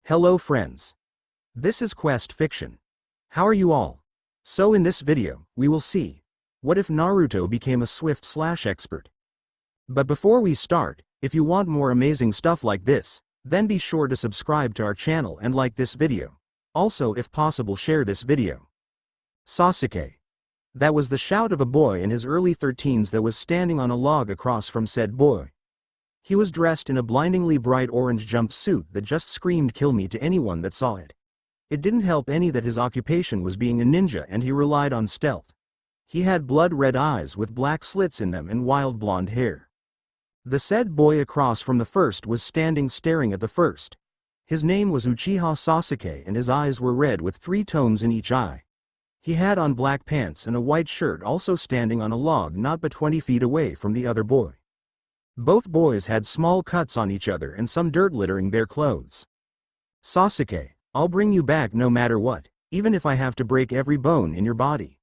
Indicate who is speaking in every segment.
Speaker 1: Hello friends. This is Quest Fiction. How are you all? So in this video, we will see, what if Naruto became a Swift/expert? But before we start, if you want more amazing stuff like this, then be sure to subscribe to our channel and like this video. Also, if possible, share this video. Sasuke. That was the shout of a boy in his early 13s that was standing on a log across from said boy. He was dressed in a blindingly bright orange jumpsuit that just screamed "kill me" to anyone that saw it. It didn't help any that his occupation was being a ninja and he relied on stealth. He had blood-red eyes with black slits in them and wild blonde hair. The said boy across from the first was standing staring at the first. His name was Uchiha Sasuke and his eyes were red with 3 tones in each eye. He had on black pants and a white shirt, also standing on a log not but 20 feet away from the other boy. Both boys had small cuts on each other and some dirt littering their clothes. Sasuke, I'll bring you back no matter what, even if I have to break every bone in your body.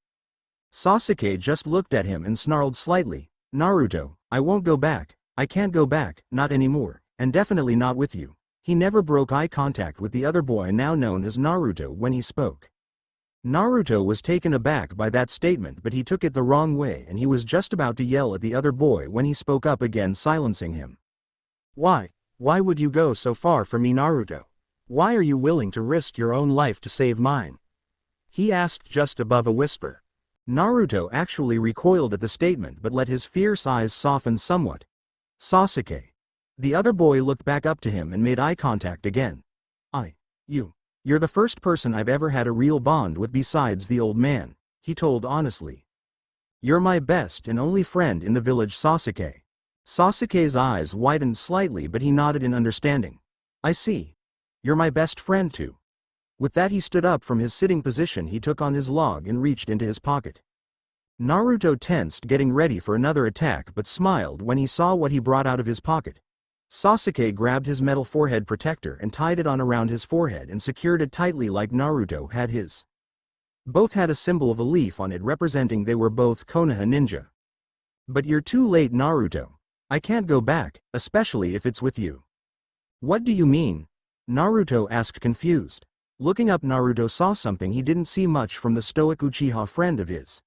Speaker 1: Sasuke just looked at him and snarled slightly, Naruto, I won't go back, I can't go back, not anymore, and definitely not with you. He never broke eye contact with the other boy now known as Naruto when he spoke. Naruto was taken aback by that statement, but he took it the wrong way and he was just about to yell at the other boy when he spoke up again, silencing him. Why would you go so far for me, Naruto? Why are you willing to risk your own life to save mine? He asked just above a whisper. Naruto actually recoiled at the statement but let his fierce eyes soften somewhat. Sasuke. The other boy looked back up to him and made eye contact again. You're the first person I've ever had a real bond with besides the old man, he told honestly. You're my best and only friend in the village, Sasuke. Sasuke's eyes widened slightly but he nodded in understanding. I see. You're my best friend too. With that he stood up from his sitting position he took on his log and reached into his pocket. Naruto tensed, getting ready for another attack, but smiled when he saw what he brought out of his pocket. Sasuke grabbed his metal forehead protector and tied it on around his forehead and secured it tightly like Naruto had his. Both had a symbol of a leaf on it representing they were both Konoha ninja. But you're too late, Naruto. I can't go back, especially if it's with you. What do you mean? Naruto asked, confused. Looking up, Naruto saw something he didn't see much from the stoic Uchiha friend of his.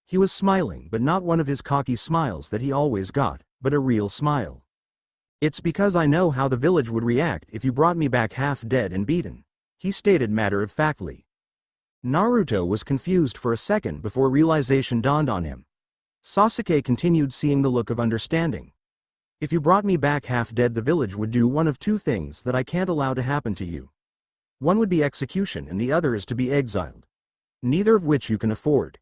Speaker 1: He was smiling, but not one of his cocky smiles that he always got, but a real smile. It's because I know how the village would react if you brought me back half dead and beaten, he stated matter-of-factly. Naruto was confused for a second before realization dawned on him. Sasuke continued, seeing the look of understanding. If you brought me back half dead, the village would do one of 2 things that I can't allow to happen to you. One would be execution and the other is to be exiled. Neither of which you can afford.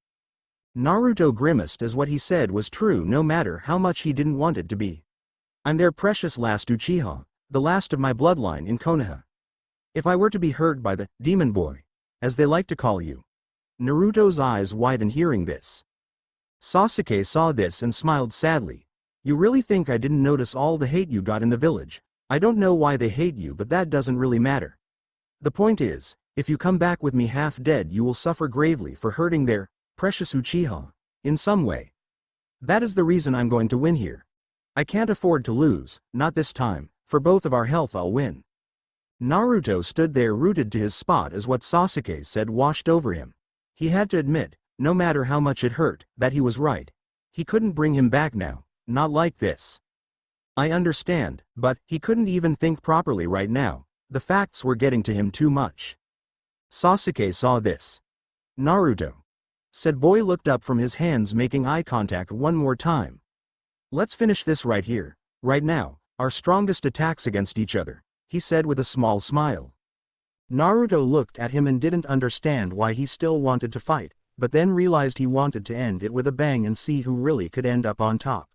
Speaker 1: Naruto grimaced as what he said was true no matter how much he didn't want it to be. I'm their precious last Uchiha, the last of my bloodline in Konoha. If I were to be hurt by the demon boy, as they like to call you. Naruto's eyes widened hearing this. Sasuke saw this and smiled sadly. You really think I didn't notice all the hate you got in the village? I don't know why they hate you, but that doesn't really matter. The point is, if you come back with me half dead, you will suffer gravely for hurting their precious Uchiha in some way. That is the reason I'm going to win here. I can't afford to lose, not this time. For both of our health I'll win. Naruto stood there rooted to his spot as what Sasuke said washed over him. He had to admit, no matter how much it hurt, that he was right. He couldn't bring him back now, not like this. I understand, but he couldn't even think properly right now. The facts were getting to him too much. Sasuke saw this. Naruto. Said boy looked up from his hands, making eye contact one more time. Let's finish this right here, right now, our strongest attacks against each other, he said with a small smile. Naruto looked at him and didn't understand why he still wanted to fight, but then realized he wanted to end it with a bang and see who really could end up on top.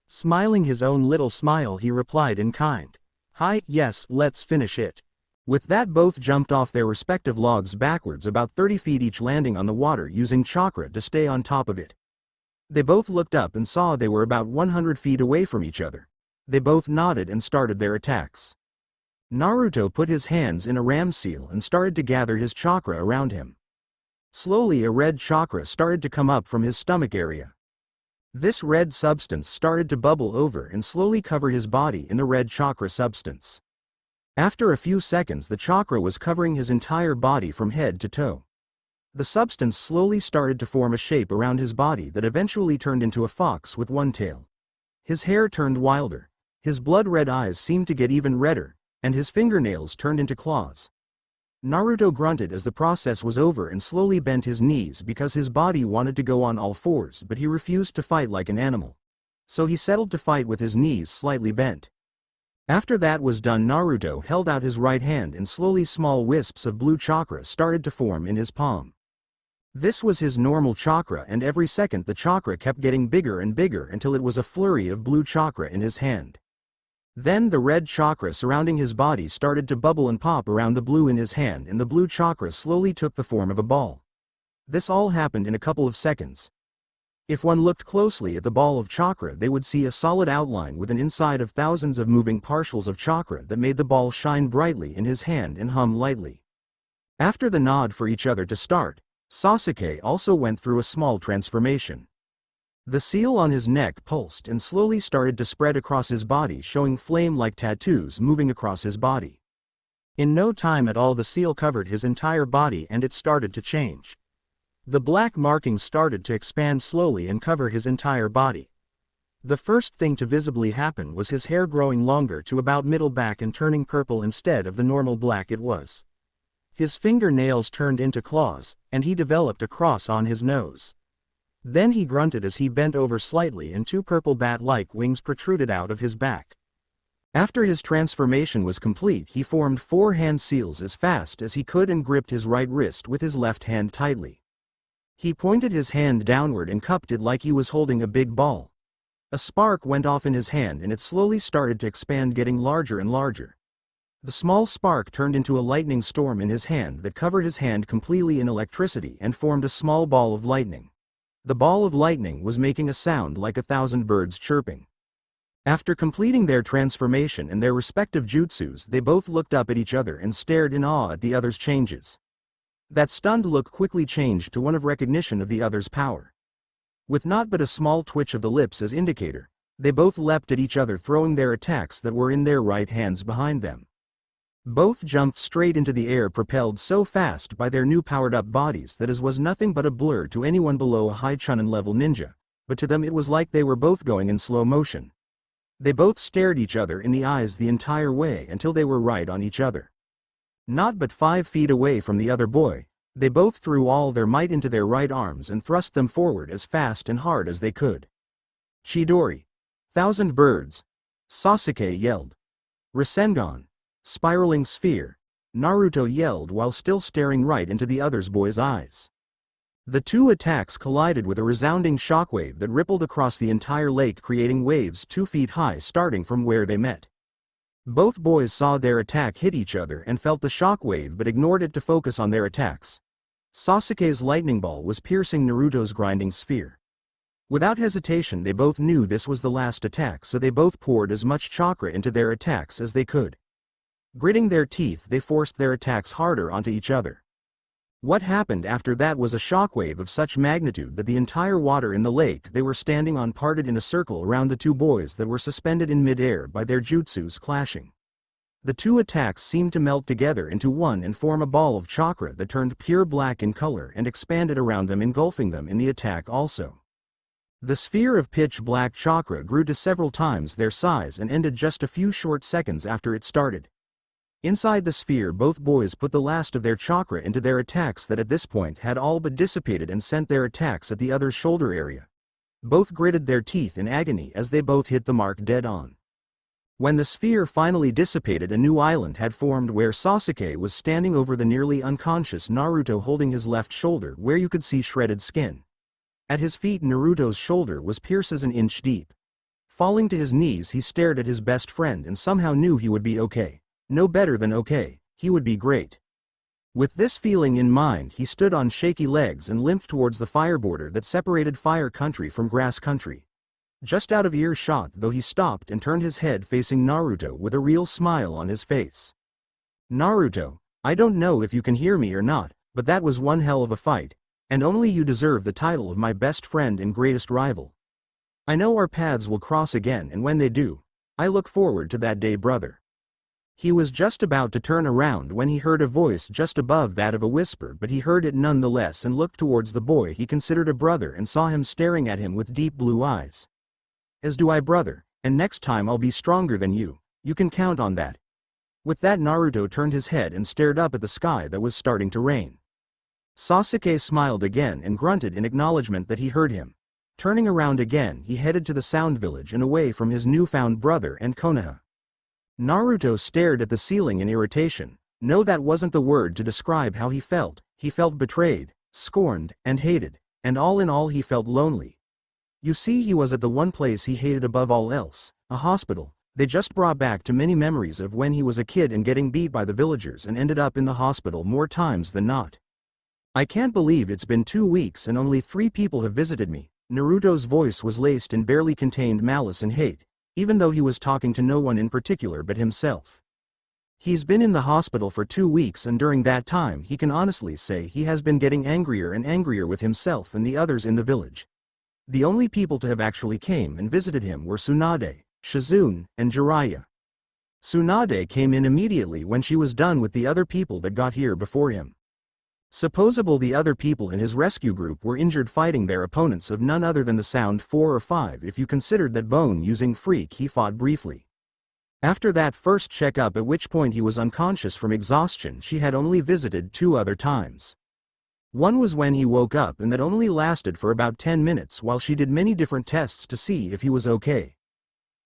Speaker 1: Smiling his own little smile, he replied in kind. Hi, yes, let's finish it. With that both jumped off their respective logs backwards about 30 feet each, landing on the water using chakra to stay on top of it. They both looked up and saw they were about 100 feet away from each other. They both nodded and started their attacks. Naruto put his hands in a ram seal and started to gather his chakra around him. Slowly a red chakra started to come up from his stomach area. This red substance started to bubble over and slowly cover his body in the red chakra substance. After a few seconds, the chakra was covering his entire body from head to toe. The substance slowly started to form a shape around his body that eventually turned into a fox with one tail. His hair turned wilder, his blood-red eyes seemed to get even redder, and his fingernails turned into claws. Naruto grunted as the process was over and slowly bent his knees because his body wanted to go on all fours, but he refused to fight like an animal. So he settled to fight with his knees slightly bent. After that was done, Naruto held out his right hand and slowly small wisps of blue chakra started to form in his palm. This was his normal chakra, and every second the chakra kept getting bigger and bigger until it was a flurry of blue chakra in his hand. Then the red chakra surrounding his body started to bubble and pop around the blue in his hand, and the blue chakra slowly took the form of a ball. This all happened in a couple of seconds. If one looked closely at the ball of chakra, they would see a solid outline with an inside of thousands of moving partials of chakra that made the ball shine brightly in his hand and hum lightly. After the nod for each other to start, Sasuke also went through a small transformation. The seal on his neck pulsed and slowly started to spread across his body, showing flame-like tattoos moving across his body. In no time at all, the seal covered his entire body and it started to change. The black markings started to expand slowly and cover his entire body. The first thing to visibly happen was his hair growing longer to about middle back and turning purple instead of the normal black it was. His fingernails turned into claws, and he developed a cross on his nose. Then he grunted as he bent over slightly and two purple bat-like wings protruded out of his back. After his transformation was complete, he formed 4 hand seals as fast as he could and gripped his right wrist with his left hand tightly. He pointed his hand downward and cupped it like he was holding a big ball. A spark went off in his hand and it slowly started to expand, getting larger and larger. The small spark turned into a lightning storm in his hand that covered his hand completely in electricity and formed a small ball of lightning. The ball of lightning was making a sound like 1,000 birds chirping. After completing their transformation and their respective jutsus, they both looked up at each other and stared in awe at the other's changes. That stunned look quickly changed to one of recognition of the other's power. With not but a small twitch of the lips as indicator, they both leapt at each other, throwing their attacks that were in their right hands behind them. Both jumped straight into the air, propelled so fast by their new powered-up bodies that it was nothing but a blur to anyone below a high Chunin level ninja, but to them it was like they were both going in slow motion. They both stared each other in the eyes the entire way until they were right on each other. Not but 5 feet away from the other boy, they both threw all their might into their right arms and thrust them forward as fast and hard as they could. Chidori. 1,000 birds. Sasuke yelled. Rasengan. Spiraling sphere. Naruto yelled while still staring right into the other boy's eyes. The two attacks collided with a resounding shockwave that rippled across the entire lake, creating waves 2 feet high starting from where they met. Both boys saw their attack hit each other and felt the shockwave but ignored it to focus on their attacks. Sasuke's lightning ball was piercing Naruto's grinding sphere. Without hesitation, they both knew this was the last attack, so they both poured as much chakra into their attacks as they could. Gritting their teeth, they forced their attacks harder onto each other. What happened after that was a shockwave of such magnitude that the entire water in the lake they were standing on parted in a circle around the two boys that were suspended in mid-air by their jutsus clashing. The two attacks seemed to melt together into one and form a ball of chakra that turned pure black in color and expanded around them, engulfing them in the attack also. The sphere of pitch black chakra grew to several times their size and ended just a few short seconds after it started. Inside the sphere, both boys put the last of their chakra into their attacks that at this point had all but dissipated and sent their attacks at the other's shoulder area. Both gritted their teeth in agony as they both hit the mark dead on. When the sphere finally dissipated, a new island had formed where Sasuke was standing over the nearly unconscious Naruto, holding his left shoulder where you could see shredded skin. At his feet, Naruto's shoulder was pierced as an inch deep. Falling to his knees, he stared at his best friend and somehow knew he would be okay. No better than okay, he would be great. With this feeling in mind, he stood on shaky legs and limped towards the fire border that separated fire country from grass country. Just out of earshot though, he stopped and turned his head facing Naruto with a real smile on his face. Naruto, I don't know if you can hear me or not, but that was one hell of a fight, and only you deserve the title of my best friend and greatest rival. I know our paths will cross again, and when they do, I look forward to that day, brother. He was just about to turn around when he heard a voice just above that of a whisper, but he heard it nonetheless and looked towards the boy he considered a brother and saw him staring at him with deep blue eyes. "As do I, brother, and next time I'll be stronger than you. You can count on that." With that, Naruto turned his head and stared up at the sky that was starting to rain. Sasuke smiled again and grunted in acknowledgement that he heard him. Turning around again, he headed to the Sound Village and away from his newfound brother and Konoha. Naruto stared at the ceiling in irritation. No, that wasn't the word to describe how he felt. He felt betrayed, scorned, and hated, and all in all he felt lonely. You see, he was at the one place he hated above all else, a hospital. They just brought back too many memories of when he was a kid and getting beat by the villagers and ended up in the hospital more times than not. "I can't believe it's been 2 weeks and only 3 people have visited me." Naruto's voice was laced in barely contained malice and hate, even though he was talking to no one in particular but himself. He's been in the hospital for 2 weeks, and during that time he can honestly say he has been getting angrier and angrier with himself and the others in the village. The only people to have actually came and visited him were Tsunade, Shizune, and Jiraiya. Tsunade came in immediately when she was done with the other people that got here before him. Supposable the other people in his rescue group were injured fighting their opponents of none other than the Sound 4 or 5 if you considered that bone-using freak he fought briefly. After that first checkup, at which point he was unconscious from exhaustion, she had only visited 2 other times. One was when he woke up, and that only lasted for about 10 minutes while she did many different tests to see if he was okay.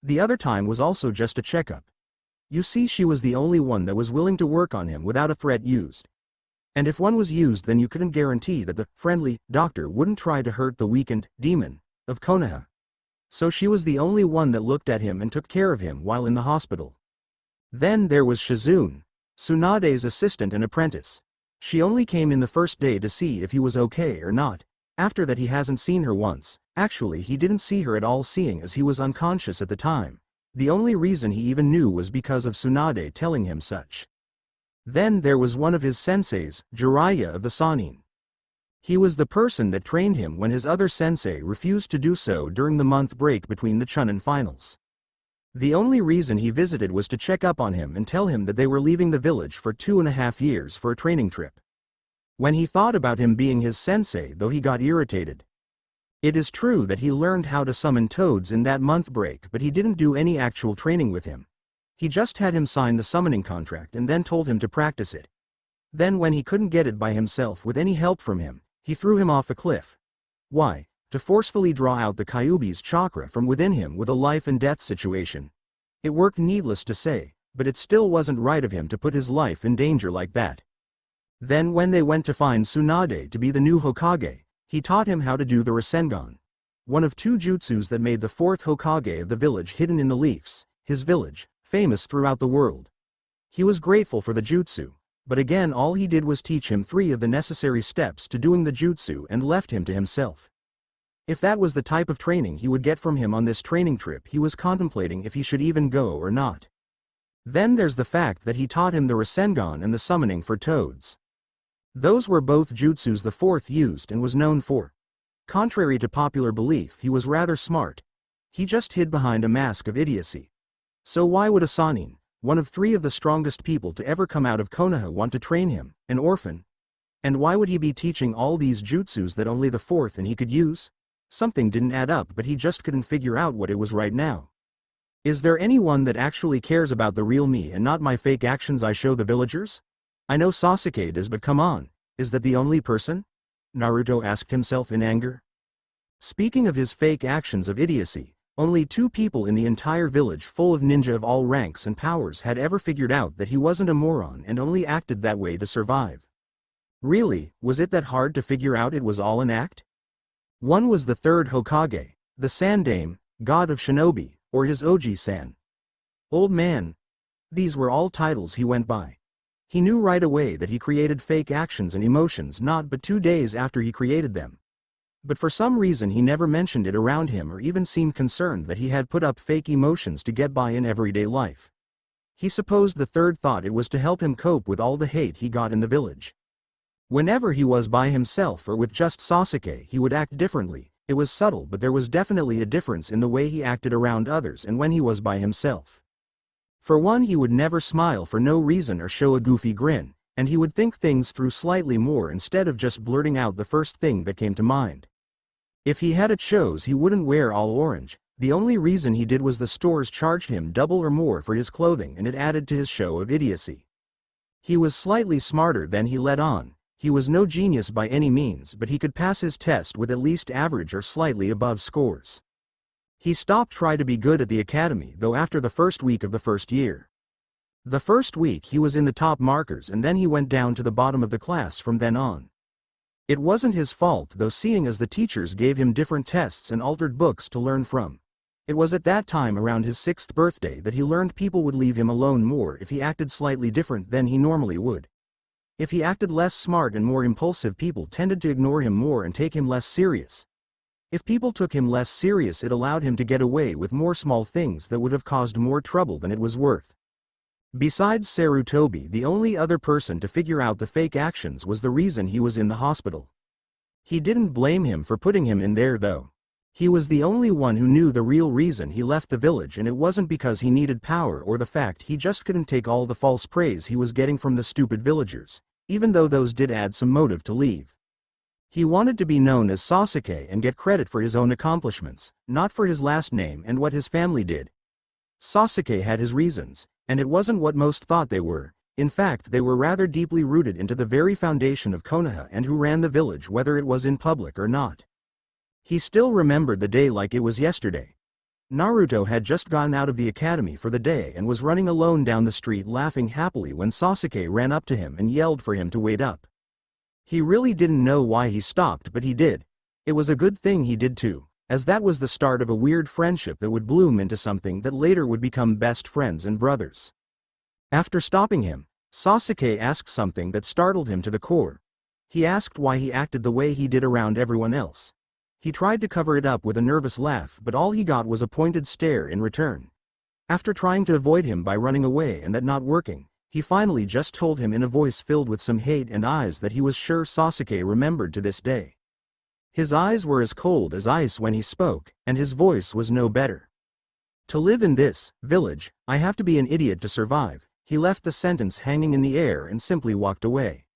Speaker 1: The other time was also just a checkup. You see, she was the only one that was willing to work on him without a threat used. And if one was used, then you couldn't guarantee that the friendly doctor wouldn't try to hurt the weakened demon of Konoha. So she was the only one that looked at him and took care of him while in the hospital. Then there was Shizune, Tsunade's assistant and apprentice. She only came in the first day to see if he was okay or not. After that he hasn't seen her once. Actually, he didn't see her at all, seeing as he was unconscious at the time. The only reason he even knew was because of Tsunade telling him such. Then there was one of his senseis, Jiraiya of the Sannin. He was the person that trained him when his other sensei refused to do so during the month break between the Chunin finals. The only reason he visited was to check up on him and tell him that they were leaving the village for 2.5 years for a training trip. When he thought about him being his sensei, though, he got irritated. It is true that he learned how to summon toads in that month break, but he didn't do any actual training with him. He just had him sign the summoning contract and then told him to practice it. Then when he couldn't get it by himself with any help from him, he threw him off a cliff. Why? To forcefully draw out the Kyuubi's chakra from within him with a life and death situation. It worked, needless to say, but it still wasn't right of him to put his life in danger like that. Then when they went to find Tsunade to be the new Hokage, he taught him how to do the Rasengan, one of 2 jutsus that made the 4th Hokage of the village hidden in the leaves, his village, famous throughout the world. He was grateful for the jutsu, but again all he did was teach him 3 of the necessary steps to doing the jutsu and left him to himself. If that was the type of training he would get from him on this training trip, he was contemplating if he should even go or not. Then there's the fact that he taught him the Rasengan and the summoning for toads. Those were both jutsus the 4th used and was known for. Contrary to popular belief, he was rather smart. He just hid behind a mask of idiocy. So why would a Sannin, one of 3 of the strongest people to ever come out of Konoha, want to train him, an orphan? And why would he be teaching all these jutsus that only the 4th and he could use? Something didn't add up, but he just couldn't figure out what it was right now. Is there anyone that actually cares about the real me and not my fake actions I show the villagers? I know Sasuke does, but come on, is that the only person? Naruto asked himself in anger. Speaking of his fake actions of idiocy, only 2 people in the entire village full of ninja of all ranks and powers had ever figured out that he wasn't a moron and only acted that way to survive. Really, was it that hard to figure out it was all an act? One was the 3rd Hokage, the Sandame, god of shinobi, or his Oji-san. Old man. These were all titles he went by. He knew right away that he created fake actions and emotions not but 2 days after he created them. But for some reason he never mentioned it around him or even seemed concerned that he had put up fake emotions to get by in everyday life. He supposed the 3rd thought it was to help him cope with all the hate he got in the village. Whenever he was by himself or with just Sasuke, he would act differently. It was subtle, but there was definitely a difference in the way he acted around others and when he was by himself. For one, he would never smile for no reason or show a goofy grin, and he would think things through slightly more instead of just blurting out the first thing that came to mind. If he had a choice, he wouldn't wear all orange. The only reason he did was the stores charged him double or more for his clothing, and it added to his show of idiocy. He was slightly smarter than he let on. He was no genius by any means, but he could pass his test with at least average or slightly above scores. He stopped trying to be good at the academy though after the first week of the first year. The first week he was in the top markers, and then he went down to the bottom of the class from then on. It wasn't his fault though, seeing as the teachers gave him different tests and altered books to learn from. It was at that time, around his 6th birthday, that he learned people would leave him alone more if he acted slightly different than he normally would. If he acted less smart and more impulsive, people tended to ignore him more and take him less serious. If people took him less serious, it allowed him to get away with more small things that would have caused more trouble than it was worth. Besides Sarutobi, the only other person to figure out the fake actions was the reason he was in the hospital. He didn't blame him for putting him in there though. He was the only one who knew the real reason he left the village, and it wasn't because he needed power or the fact he just couldn't take all the false praise he was getting from the stupid villagers, even though those did add some motive to leave. He wanted to be known as Sasuke and get credit for his own accomplishments, not for his last name and what his family did. Sasuke had his reasons, and it wasn't what most thought they were. In fact, they were rather deeply rooted into the very foundation of Konoha and who ran the village, whether it was in public or not. He still remembered the day like it was yesterday. Naruto had just gotten out of the academy for the day and was running alone down the street laughing happily when Sasuke ran up to him and yelled for him to wait up. He really didn't know why he stopped, but he did. It was a good thing he did too, as that was the start of a weird friendship that would bloom into something that later would become best friends and brothers. After stopping him, Sasuke asked something that startled him to the core. He asked why he acted the way he did around everyone else. He tried to cover it up with a nervous laugh, but all he got was a pointed stare in return. After trying to avoid him by running away and that not working, he finally just told him in a voice filled with some hate and eyes that he was sure Sasuke remembered to this day. His eyes were as cold as ice when he spoke, and his voice was no better. To live in this village, I have to be an idiot to survive. He left the sentence hanging in the air and simply walked away.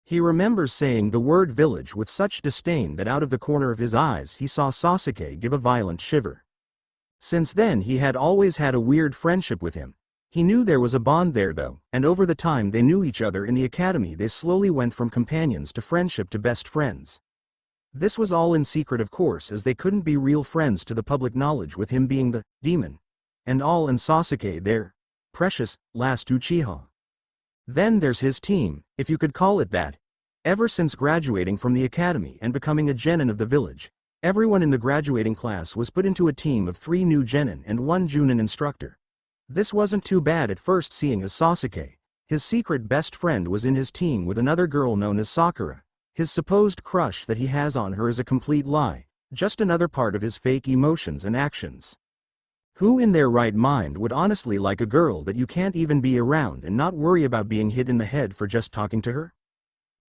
Speaker 1: He remembers saying the word village with such disdain that out of the corner of his eyes he saw Sasuke give a violent shiver. Since then he had always had a weird friendship with him. He knew there was a bond there though, and over the time they knew each other in the academy they slowly went from companions to friendship to best friends. This was all in secret of course, as they couldn't be real friends to the public knowledge, with him being the demon and all, and Sasuke their precious last Uchiha. Then there's his team, if you could call it that. Ever since graduating from the academy and becoming a genin of the village, everyone in the graduating class was put into a team of 3 new genin and 1 junin instructor. This wasn't too bad at first, seeing as Sasuke, his secret best friend, was in his team with another girl known as Sakura. His supposed crush that he has on her is a complete lie, just another part of his fake emotions and actions. Who in their right mind would honestly like a girl that you can't even be around and not worry about being hit in the head for just talking to her?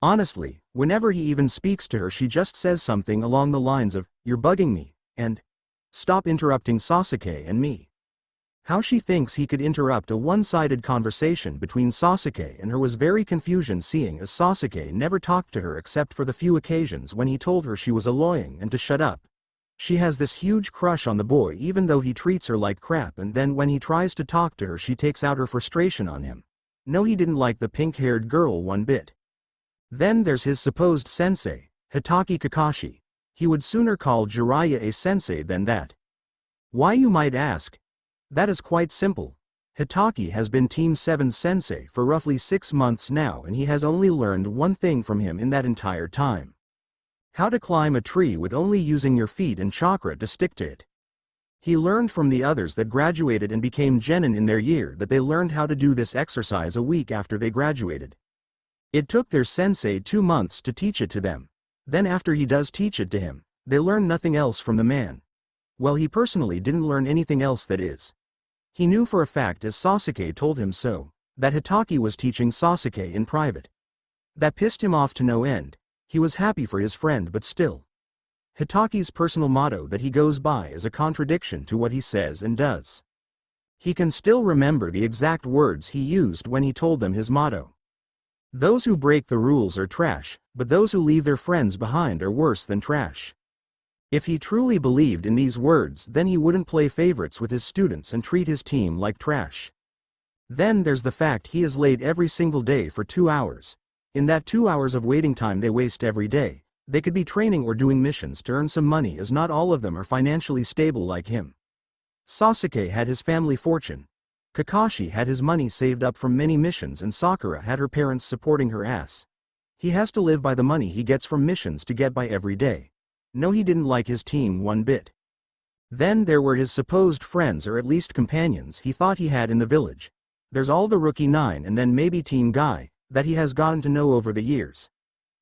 Speaker 1: Honestly, whenever he even speaks to her, she just says something along the lines of, "You're bugging me," and "Stop interrupting Sasuke and me." How she thinks he could interrupt a one-sided conversation between Sasuke and her was very confusing, seeing as Sasuke never talked to her except for the few occasions when he told her she was annoying and to shut up. She has this huge crush on the boy even though he treats her like crap, and then when he tries to talk to her she takes out her frustration on him. No, he didn't like the pink-haired girl one bit. Then there's his supposed sensei, Hitaki Kakashi. He would sooner call Jiraiya a sensei than that. Why, you might ask? That is quite simple. Hitaki has been Team 7's sensei for roughly 6 months now, and he has only learned one thing from him in that entire time. How to climb a tree with only using your feet and chakra to stick to it. He learned from the others that graduated and became genin in their year that they learned how to do this exercise a week after they graduated. It took their sensei 2 months to teach it to them. Then after he does teach it to him, they learn nothing else from the man. Well, he personally didn't learn anything else, that is. He knew for a fact, as Sasuke told him so, that Hitaki was teaching Sasuke in private. That pissed him off to no end. He was happy for his friend, but still. Hitaki's personal motto that he goes by is a contradiction to what he says and does. He can still remember the exact words he used when he told them his motto. Those who break the rules are trash, but those who leave their friends behind are worse than trash. If he truly believed in these words, then he wouldn't play favorites with his students and treat his team like trash. Then there's the fact he is late every single day for 2 hours. In that 2 hours of waiting time they waste every day, they could be training or doing missions to earn some money, as not all of them are financially stable like him. Sasuke had his family fortune. Kakashi had his money saved up from many missions, and Sakura had her parents supporting her ass. He has to live by the money he gets from missions to get by every day. No, he didn't like his team one bit. Then there were his supposed friends, or at least companions he thought he had in the village. There's all the rookie 9 and then maybe Team Guy, that he has gotten to know over the years.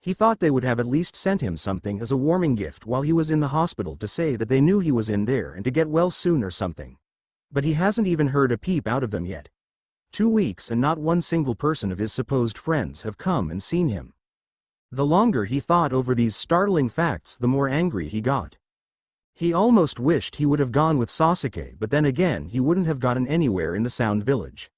Speaker 1: He thought they would have at least sent him something as a warming gift while he was in the hospital to say that they knew he was in there and to get well soon or something. But he hasn't even heard a peep out of them yet. 2 weeks and not one single person of his supposed friends have come and seen him. The longer he thought over these startling facts, the more angry he got. He almost wished he would have gone with Sasuke, but then again he wouldn't have gotten anywhere in the Sound Village.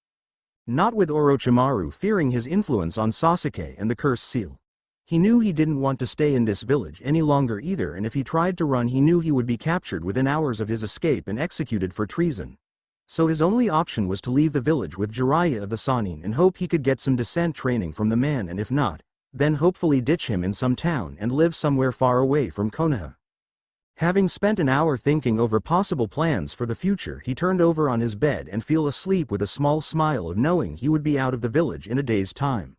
Speaker 1: Not with Orochimaru fearing his influence on Sasuke and the Curse Seal. He knew he didn't want to stay in this village any longer either, and if he tried to run he knew he would be captured within hours of his escape and executed for treason. So his only option was to leave the village with Jiraiya of the Sannin and hope he could get some descent training from the man, and if not, then hopefully ditch him in some town and live somewhere far away from Konoha. Having spent an hour thinking over possible plans for the future, he turned over on his bed and fell asleep with a small smile of knowing he would be out of the village in a day's time.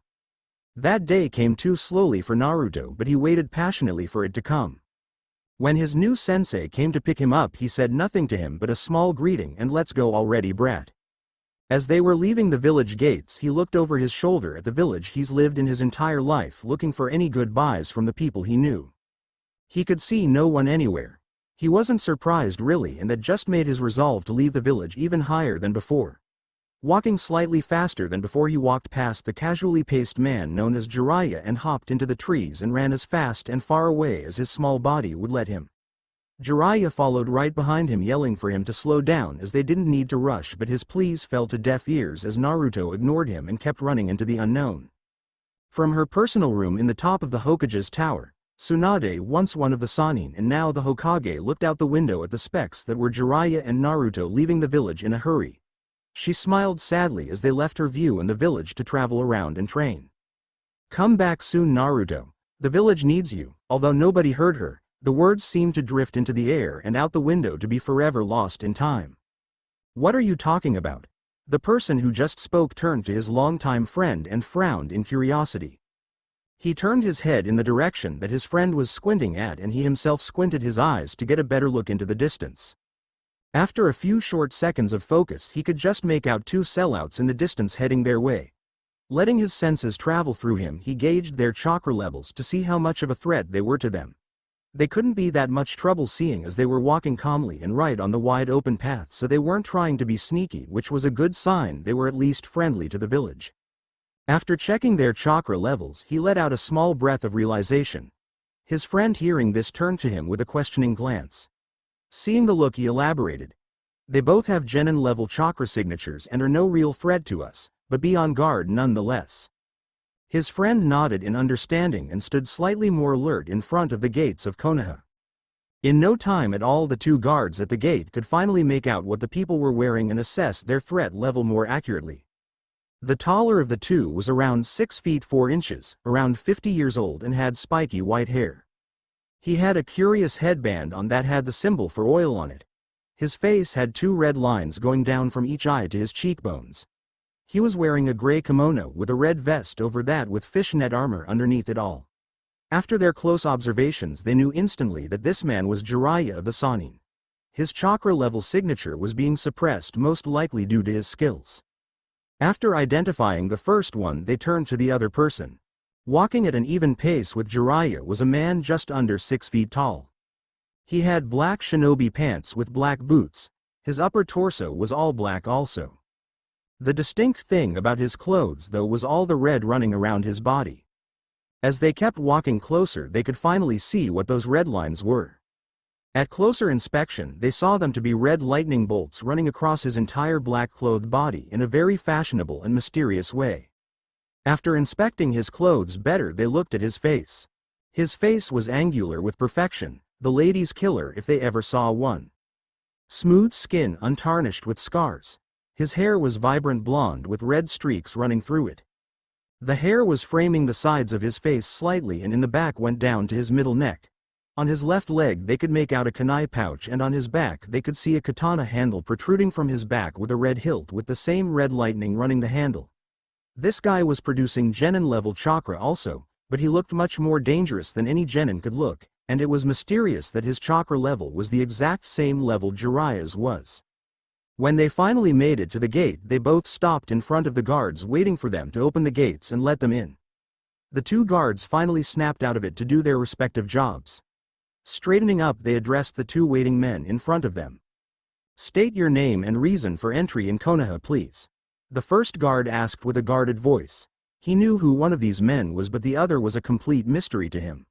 Speaker 1: That day came too slowly for Naruto, but he waited passionately for it to come. When his new sensei came to pick him up, he said nothing to him but a small greeting and "Let's go already, brat." As they were leaving the village gates, he looked over his shoulder at the village he's lived in his entire life, looking for any goodbyes from the people he knew. He could see no one anywhere. He wasn't surprised really, and that just made his resolve to leave the village even higher than before. Walking slightly faster than before, he walked past the casually paced man known as Jiraiya and hopped into the trees and ran as fast and far away as his small body would let him. Jiraiya followed right behind him, yelling for him to slow down as they didn't need to rush, but his pleas fell to deaf ears as Naruto ignored him and kept running into the unknown. From her personal room in the top of the Hokage's tower, Tsunade, once one of the Sannin and now the Hokage, looked out the window at the specks that were Jiraiya and Naruto leaving the village in a hurry. She smiled sadly as they left her view in the village to travel around and train. "Come back soon, Naruto. The village needs you." Although nobody heard her, the words seemed to drift into the air and out the window to be forever lost in time. "What are you talking about?" The person who just spoke turned to his longtime friend and frowned in curiosity. He turned his head in the direction that his friend was squinting at, and he himself squinted his eyes to get a better look into the distance. After a few short seconds of focus, he could just make out 2 sellouts in the distance heading their way. Letting his senses travel through him, he gauged their chakra levels to see how much of a threat they were to them. They couldn't be that much trouble, seeing as they were walking calmly and right on the wide open path, so they weren't trying to be sneaky, which was a good sign. They were at least friendly to the village. After checking their chakra levels, he let out a small breath of realization. His friend, hearing this, turned to him with a questioning glance. Seeing the look, he elaborated. "They both have genin level chakra signatures and are no real threat to us, but be on guard nonetheless." His friend nodded in understanding and stood slightly more alert in front of the gates of Konoha. In no time at all, the 2 guards at the gate could finally make out what the people were wearing and assess their threat level more accurately. The taller of the 2 was around 6 feet 4 inches, around 50 years old, and had spiky white hair. He had a curious headband on that had the symbol for oil on it. His face had 2 red lines going down from each eye to his cheekbones. He was wearing a gray kimono with a red vest over that with fishnet armor underneath it all. After their close observations, they knew instantly that this man was Jiraiya of the Sannin. His chakra level signature was being suppressed, most likely due to his skills. After identifying the first one, they turned to the other person. Walking at an even pace with Jiraiya was a man just under 6 feet tall. He had black shinobi pants with black boots. His upper torso was all black also. The distinct thing about his clothes, though, was all the red running around his body. As they kept walking closer, they could finally see what those red lines were. At closer inspection they saw them to be red lightning bolts running across his entire black-clothed body in a very fashionable and mysterious way. After inspecting his clothes better they looked at his face. His face was angular with perfection, the ladies' killer if they ever saw one. Smooth skin untarnished with scars. His hair was vibrant blonde with red streaks running through it. The hair was framing the sides of his face slightly and in the back went down to his middle neck. On his left leg they could make out a kunai pouch and on his back they could see a katana handle protruding from his back with a red hilt with the same red lightning running the handle. This guy was producing genin level chakra also, but he looked much more dangerous than any genin could look, and it was mysterious that his chakra level was the exact same level Jiraiya's was. When they finally made it to the gate they both stopped in front of the guards waiting for them to open the gates and let them in. The two guards finally snapped out of it to do their respective jobs. Straightening up they addressed the two waiting men in front of them. "State your name and reason for entry in Konoha please." The first guard asked with a guarded voice. He knew who one of these men was but the other was a complete mystery to him.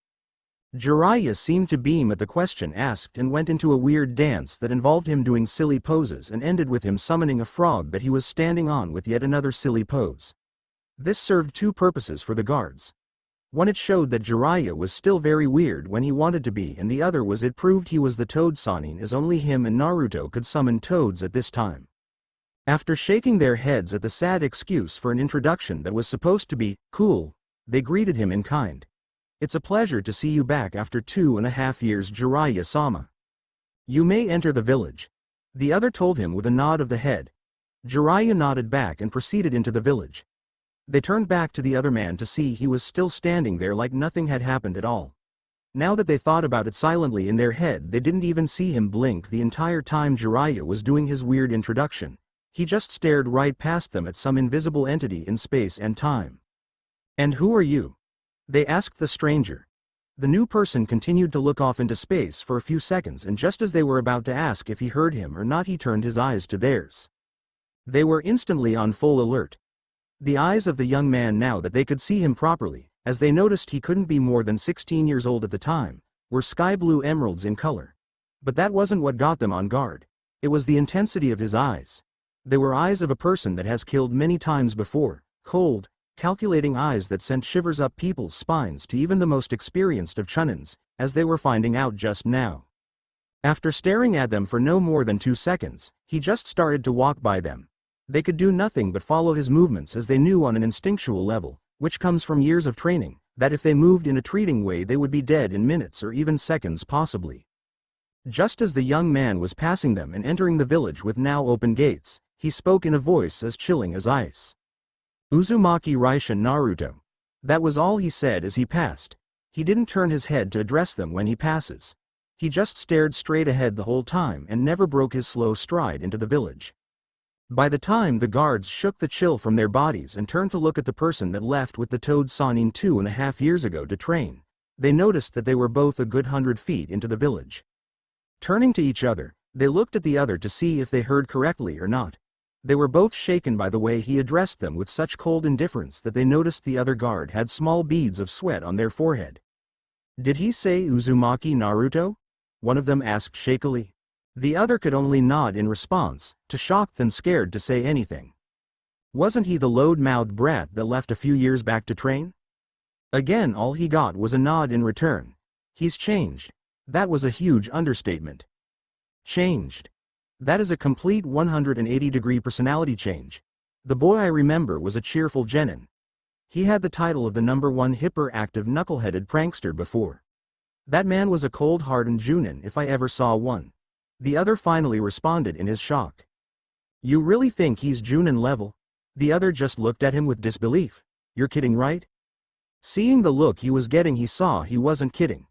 Speaker 1: Jiraiya seemed to beam at the question asked and went into a weird dance that involved him doing silly poses and ended with him summoning a frog that he was standing on with yet another silly pose. This served two purposes for the guards. One, it showed that Jiraiya was still very weird when he wanted to be, and the other was it proved he was the Toad Sannin as only him and Naruto could summon toads at this time. After shaking their heads at the sad excuse for an introduction that was supposed to be cool, they greeted him in kind. "It's a pleasure to see you back after 2.5 years, Jiraiya-sama. You may enter the village," the other told him with a nod of the head. Jiraiya nodded back and proceeded into the village. They turned back to the other man to see he was still standing there like nothing had happened at all. Now that they thought about it silently in their head they didn't even see him blink the entire time Jiraiya was doing his weird introduction. He just stared right past them at some invisible entity in space and time. "And who are you?" they asked the stranger. The new person continued to look off into space for a few seconds and just as they were about to ask if he heard him or not he turned his eyes to theirs. They were instantly on full alert. The eyes of the young man, now that they could see him properly, as they noticed he couldn't be more than 16 years old at the time, were sky blue emeralds in color. But that wasn't what got them on guard. It was the intensity of his eyes. They were eyes of a person that has killed many times before, cold, calculating eyes that sent shivers up people's spines to even the most experienced of chunins, as they were finding out just now. After staring at them for no more than 2 seconds, he just started to walk by them. They could do nothing but follow his movements as they knew on an instinctual level, which comes from years of training, that if they moved in a treating way they would be dead in minutes or even seconds possibly. Just as the young man was passing them and entering the village with now open gates, he spoke in a voice as chilling as ice. "Uzumaki Raishin Naruto." That was all he said as he passed. He didn't turn his head to address them when he passes. He just stared straight ahead the whole time and never broke his slow stride into the village. By the time the guards shook the chill from their bodies and turned to look at the person that left with the Toad Sannin 2.5 years ago to train, they noticed that they were both a good 100 feet into the village. Turning to each other, they looked at the other to see if they heard correctly or not. They were both shaken by the way he addressed them with such cold indifference that they noticed the other guard had small beads of sweat on their forehead. "Did he say Uzumaki Naruto?" one of them asked shakily. The other could only nod in response, too shocked and scared to say anything. Wasn't he the load-mouthed brat that left a few years back to train? Again all he got was a nod in return. He's changed. That was a huge understatement. Changed. That is a complete 180-degree personality change. The boy I remember was a cheerful genin. He had the title of the #1 hyperactive knuckleheaded prankster before. That man was a cold-hardened Junin if I ever saw one. The other finally responded in his shock. "You really think he's Junin level?" The other just looked at him with disbelief. "You're kidding, right?" Seeing the look he was getting he saw he wasn't kidding.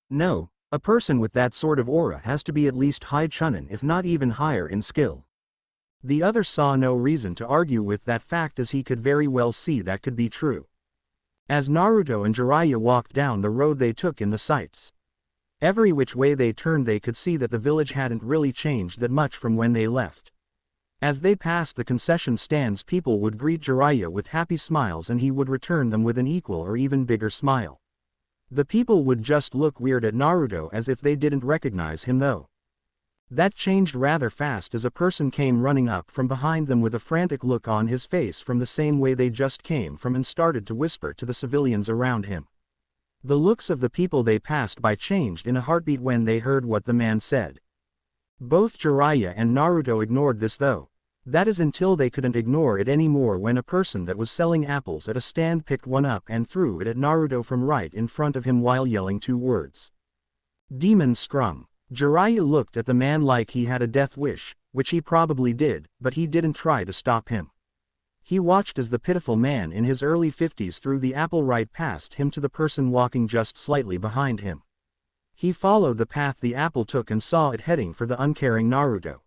Speaker 1: No, a person with that sort of aura has to be at least high chunin if not even higher in skill. The other saw no reason to argue with that fact as he could very well see that could be true. As Naruto and Jiraiya walked down the road they took in the sights. Every which way they turned they could see that the village hadn't really changed that much from when they left. As they passed the concession stands people would greet Jiraiya with happy smiles and he would return them with an equal or even bigger smile. The people would just look weird at Naruto as if they didn't recognize him though. That changed rather fast as a person came running up from behind them with a frantic look on his face from the same way they just came from and started to whisper to the civilians around him. The looks of the people they passed by changed in a heartbeat when they heard what the man said. Both Jiraiya and Naruto ignored this though. That is until they couldn't ignore it anymore when a person that was selling apples at a stand picked one up and threw it at Naruto from right in front of him while yelling 2 words. Demon Scrum. Jiraiya looked at the man like he had a death wish, which he probably did, but he didn't try to stop him. He watched as the pitiful man in his early 50s threw the apple right past him to the person walking just slightly behind him. He followed the path the apple took and saw it heading for the uncaring Naruto.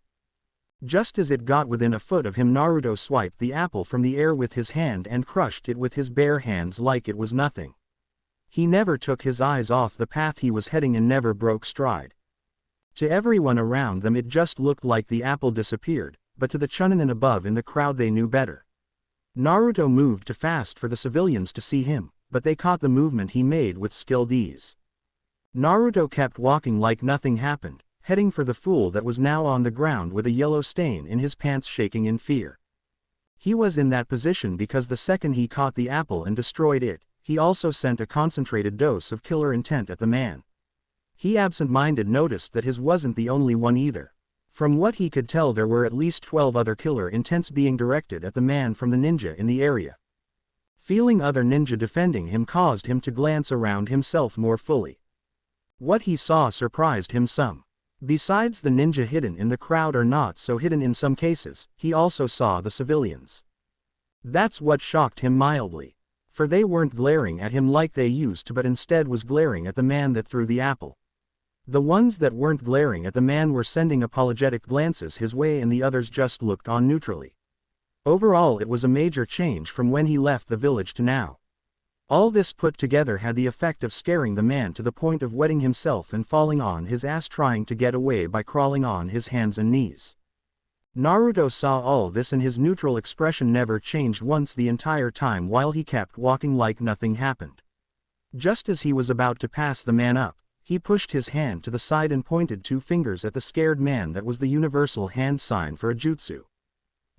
Speaker 1: Just as it got within a foot of him, Naruto swiped the apple from the air with his hand and crushed it with his bare hands like it was nothing. He never took his eyes off the path he was heading and never broke stride. To everyone around them it just looked like the apple disappeared, but to the Chunin above in the crowd they knew better. Naruto moved too fast for the civilians to see him, but they caught the movement he made with skilled ease. Naruto kept walking like nothing happened, heading for the fool that was now on the ground with a yellow stain in his pants shaking in fear. He was in that position because the second he caught the apple and destroyed it, he also sent a concentrated dose of killer intent at the man. He absent-minded noticed that his wasn't the only one either. From what he could tell there were at least 12 other killer intents being directed at the man from the ninja in the area. Feeling other ninja defending him caused him to glance around himself more fully. What he saw surprised him some. Besides the ninja hidden in the crowd or not so hidden in some cases, he also saw the civilians. That's what shocked him mildly. For they weren't glaring at him like they used to but instead was glaring at the man that threw the apple. The ones that weren't glaring at the man were sending apologetic glances his way and the others just looked on neutrally. Overall it was a major change from when he left the village to now. All this put together had the effect of scaring the man to the point of wetting himself and falling on his ass trying to get away by crawling on his hands and knees. Naruto saw all this and his neutral expression never changed once the entire time while he kept walking like nothing happened. Just as he was about to pass the man up, he pushed his hand to the side and pointed 2 fingers at the scared man. That was the universal hand sign for a jutsu.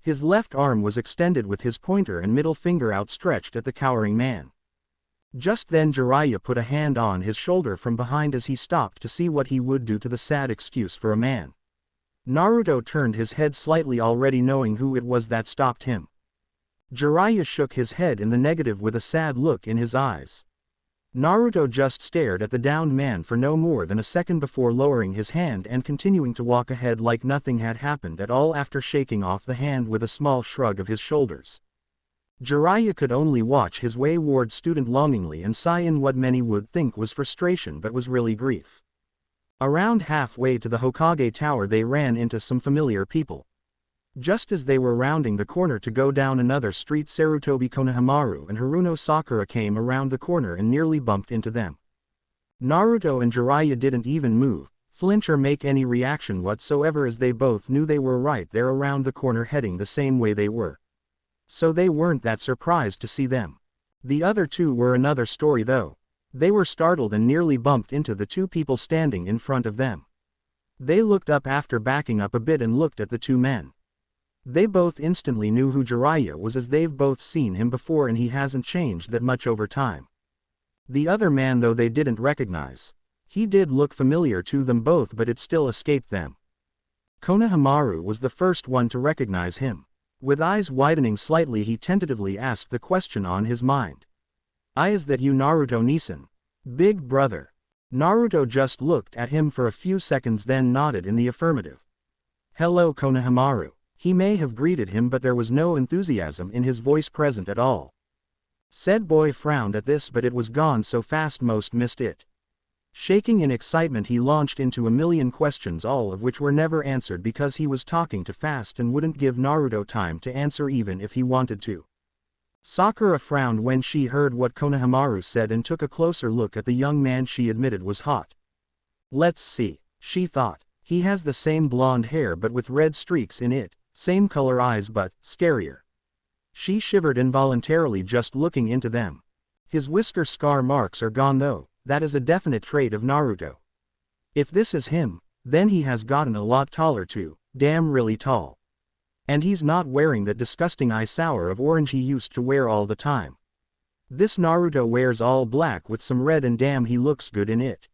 Speaker 1: His left arm was extended with his pointer and middle finger outstretched at the cowering man. Just then Jiraiya put a hand on his shoulder from behind as he stopped to see what he would do to the sad excuse for a man. Naruto turned his head slightly already knowing who it was that stopped him. Jiraiya shook his head in the negative with a sad look in his eyes. Naruto just stared at the downed man for no more than a second before lowering his hand and continuing to walk ahead like nothing had happened at all after shaking off the hand with a small shrug of his shoulders. Jiraiya could only watch his wayward student longingly and sigh in what many would think was frustration but was really grief. Around halfway to the Hokage Tower they ran into some familiar people. Just as they were rounding the corner to go down another street, Sarutobi Konohamaru and Haruno Sakura came around the corner and nearly bumped into them. Naruto and Jiraiya didn't even move, flinch or make any reaction whatsoever as they both knew they were right there around the corner heading the same way they were. So they weren't that surprised to see them. The other 2 were another story though. They were startled and nearly bumped into the 2 people standing in front of them. They looked up after backing up a bit and looked at the 2 men. They both instantly knew who Jiraiya was as they've both seen him before and he hasn't changed that much over time. The other man though they didn't recognize. He did look familiar to them both but it still escaped them. Konohamaru was the first one to recognize him. With eyes widening slightly he tentatively asked the question on his mind. Is that you Naruto Nisan? Big brother. Naruto just looked at him for a few seconds then nodded in the affirmative. Hello Konohamaru. He may have greeted him but there was no enthusiasm in his voice present at all. Said boy frowned at this but it was gone so fast most missed it. Shaking in excitement he launched into a million questions all of which were never answered because he was talking too fast and wouldn't give Naruto time to answer even if he wanted to. Sakura frowned when she heard what Konohamaru said and took a closer look at the young man she admitted was hot. Let's see, she thought. He has the same blonde hair but with red streaks in it, same color eyes but scarier. She shivered involuntarily just looking into them. His whisker scar marks are gone though, that is a definite trait of Naruto. If this is him, then he has gotten a lot taller too, damn really tall. And he's not wearing that disgusting eye sour of orange he used to wear all the time. This Naruto wears all black with some red and damn he looks good in it.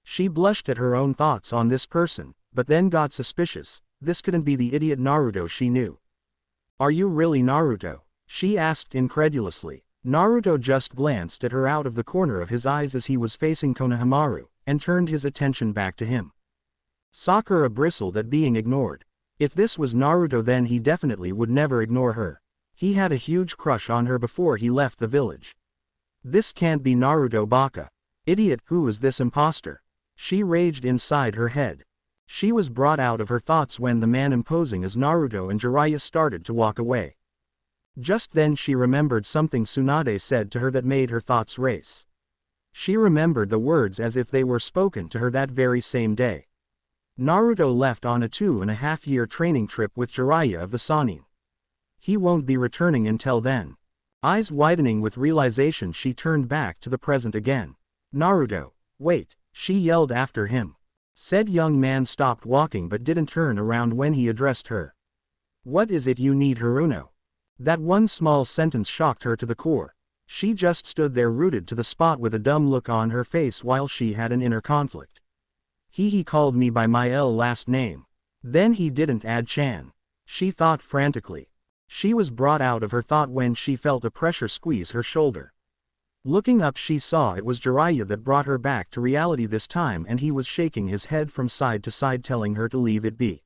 Speaker 1: She blushed at her own thoughts on this person, but then got suspicious. This couldn't be the idiot Naruto she knew. Are you really Naruto? She asked incredulously. Naruto just glanced at her out of the corner of his eyes as he was facing Konohamaru, and turned his attention back to him. Sakura bristled at being ignored. If this was Naruto then he definitely would never ignore her. He had a huge crush on her before he left the village. This can't be Naruto Baka. Idiot, who is this imposter? She raged inside her head. She was brought out of her thoughts when the man imposing as Naruto and Jiraiya started to walk away. Just then she remembered something Tsunade said to her that made her thoughts race. She remembered the words as if they were spoken to her that very same day. Naruto left on a 2.5-year training trip with Jiraiya of the Sannin. He won't be returning until then. Eyes widening with realization she turned back to the present again. Naruto, wait, she yelled after him. Said young man stopped walking but didn't turn around when he addressed her. What is it you need, Haruno? That one small sentence shocked her to the core. She just stood there rooted to the spot with a dumb look on her face while she had an inner conflict. He called me by my last name. Then he didn't add Chan. She thought frantically. She was brought out of her thought when she felt a pressure squeeze her shoulder. Looking up she saw it was Jiraiya that brought her back to reality this time, and he was shaking his head from side to side telling her to leave it be.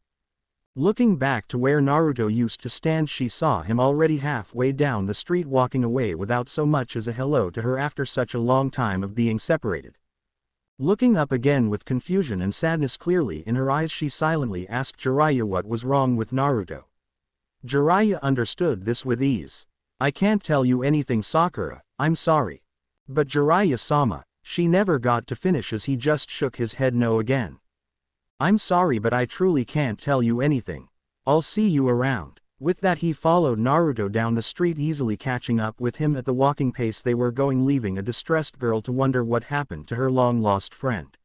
Speaker 1: Looking back to where Naruto used to stand she saw him already halfway down the street walking away without so much as a hello to her after such a long time of being separated. Looking up again with confusion and sadness clearly in her eyes she silently asked Jiraiya what was wrong with Naruto. Jiraiya understood this with ease. I can't tell you anything, Sakura, I'm sorry. But Jiraiya-sama, she never got to finish as he just shook his head no again. I'm sorry but I truly can't tell you anything. I'll see you around. With that he followed Naruto down the street, easily catching up with him at the walking pace they were going, leaving a distressed girl to wonder what happened to her long-lost friend.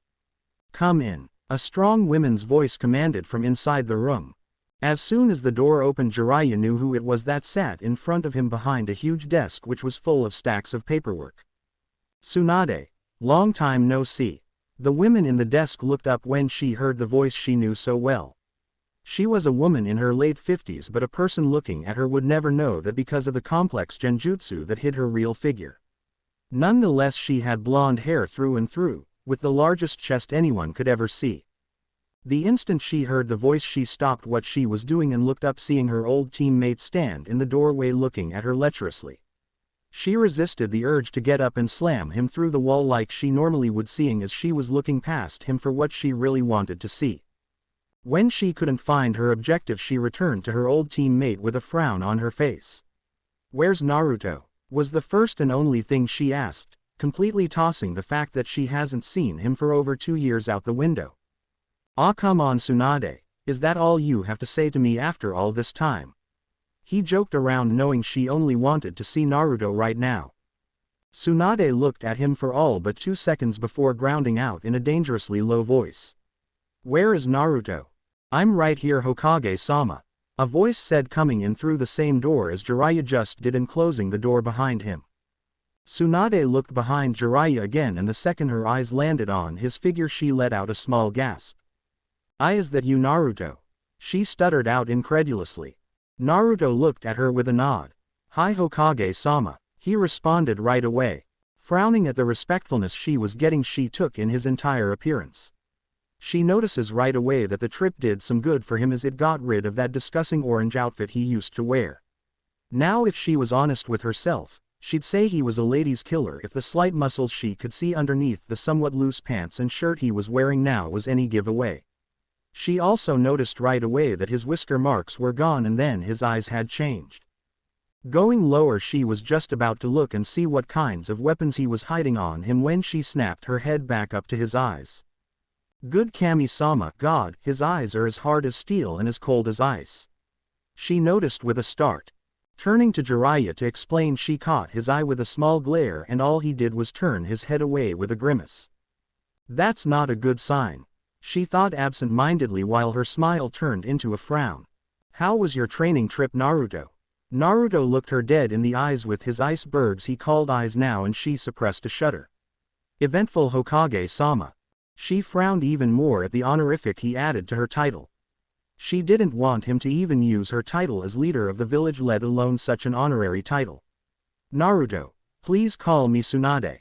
Speaker 1: Come in, a strong woman's voice commanded from inside the room. As soon as the door opened Jiraiya knew who it was that sat in front of him behind a huge desk which was full of stacks of paperwork. Tsunade, long time no see. The woman in the desk looked up when she heard the voice she knew so well. She was a woman in her late 50s, but a person looking at her would never know that because of the complex genjutsu that hid her real figure. Nonetheless she had blonde hair through and through, with the largest chest anyone could ever see. The instant she heard the voice she stopped what she was doing and looked up, seeing her old teammate stand in the doorway looking at her lecherously. She resisted the urge to get up and slam him through the wall like she normally would, seeing as she was looking past him for what she really wanted to see. When she couldn't find her objective she returned to her old teammate with a frown on her face. Where's Naruto? Was the first and only thing she asked, completely tossing the fact that she hasn't seen him for over 2 years out the window. Ah, come on Tsunade, is that all you have to say to me after all this time? He joked around, knowing she only wanted to see Naruto right now. Tsunade looked at him for all but 2 seconds before grounding out in a dangerously low voice. Where is Naruto? I'm right here, Hokage-sama. A voice said, coming in through the same door as Jiraiya just did and closing the door behind him. Tsunade looked behind Jiraiya again, and the second her eyes landed on his figure she let out a small gasp. Is that you, Naruto? She stuttered out incredulously. Naruto looked at her with a nod. Hi Hokage-sama, he responded right away. Frowning at the respectfulness she was getting, she took in his entire appearance. She notices right away that the trip did some good for him as it got rid of that disgusting orange outfit he used to wear. Now if she was honest with herself, she'd say he was a ladies' killer if the slight muscles she could see underneath the somewhat loose pants and shirt he was wearing now was any giveaway. She also noticed right away that his whisker marks were gone, and then his eyes had changed. Going lower, she was just about to look and see what kinds of weapons he was hiding on him when she snapped her head back up to his eyes. Good Kami-sama, God, his eyes are as hard as steel and as cold as ice. She noticed with a start. Turning to Jiraiya to explain, she caught his eye with a small glare and all he did was turn his head away with a grimace. That's not a good sign, she thought absent-mindedly while her smile turned into a frown. How was your training trip, Naruto? Naruto looked her dead in the eyes with his icebergs he called eyes now, and she suppressed a shudder. Eventful, Hokage-sama. She frowned even more at the honorific he added to her title. She didn't want him to even use her title as leader of the village, let alone such an honorary title. Naruto, please call me Tsunade.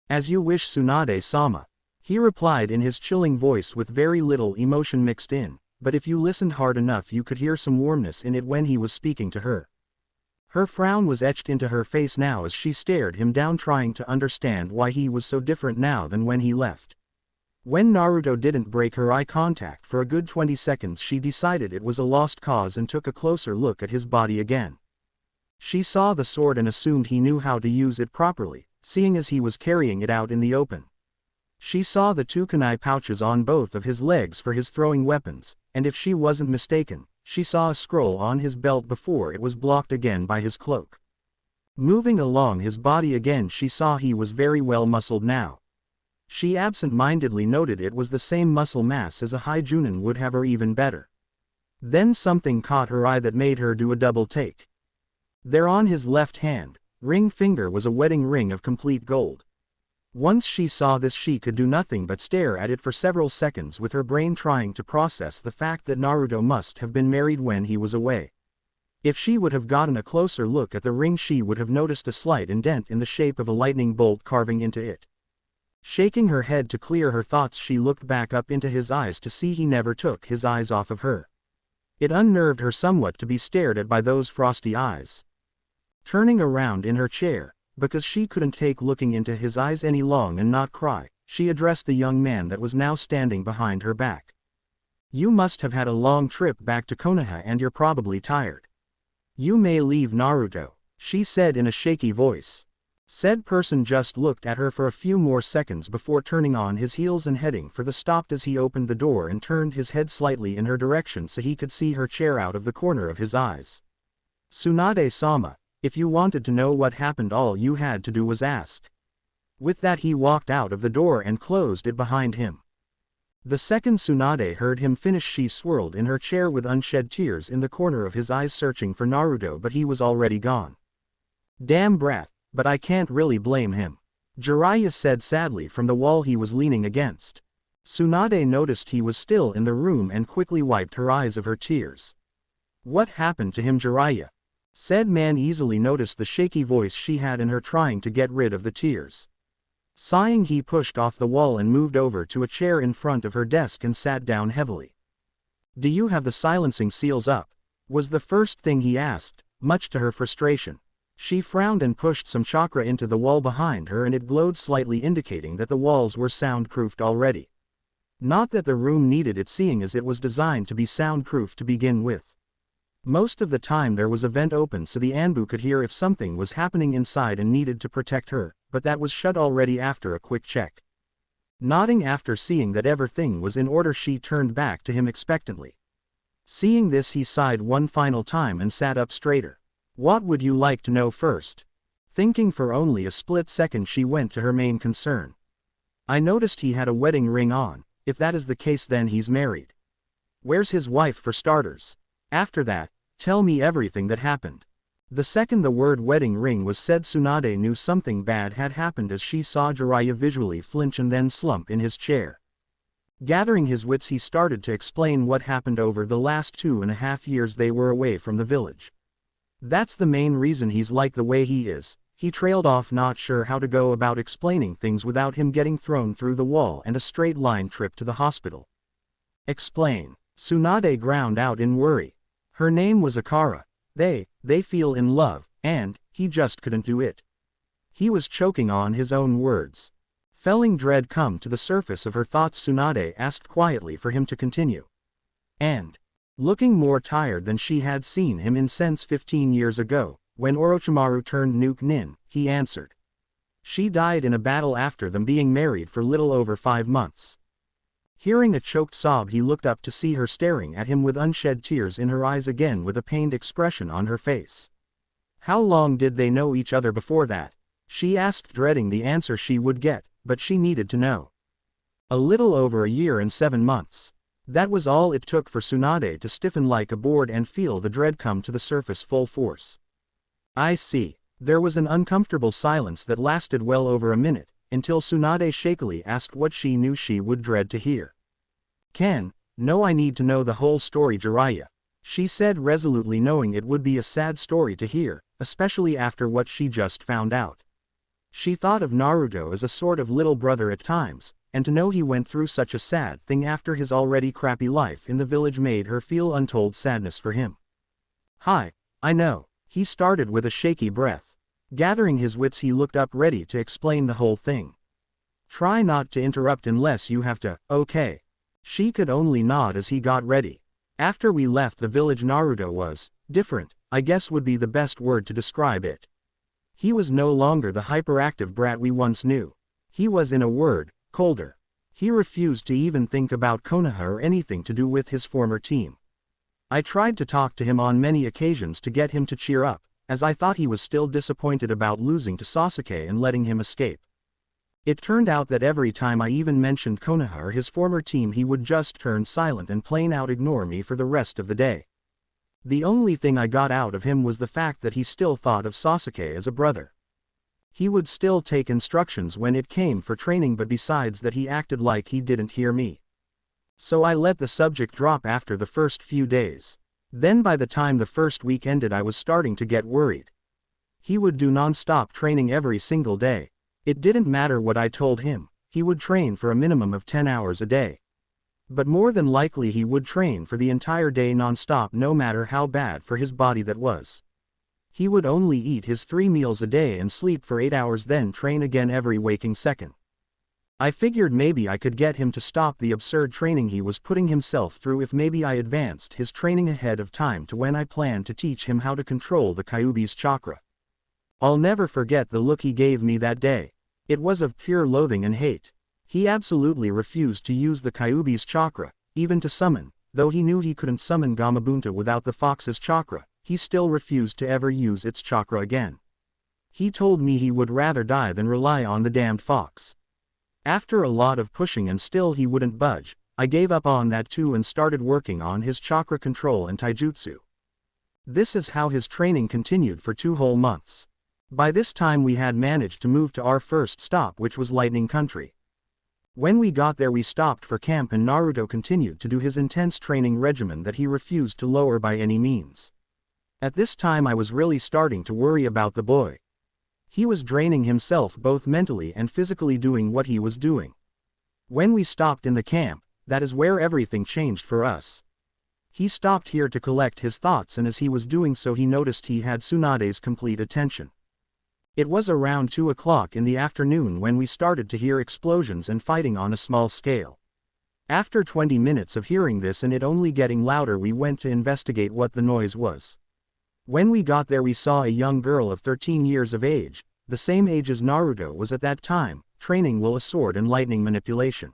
Speaker 1: As you wish, Tsunade-sama, he replied in his chilling voice with very little emotion mixed in, but if you listened hard enough you could hear some warmness in it when he was speaking to her. Her frown was etched into her face now as she stared him down, trying to understand why he was so different now than when he left. When Naruto didn't break her eye contact for a good 20 seconds, she decided it was a lost cause and took a closer look at his body again. She saw the sword and assumed he knew how to use it properly, seeing as he was carrying it out in the open. She saw the two kunai pouches on both of his legs for his throwing weapons, and if she wasn't mistaken, she saw a scroll on his belt before it was blocked again by his cloak. Moving along his body again, she saw he was very well muscled now. She absent-mindedly noted it was the same muscle mass as a high Junin would have, or even better. Then something caught her eye that made her do a double take. There on his left hand, ring finger, was a wedding ring of complete gold. Once she saw this, she could do nothing but stare at it for several seconds, with her brain trying to process the fact that Naruto must have been married when he was away. If she would have gotten a closer look at the ring, she would have noticed a slight indent in the shape of a lightning bolt carving into it. Shaking her head to clear her thoughts, she looked back up into his eyes to see he never took his eyes off of her. It unnerved her somewhat to be stared at by those frosty eyes. Turning around in her chair, because she couldn't take looking into his eyes any longer and not cry, she addressed the young man that was now standing behind her back. You must have had a long trip back to Konoha and you're probably tired. You may leave, Naruto, she said in a shaky voice. Said person just looked at her for a few more seconds before turning on his heels and heading for the stop as he opened the door and turned his head slightly in her direction so he could see her chair out of the corner of his eyes. Tsunade-sama, if you wanted to know what happened, all you had to do was ask. With that he walked out of the door and closed it behind him. The second Tsunade heard him finish, she swirled in her chair with unshed tears in the corner of his eyes, searching for Naruto, but he was already gone. Damn brat. But I can't really blame him, Jiraiya said sadly from the wall he was leaning against. Tsunade noticed he was still in the room and quickly wiped her eyes of her tears. What happened to him, Jiraiya? Said man easily noticed the shaky voice she had in her, trying to get rid of the tears. Sighing, he pushed off the wall and moved over to a chair in front of her desk and sat down heavily. Do you have the silencing seals up? Was the first thing he asked, much to her frustration. She frowned and pushed some chakra into the wall behind her and it glowed slightly, indicating that the walls were soundproofed already. Not that the room needed it, seeing as it was designed to be soundproof to begin with. Most of the time there was a vent open so the Anbu could hear if something was happening inside and needed to protect her, but that was shut already after a quick check. Nodding after seeing that everything was in order, she turned back to him expectantly. Seeing this, he sighed one final time and sat up straighter. What would you like to know first? Thinking for only a split second, she went to her main concern. I noticed he had a wedding ring on. If that is the case, then he's married. Where's his wife, for starters? After that, tell me everything that happened. The second the word wedding ring was said, Tsunade knew something bad had happened as she saw Jiraiya visually flinch and then slump in his chair. Gathering his wits, he started to explain what happened over the last 2.5 years they were away from the village. That's the main reason he's like the way he is. He trailed off, not sure how to go about explaining things without him getting thrown through the wall and a straight line trip to the hospital. Explain. Tsunade ground out in worry. Her name was Akara. They feel in love, and he just couldn't do it. He was choking on his own words. Feeling dread come to the surface of her thoughts, Tsunade asked quietly for him to continue. And, looking more tired than she had seen him in since 15 years ago, when Orochimaru turned Nuke Nin, he answered. She died in a battle after them being married for little over 5 months. Hearing a choked sob, he looked up to see her staring at him with unshed tears in her eyes again, with a pained expression on her face. How long did they know each other before that? She asked, dreading the answer she would get, but she needed to know. A little over a year and 7 months. That was all it took for Tsunade to stiffen like a board and feel the dread come to the surface full force. I see. There was an uncomfortable silence that lasted well over a minute, until Tsunade shakily asked what she knew she would dread to hear. No, I need to know the whole story, Jiraiya, she said resolutely, knowing it would be a sad story to hear, especially after what she just found out. She thought of Naruto as a sort of little brother at times, and to know he went through such a sad thing after his already crappy life in the village made her feel untold sadness for him. Hi, I know, he started with a shaky breath. Gathering his wits, he looked up ready to explain the whole thing. Try not to interrupt unless you have to, okay? She could only nod as he got ready. After we left the village, Naruto was different, I guess would be the best word to describe it. He was no longer the hyperactive brat we once knew. He was, in a word, colder. He refused to even think about Konoha or anything to do with his former team. I tried to talk to him on many occasions to get him to cheer up, as I thought he was still disappointed about losing to Sasuke and letting him escape. It turned out that every time I even mentioned Konoha or his former team, he would just turn silent and plain out ignore me for the rest of the day. The only thing I got out of him was the fact that he still thought of Sasuke as a brother. He would still take instructions when it came for training, but besides that he acted like he didn't hear me. So I let the subject drop after the first few days. Then by the time the first week ended, I was starting to get worried. He would do non-stop training every single day. It didn't matter what I told him, he would train for a minimum of 10 hours a day. But more than likely he would train for the entire day non-stop, no matter how bad for his body that was. He would only eat his 3 meals a day and sleep for 8 hours, then train again every waking second. I figured maybe I could get him to stop the absurd training he was putting himself through if maybe I advanced his training ahead of time to when I planned to teach him how to control the Kyuubi's chakra. I'll never forget the look he gave me that day. It was of pure loathing and hate. He absolutely refused to use the Kyuubi's chakra, even to summon, though he knew he couldn't summon Gamabunta without the fox's chakra, he still refused to ever use its chakra again. He told me he would rather die than rely on the damned fox. After a lot of pushing and still he wouldn't budge, I gave up on that too and started working on his chakra control and taijutsu. This is how his training continued for 2 whole months. By this time we had managed to move to our first stop, which was Lightning Country. When we got there we stopped for camp and Naruto continued to do his intense training regimen that he refused to lower by any means. At this time I was really starting to worry about the boy. He was draining himself both mentally and physically doing what he was doing. When we stopped in the camp, that is where everything changed for us. He stopped here to collect his thoughts, and as he was doing so he noticed he had Tsunade's complete attention. It was around 2 o'clock in the afternoon when we started to hear explosions and fighting on a small scale. After 20 minutes of hearing this and it only getting louder, we went to investigate what the noise was. When we got there we saw a young girl of 13 years of age, the same age as Naruto was at that time, training with a sword and lightning manipulation.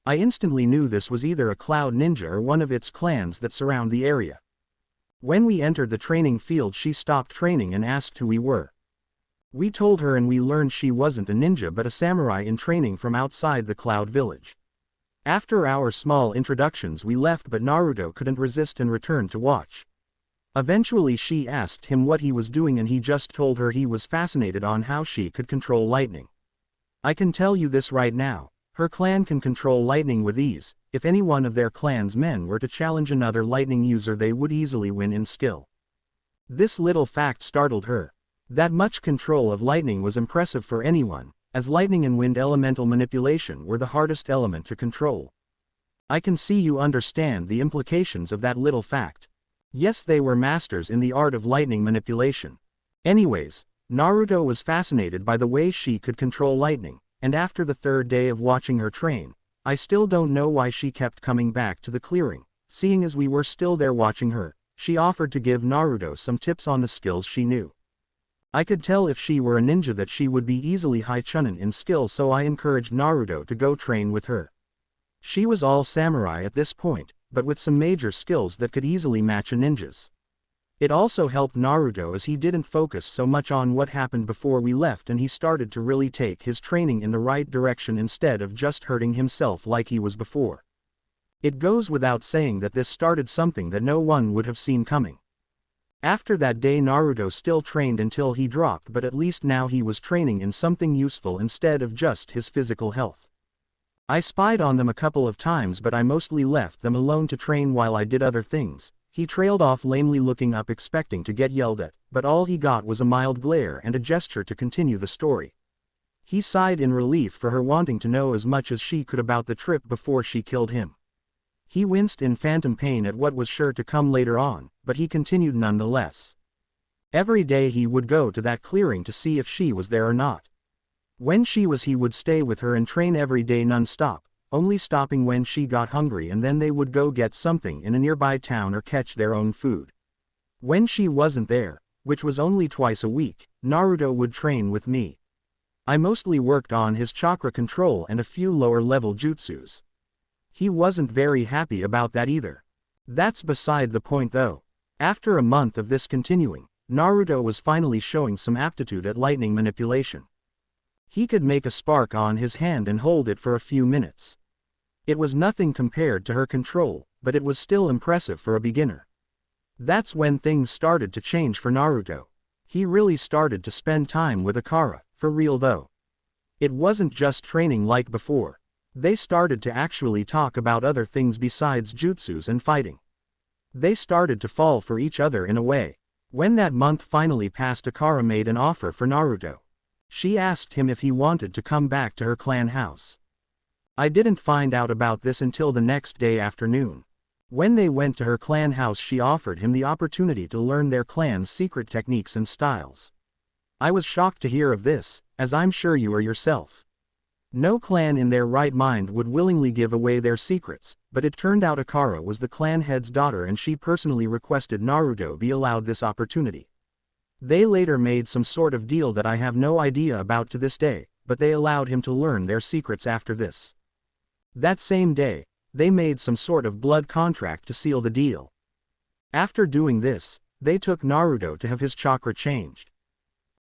Speaker 1: I instantly knew this was either a Cloud Ninja or one of its clans that surround the area. When we entered the training field she stopped training and asked who we were. We told her and we learned she wasn't a ninja but a samurai in training from outside the Cloud Village. After our small introductions we left, but Naruto couldn't resist and returned to watch. Eventually she asked him what he was doing and he just told her he was fascinated on how she could control lightning. I can tell you this right now, her clan can control lightning with ease. If any one of their clan's men were to challenge another lightning user they would easily win in skill. This little fact startled her. That much control of lightning was impressive for anyone, as lightning and wind elemental manipulation were the hardest element to control. I can see you understand the implications of that little fact. Yes, they were masters in the art of lightning manipulation. Anyways, Naruto was fascinated by the way she could control lightning, and after the 3rd day of watching her train, I still don't know why she kept coming back to the clearing. Seeing as we were still there watching her, she offered to give Naruto some tips on the skills she knew. I could tell if she were a ninja that she would be easily high chunin in skill, so I encouraged Naruto to go train with her. She was all samurai at this point, but with some major skills that could easily match a ninja's. It also helped Naruto as he didn't focus so much on what happened before we left and he started to really take his training in the right direction instead of just hurting himself like he was before. It goes without saying that this started something that no one would have seen coming. After that day Naruto still trained until he dropped, but at least now he was training in something useful instead of just his physical health. I spied on them a couple of times but I mostly left them alone to train while I did other things. He trailed off lamely looking up expecting to get yelled at, but all he got was a mild glare and a gesture to continue the story. He sighed in relief for her wanting to know as much as she could about the trip before she killed him. He winced in phantom pain at what was sure to come later on, but he continued nonetheless. Every day he would go to that clearing to see if she was there or not. When she was he would stay with her and train every day non-stop, only stopping when she got hungry and then they would go get something in a nearby town or catch their own food. When she wasn't there, which was only twice a week, Naruto would train with me. I mostly worked on his chakra control and a few lower level jutsus. He wasn't very happy about that either. That's beside the point though. After a month of this continuing, Naruto was finally showing some aptitude at lightning manipulation. He could make a spark on his hand and hold it for a few minutes. It was nothing compared to her control, but it was still impressive for a beginner. That's when things started to change for Naruto. He really started to spend time with Akara, for real though. It wasn't just training like before. They started to actually talk about other things besides jutsus and fighting. They started to fall for each other in a way. When that month finally passed, Akara made an offer for Naruto. She asked him if he wanted to come back to her clan house. I didn't find out about this until the next day afternoon. When they went to her clan house she offered him the opportunity to learn their clan's secret techniques and styles. I was shocked to hear of this, as I'm sure you are yourself. No clan in their right mind would willingly give away their secrets, but it turned out Akara was the clan head's daughter and she personally requested Naruto be allowed this opportunity. They later made some sort of deal that I have no idea about to this day, but they allowed him to learn their secrets after this. That same day, they made some sort of blood contract to seal the deal. After doing this, they took Naruto to have his chakra changed.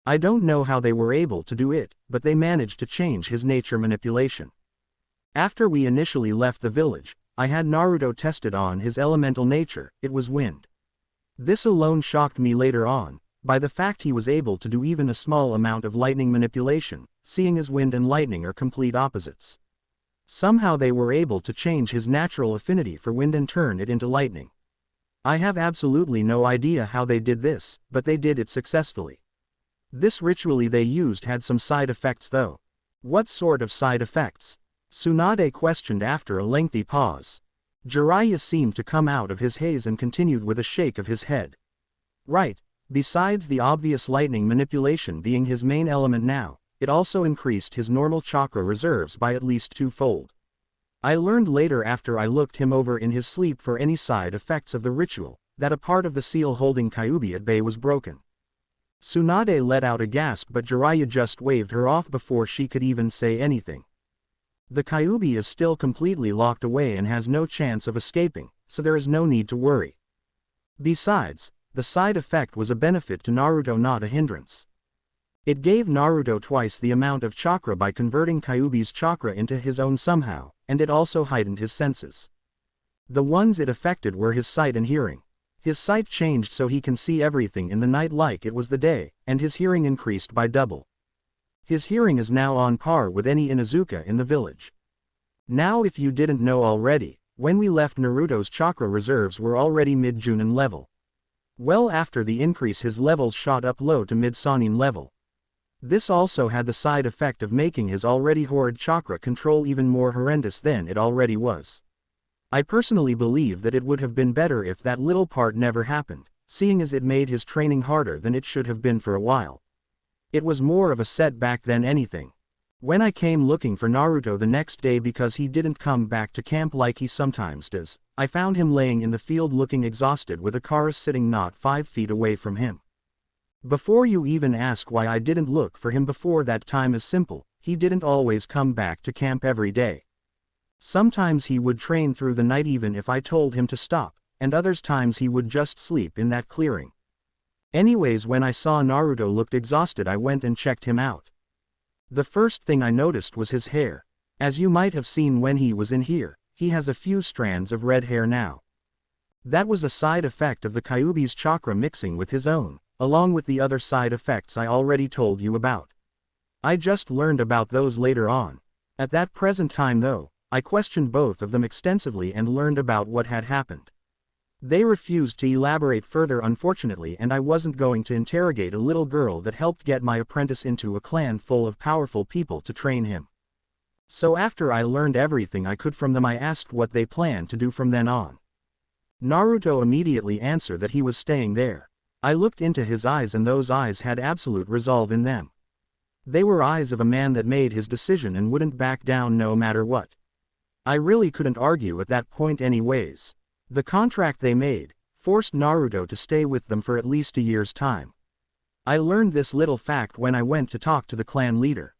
Speaker 1: I don't know how they were able to do it, but they managed to change his nature manipulation. After we initially left the village, I had Naruto tested on his elemental nature, it was wind. This alone shocked me later on, by the fact he was able to do even a small amount of lightning manipulation, seeing as wind and lightning are complete opposites. Somehow they were able to change his natural affinity for wind and turn it into lightning. I have absolutely no idea how they did this, but they did it successfully. This ritually they used had some side effects though. What sort of side effects? Tsunade questioned after a lengthy pause. Jiraiya seemed to come out of his haze and continued with a shake of his head. Right, besides the obvious lightning manipulation being his main element now, it also increased his normal chakra reserves by at least twofold. I learned later after I looked him over in his sleep for any side effects of the ritual, that a part of the seal holding Kyuubi at bay was broken. Tsunade let out a gasp but Jiraiya just waved her off before she could even say anything. The Kyuubi is still completely locked away and has no chance of escaping, so there is no need to worry. Besides, the side effect was a benefit to Naruto, not a hindrance. It gave Naruto twice the amount of chakra by converting Kyuubi's chakra into his own somehow, and it also heightened his senses. The ones it affected were his sight and hearing. His sight changed so he can see everything in the night like it was the day, and his hearing increased by double. His hearing is now on par with any Inuzuka in the village. Now if you didn't know already, when we left Naruto's chakra reserves were already mid-Junin level. Well, after the increase his levels shot up low to mid-Sannin level. This also had the side effect of making his already horrid chakra control even more horrendous than it already was. I personally believe that it would have been better if that little part never happened, seeing as it made his training harder than it should have been for a while. It was more of a setback than anything. When I came looking for Naruto the next day because he didn't come back to camp like he sometimes does, I found him laying in the field looking exhausted with Akara sitting not 5 feet away from him. Before you even ask why I didn't look for him before, that time is simple, he didn't always come back to camp every day. Sometimes he would train through the night even if I told him to stop, and others times he would just sleep in that clearing. Anyways, when I saw Naruto looked exhausted, I went and checked him out. The first thing I noticed was his hair. As you might have seen when he was in here, he has a few strands of red hair now. That was a side effect of the Kyuubi's chakra mixing with his own, along with the other side effects I already told you about. I just learned about those later on. At that present time though, I questioned both of them extensively and learned about what had happened. They refused to elaborate further, unfortunately, and I wasn't going to interrogate a little girl that helped get my apprentice into a clan full of powerful people to train him. So after I learned everything I could from them, I asked what they planned to do from then on. Naruto immediately answered that he was staying there. I looked into his eyes and those eyes had absolute resolve in them. They were eyes of a man that made his decision and wouldn't back down no matter what. I really couldn't argue at that point anyways. The contract they made forced Naruto to stay with them for at least a year's time. I learned this little fact when I went to talk to the clan leader.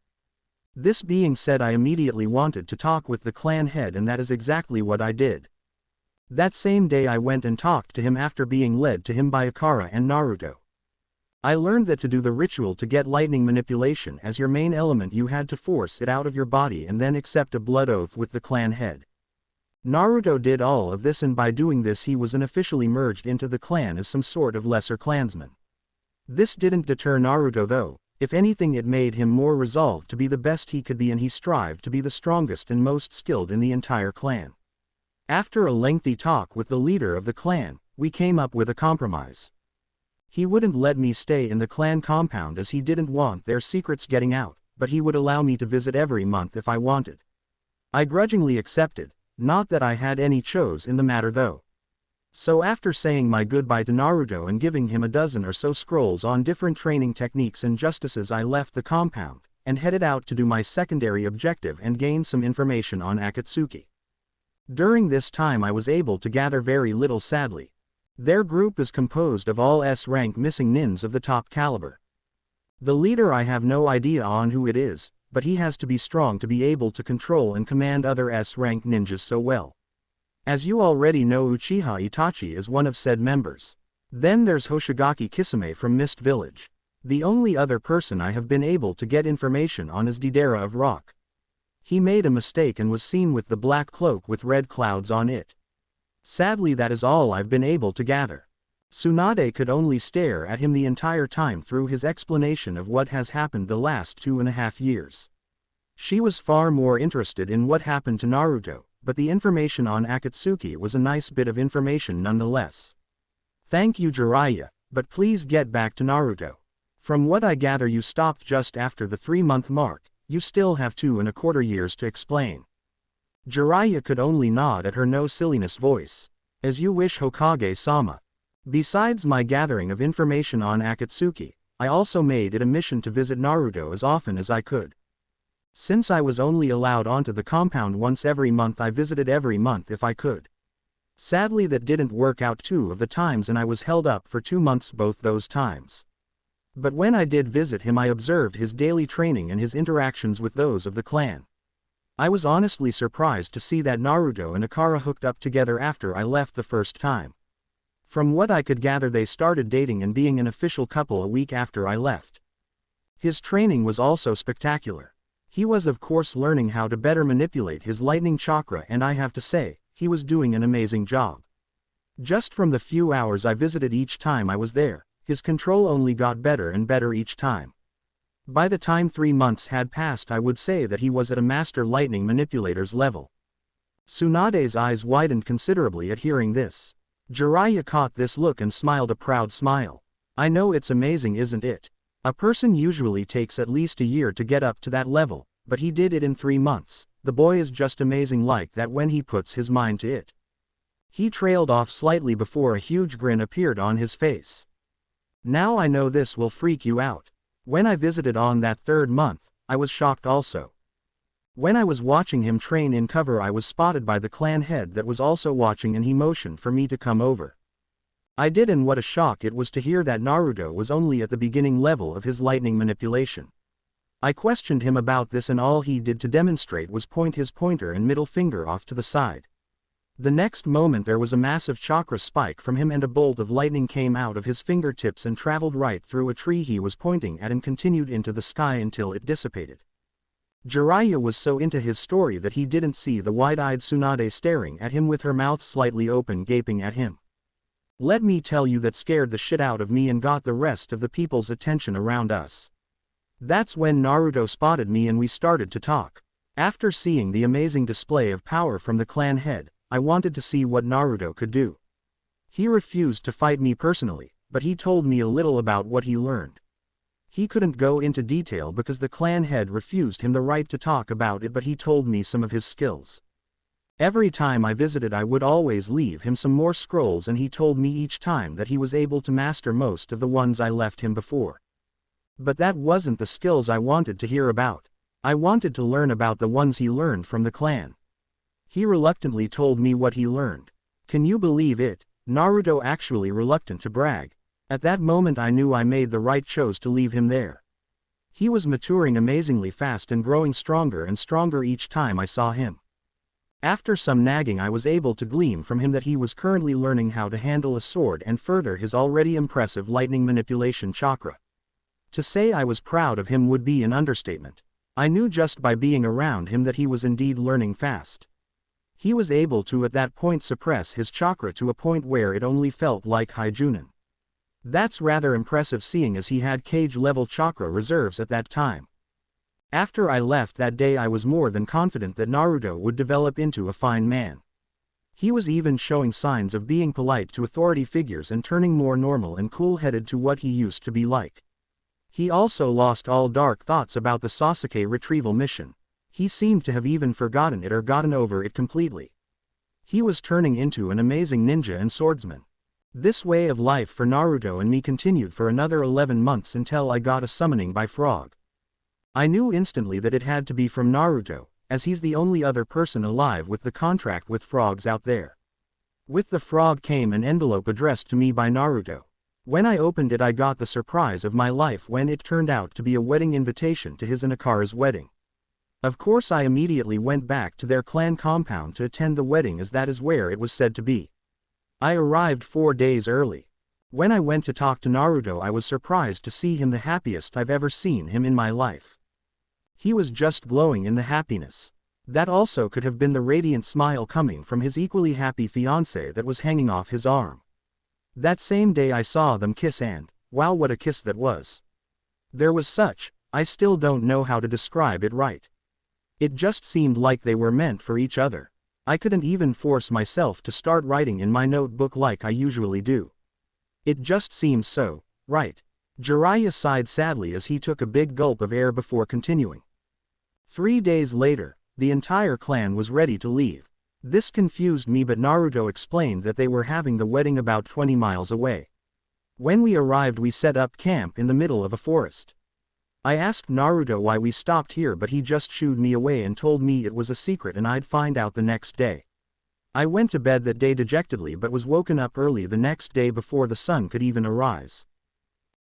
Speaker 1: This being said, I immediately wanted to talk with the clan head, and that is exactly what I did. That same day I went and talked to him after being led to him by Akara and Naruto. I learned that to do the ritual to get lightning manipulation as your main element, you had to force it out of your body and then accept a blood oath with the clan head. Naruto did all of this, and by doing this he was unofficially merged into the clan as some sort of lesser clansman. This didn't deter Naruto though. If anything, it made him more resolved to be the best he could be, and he strived to be the strongest and most skilled in the entire clan. After a lengthy talk with the leader of the clan, we came up with a compromise. He wouldn't let me stay in the clan compound as he didn't want their secrets getting out, but he would allow me to visit every month if I wanted. I grudgingly accepted, not that I had any choice in the matter though. So after saying my goodbye to Naruto and giving him a dozen or so scrolls on different training techniques and justices, I left the compound, and headed out to do my secondary objective and gain some information on Akatsuki. During this time I was able to gather very little, sadly. Their group is composed of all S-rank missing nins of the top caliber. The leader, I have no idea on who it is, but he has to be strong to be able to control and command other S-rank ninjas so well. As you already know, Uchiha Itachi is one of said members. Then there's Hoshigaki Kisame from Mist Village. The only other person I have been able to get information on is Deidara of Rock. He made a mistake and was seen with the black cloak with red clouds on it. Sadly, that is all I've been able to gather. Tsunade could only stare at him the entire time through his explanation of what has happened the last 2.5 years. She was far more interested in what happened to Naruto, but the information on Akatsuki was a nice bit of information nonetheless. Thank you, Jiraiya, but please get back to Naruto. From what I gather, you stopped just after the 3-month mark. You still have 2.25 years to explain. Jiraiya could only nod at her no silliness voice. As you wish, Hokage-sama. Besides my gathering of information on Akatsuki, I also made it a mission to visit Naruto as often as I could. Since I was only allowed onto the compound once every month, I visited every month if I could. Sadly, that didn't work out 2 of the times, and I was held up for 2 months both those times. But when I did visit him, I observed his daily training and his interactions with those of the clan. I was honestly surprised to see that Naruto and Akara hooked up together after I left the first time. From what I could gather, they started dating and being an official couple a week after I left. His training was also spectacular. He was of course learning how to better manipulate his lightning chakra, and I have to say, he was doing an amazing job. Just from the few hours I visited each time I was there, his control only got better and better each time. By the time 3 months had passed, I would say that he was at a master lightning manipulator's level. Tsunade's eyes widened considerably at hearing this. Jiraiya caught this look and smiled a proud smile. I know, it's amazing, isn't it? A person usually takes at least a year to get up to that level, but he did it in 3 months. The boy is just amazing like that when he puts his mind to it. He trailed off slightly before a huge grin appeared on his face. Now I know this will freak you out. When I visited on that 3rd month, I was shocked also. When I was watching him train in cover, I was spotted by the clan head that was also watching, and he motioned for me to come over. I did, and what a shock it was to hear that Naruto was only at the beginning level of his lightning manipulation. I questioned him about this, and all he did to demonstrate was point his pointer and middle finger off to the side. The next moment there was a massive chakra spike from him and a bolt of lightning came out of his fingertips and traveled right through a tree he was pointing at and continued into the sky until it dissipated. Jiraiya was so into his story that he didn't see the wide-eyed Tsunade staring at him with her mouth slightly open gaping at him. Let me tell you that scared the shit out of me and got the rest of the people's attention around us. That's when Naruto spotted me and we started to talk. After seeing the amazing display of power from the clan head, I wanted to see what Naruto could do. He refused to fight me personally, but he told me a little about what he learned. He couldn't go into detail because the clan head refused him the right to talk about it, but he told me some of his skills. Every time I visited I would always leave him some more scrolls and he told me each time that he was able to master most of the ones I left him before. But that wasn't the skills I wanted to hear about. I wanted to learn about the ones he learned from the clan. He reluctantly told me what he learned. Can you believe it? Naruto actually reluctant to brag. At that moment I knew I made the right choice to leave him there. He was maturing amazingly fast and growing stronger and stronger each time I saw him. After some nagging I was able to glean from him that he was currently learning how to handle a sword and further his already impressive lightning manipulation chakra. To say I was proud of him would be an understatement. I knew just by being around him that he was indeed learning fast. He was able to at that point suppress his chakra to a point where it only felt like Haijunin. That's rather impressive seeing as he had cage-level chakra reserves at that time. After I left that day I was more than confident that Naruto would develop into a fine man. He was even showing signs of being polite to authority figures and turning more normal and cool-headed to what he used to be like. He also lost all dark thoughts about the Sasuke retrieval mission. He seemed to have even forgotten it or gotten over it completely. He was turning into an amazing ninja and swordsman. This way of life for Naruto and me continued for another 11 months until I got a summoning by Frog. I knew instantly that it had to be from Naruto, as he's the only other person alive with the contract with frogs out there. With the frog came an envelope addressed to me by Naruto. When I opened it I got the surprise of my life when it turned out to be a wedding invitation to his and Akara's wedding. Of course I immediately went back to their clan compound to attend the wedding as that is where it was said to be. I arrived 4 days early. When I went to talk to Naruto I was surprised to see him the happiest I've ever seen him in my life. He was just glowing in the happiness. That also could have been the radiant smile coming from his equally happy fiancée that was hanging off his arm. That same day I saw them kiss and, wow, what a kiss that was. There was such, I still don't know how to describe it right. It just seemed like they were meant for each other. I couldn't even force myself to start writing in my notebook like I usually do. It just seemed so right. Jiraiya sighed sadly as he took a big gulp of air before continuing. 3 days later, the entire clan was ready to leave. This confused me, but Naruto explained that they were having the wedding about 20 miles away. When we arrived we set up camp in the middle of a forest. I asked Naruto why we stopped here, but he just shooed me away and told me it was a secret and I'd find out the next day. I went to bed that day dejectedly but was woken up early the next day before the sun could even arise.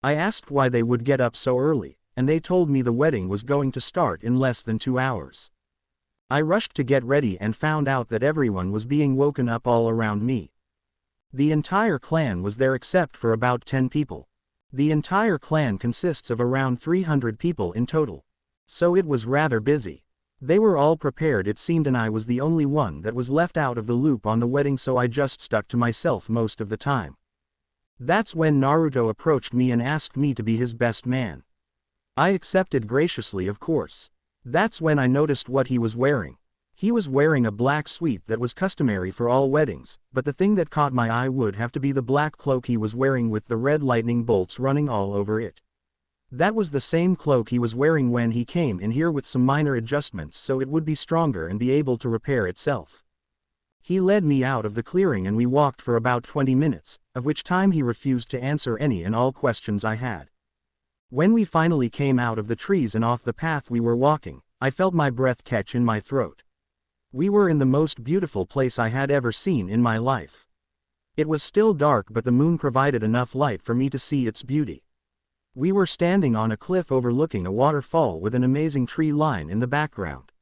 Speaker 1: I asked why they would get up so early, and they told me the wedding was going to start in less than 2 hours. I rushed to get ready and found out that everyone was being woken up all around me. The entire clan was there except for about 10 people. The entire clan consists of around 300 people in total. So it was rather busy. They were all prepared it seemed, and I was the only one that was left out of the loop on the wedding, so I just stuck to myself most of the time. That's when Naruto approached me and asked me to be his best man. I accepted graciously, of course. That's when I noticed what he was wearing. He was wearing a black suite that was customary for all weddings, but the thing that caught my eye would have to be the black cloak he was wearing with the red lightning bolts running all over it. That was the same cloak he was wearing when he came in here, with some minor adjustments so it would be stronger and be able to repair itself. He led me out of the clearing and we walked for about 20 minutes, of which time he refused to answer any and all questions I had. When we finally came out of the trees and off the path we were walking, I felt my breath catch in my throat. We were in the most beautiful place I had ever seen in my life. It was still dark, but the moon provided enough light for me to see its beauty. We were standing on a cliff overlooking a waterfall with an amazing tree line in the background.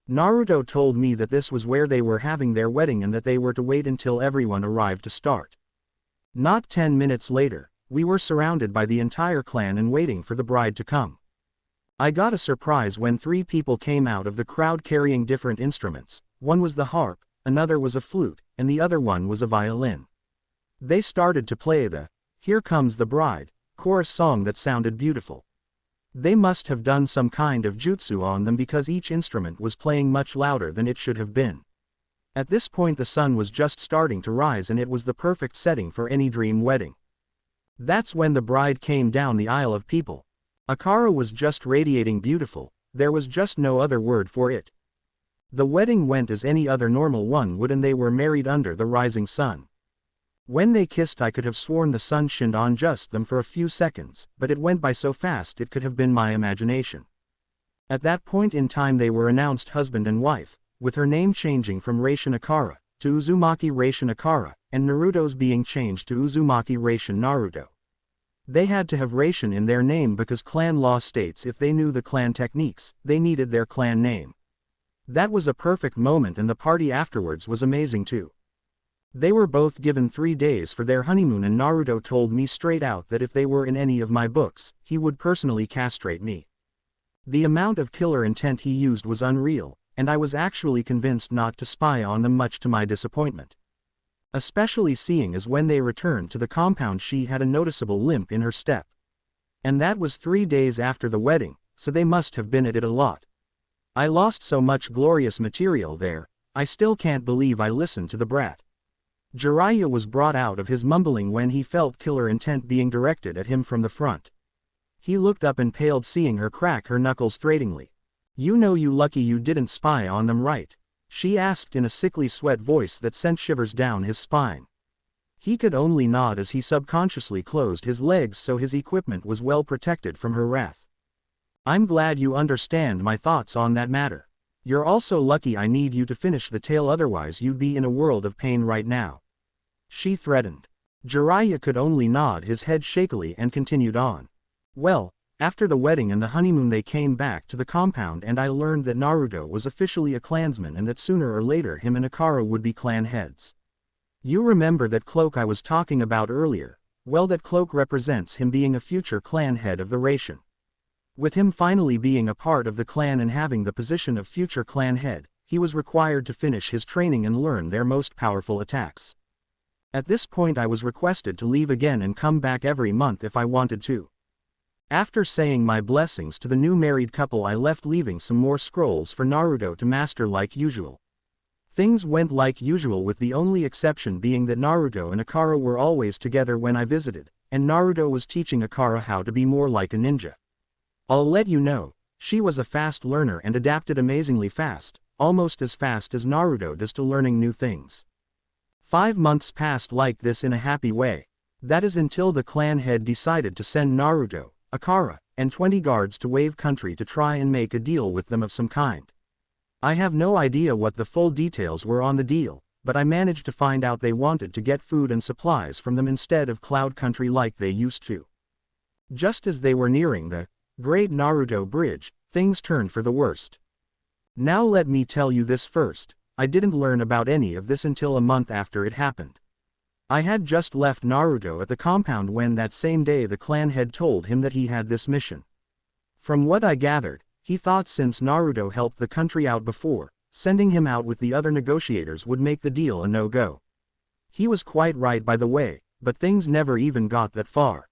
Speaker 1: Naruto told me that this was where they were having their wedding and that they were to wait until everyone arrived to start. Not 10 minutes later, we were surrounded by the entire clan and waiting for the bride to come. I got a surprise when 3 people came out of the crowd carrying different instruments. One was the harp, another was a flute, and the other one was a violin. They started to play the "Here Comes the Bride" chorus song that sounded beautiful. They must have done some kind of jutsu on them because each instrument was playing much louder than it should have been. At this point the sun was just starting to rise and it was the perfect setting for any dream wedding. That's when the bride came down the aisle of people. Akara was just radiating beautiful, there was just no other word for it. The wedding went as any other normal one would and they were married under the rising sun. When they kissed I could have sworn the sun shined on just them for a few seconds, but it went by so fast it could have been my imagination. At that point in time they were announced husband and wife, with her name changing from Reishin Akara to Uzumaki Reishin Akara, and Naruto's being changed to Uzumaki Reishin Naruto. They had to have Reishin in their name because clan law states if they knew the clan techniques, they needed their clan name. That was a perfect moment and the party afterwards was amazing too. They were both given 3 days for their honeymoon and Naruto told me straight out that if they were in any of my books, he would personally castrate me. The amount of killer intent he used was unreal, and I was actually convinced not to spy on them much to my disappointment. Especially seeing as when they returned to the compound she had a noticeable limp in her step. And that was 3 days after the wedding, so they must have been at it a lot. I lost so much glorious material there, I still can't believe I listened to the brat. Jiraiya was brought out of his mumbling when he felt killer intent being directed at him from the front. He looked up and paled seeing her crack her knuckles threateningly. "You know you lucky you didn't spy on them, right?" she asked in a sickly sweat voice that sent shivers down his spine. He could only nod as he subconsciously closed his legs so his equipment was well protected from her wrath. "I'm glad you understand my thoughts on that matter. You're also lucky I need you to finish the tale otherwise you'd be in a world of pain right now," she threatened. Jiraiya could only nod his head shakily and continued on. "Well, after the wedding and the honeymoon they came back to the compound and I learned that Naruto was officially a clansman and that sooner or later him and Akara would be clan heads. You remember that cloak I was talking about earlier? Well, that cloak represents him being a future clan head of the Reishin. With him finally being a part of the clan and having the position of future clan head, he was required to finish his training and learn their most powerful attacks. At this point I was requested to leave again and come back every month if I wanted to. After saying my blessings to the new married couple I left leaving some more scrolls for Naruto to master like usual. Things went like usual with the only exception being that Naruto and Akara were always together when I visited, and Naruto was teaching Akara how to be more like a ninja. I'll let you know, she was a fast learner and adapted amazingly fast, almost as fast as Naruto does to learning new things. 5 months passed like this in a happy way. That is until the clan head decided to send Naruto, Akara, and 20 guards to Wave Country to try and make a deal with them of some kind. I have no idea what the full details were on the deal, but I managed to find out they wanted to get food and supplies from them instead of Cloud Country like they used to. Just as they were nearing the Great Naruto Bridge, things turned for the worst. Now let me tell you this first, I didn't learn about any of this until a month after it happened. I had just left Naruto at the compound when that same day the clan head told him that he had this mission. From what I gathered, he thought since Naruto helped the country out before, sending him out with the other negotiators would make the deal a no-go. He was quite right by the way, but things never even got that far.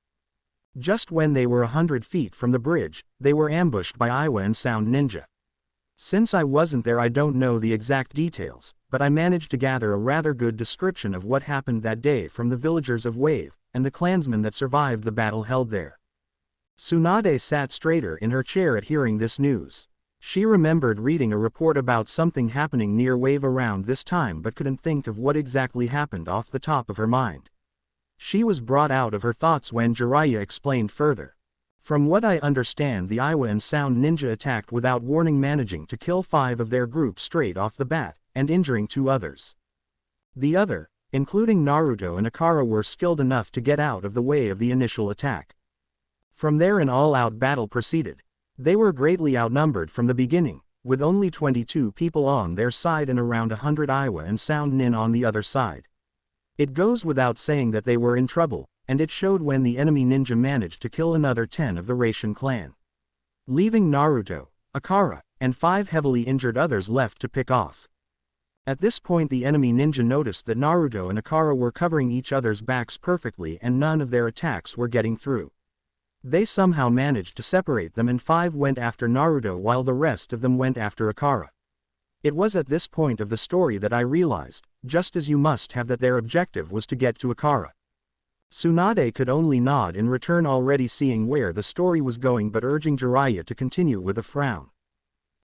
Speaker 1: Just when they were 100 feet from the bridge, they were ambushed by Iwa and Sound Ninja. Since I wasn't there I don't know the exact details, but I managed to gather a rather good description of what happened that day from the villagers of Wave, and the clansmen that survived the battle held there. Tsunade sat straighter in her chair at hearing this news. She remembered reading a report about something happening near Wave around this time but couldn't think of what exactly happened off the top of her mind. She was brought out of her thoughts when Jiraiya explained further. From what I understand the Iwa and Sound Ninja attacked without warning, managing to kill 5 of their group straight off the bat, and injuring 2 others. The other, including Naruto and Akara, were skilled enough to get out of the way of the initial attack. From there an all-out battle proceeded. They were greatly outnumbered from the beginning, with only 22 people on their side and around 100 Iowa and Sound Nin on the other side. It goes without saying that they were in trouble, and it showed when the enemy ninja managed to kill another 10 of the Raishin clan, leaving Naruto, Akara, and 5 heavily injured others left to pick off. At this point the enemy ninja noticed that Naruto and Akara were covering each other's backs perfectly and none of their attacks were getting through. They somehow managed to separate them and 5 went after Naruto while the rest of them went after Akara. It was at this point of the story that I realized, just as you must have, that their objective was to get to Akara. Tsunade could only nod in return, already seeing where the story was going but urging Jiraiya to continue with a frown.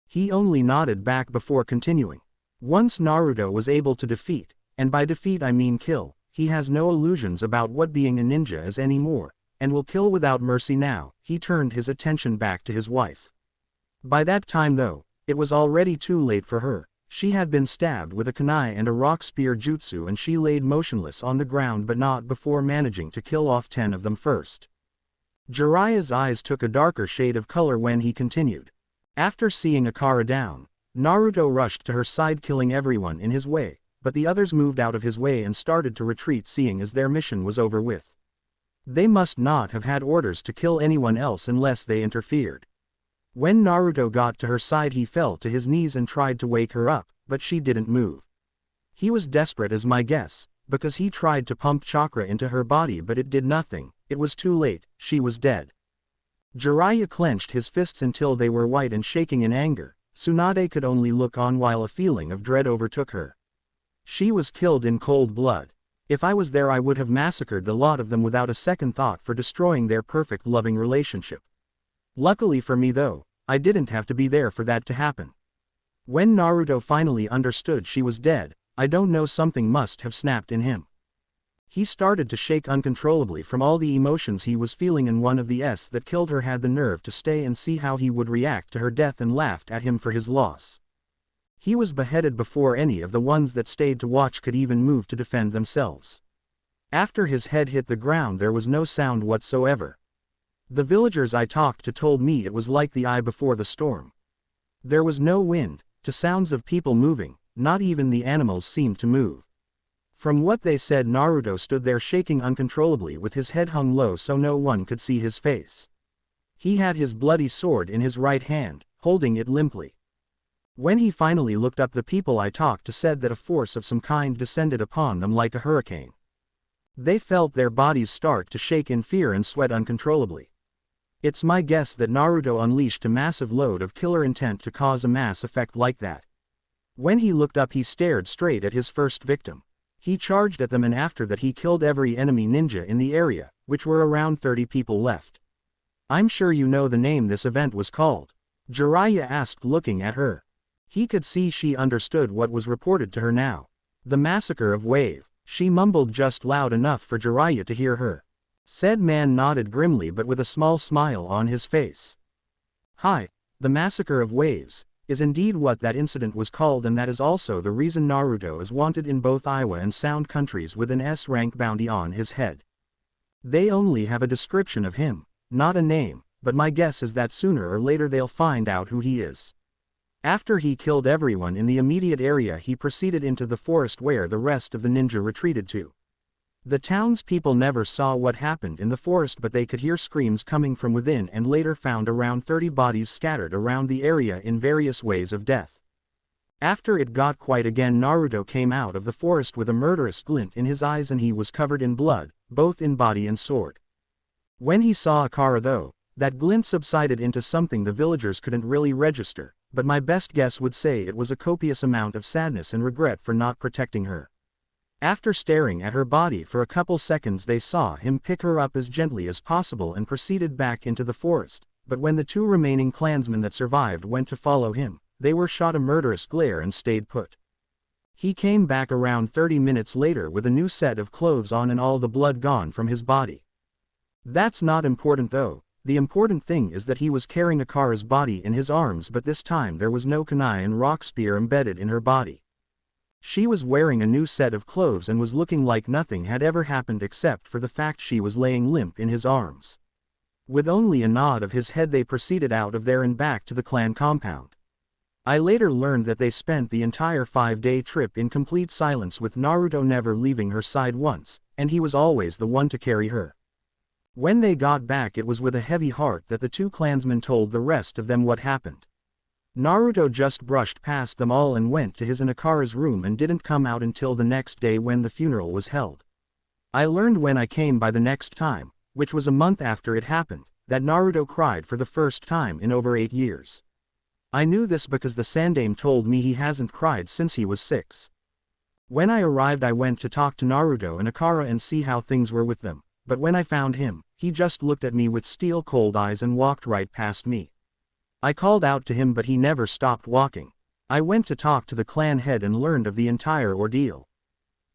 Speaker 1: He only nodded back before continuing. Once Naruto was able to defeat, and by defeat I mean kill, he has no illusions about what being a ninja is anymore, and will kill without mercy now. He turned his attention back to his wife. By that time though, it was already too late for her. She had been stabbed with a kunai and a rock spear jutsu and she laid motionless on the ground, but not before managing to kill off 10 of them first. Jiraiya's eyes took a darker shade of color when he continued. After seeing Akara down, Naruto rushed to her side, killing everyone in his way, but the others moved out of his way and started to retreat, seeing as their mission was over with. They must not have had orders to kill anyone else unless they interfered. When Naruto got to her side he fell to his knees and tried to wake her up, but she didn't move. He was desperate as my guess, because he tried to pump chakra into her body but it did nothing. It was too late, she was dead. Jiraiya clenched his fists until they were white and shaking in anger. Tsunade could only look on while a feeling of dread overtook her. She was killed in cold blood. If I was there I would have massacred the lot of them without a second thought for destroying their perfect loving relationship. Luckily for me though, I didn't have to be there for that to happen. When Naruto finally understood she was dead, I don't know, something must have snapped in him. He started to shake uncontrollably from all the emotions he was feeling, and one of the S that killed her had the nerve to stay and see how he would react to her death and laughed at him for his loss. He was beheaded before any of the ones that stayed to watch could even move to defend themselves. After his head hit the ground there was no sound whatsoever. The villagers I talked to told me it was like the eye before the storm. There was no wind, to sounds of people moving, not even the animals seemed to move. From what they said, Naruto stood there shaking uncontrollably with his head hung low so no one could see his face. He had his bloody sword in his right hand, holding it limply. When he finally looked up, the people I talked to said that a force of some kind descended upon them like a hurricane. They felt their bodies start to shake in fear and sweat uncontrollably. It's my guess that Naruto unleashed a massive load of killer intent to cause a mass effect like that. When he looked up he stared straight at his first victim. He charged at them and after that he killed every enemy ninja in the area, which were around 30 people left. I'm sure you know the name this event was called? Jiraiya asked, looking at her. He could see she understood what was reported to her now. The massacre of Wave, she mumbled just loud enough for Jiraiya to hear her. Said man nodded grimly but with a small smile on his face. Hi, the massacre of Waves is indeed what that incident was called, and that is also the reason Naruto is wanted in both Iowa and Sound countries with an S-rank bounty on his head. They only have a description of him, not a name, but my guess is that sooner or later they'll find out who he is. After he killed everyone in the immediate area he proceeded into the forest where the rest of the ninja retreated to. The townspeople never saw what happened in the forest but they could hear screams coming from within and later found around 30 bodies scattered around the area in various ways of death. After it got quiet again, Naruto came out of the forest with a murderous glint in his eyes and he was covered in blood, both in body and sword. When he saw Akara though, that glint subsided into something the villagers couldn't really register, but my best guess would say it was a copious amount of sadness and regret for not protecting her. After staring at her body for a couple seconds they saw him pick her up as gently as possible and proceeded back into the forest, but when the 2 remaining clansmen that survived went to follow him, they were shot a murderous glare and stayed put. He came back around 30 minutes later with a new set of clothes on and all the blood gone from his body. That's not important though. The important thing is that he was carrying Akara's body in his arms, but this time there was no kunai and rock spear embedded in her body. She was wearing a new set of clothes and was looking like nothing had ever happened except for the fact she was laying limp in his arms. With only a nod of his head they proceeded out of there and back to the clan compound. I later learned that they spent the entire 5-day trip in complete silence with Naruto never leaving her side once, and he was always the one to carry her. When they got back, it was with a heavy heart that the two clansmen told the rest of them what happened. Naruto just brushed past them all and went to his and Akara's room and didn't come out until the next day when the funeral was held. I learned when I came by the next time, which was a month after it happened, that Naruto cried for the first time in over 8 years. I knew this because the Sandaime told me he hasn't cried since he was 6. When I arrived, I went to talk to Naruto and Akara and see how things were with them, but when I found him, he just looked at me with steel-cold eyes and walked right past me. I called out to him but he never stopped walking. I went to talk to the clan head and learned of the entire ordeal.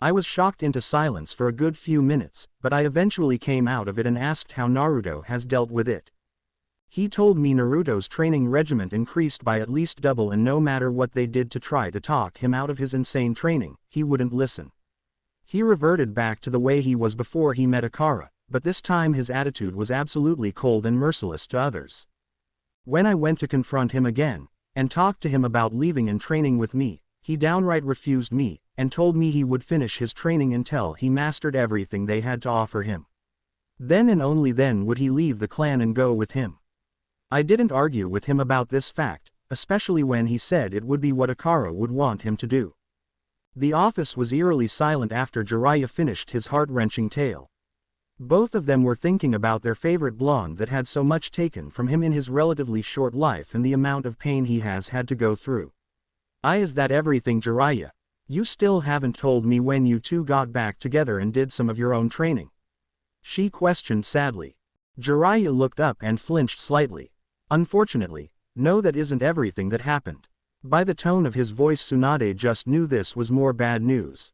Speaker 1: I was shocked into silence for a good few minutes, but I eventually came out of it and asked how Naruto has dealt with it. He told me Naruto's training regimen increased by at least double, and no matter what they did to try to talk him out of his insane training, he wouldn't listen. He reverted back to the way he was before he met Akara, but this time his attitude was absolutely cold and merciless to others. When I went to confront him again, and talked to him about leaving and training with me, he downright refused me, and told me he would finish his training until he mastered everything they had to offer him. Then and only then would he leave the clan and go with him. I didn't argue with him about this fact, especially when he said it would be what Akara would want him to do. The office was eerily silent after Jiraiya finished his heart-wrenching tale. Both of them were thinking about their favorite blonde that had so much taken from him in his relatively short life and the amount of pain he has had to go through. Is that everything, Jiraiya? You still haven't told me when you two got back together and did some of your own training? She questioned sadly. Jiraiya looked up and flinched slightly. Unfortunately, no, that isn't everything that happened. By the tone of his voice, Tsunade just knew this was more bad news.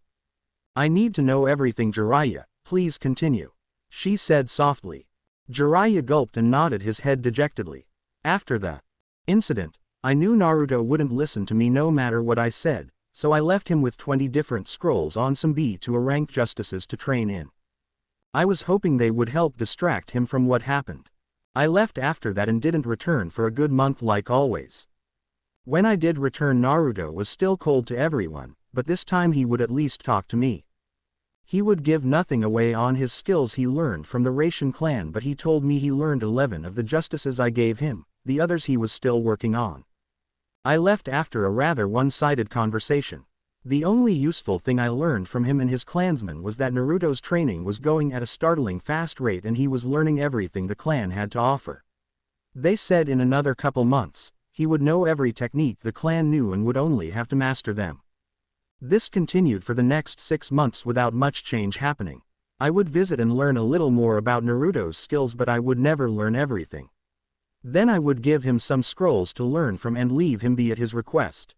Speaker 1: I need to know everything, Jiraiya, please continue, she said softly. Jiraiya gulped and nodded his head dejectedly. After the incident, I knew Naruto wouldn't listen to me no matter what I said, so I left him with 20 different scrolls on some B2 justices to train in. I was hoping they would help distract him from what happened. I left after that and didn't return for a good month like always. When I did return, Naruto was still cold to everyone, but this time he would at least talk to me. He would give nothing away on his skills he learned from the Racian clan, but he told me he learned 11 of the justices I gave him, the others he was still working on. I left after a rather one-sided conversation. The only useful thing I learned from him and his clansmen was that Naruto's training was going at a startling fast rate and he was learning everything the clan had to offer. They said in another couple months, he would know every technique the clan knew and would only have to master them. This continued for the next 6 months without much change happening. I would visit and learn a little more about Naruto's skills, but I would never learn everything. Then I would give him some scrolls to learn from and leave him be at his request.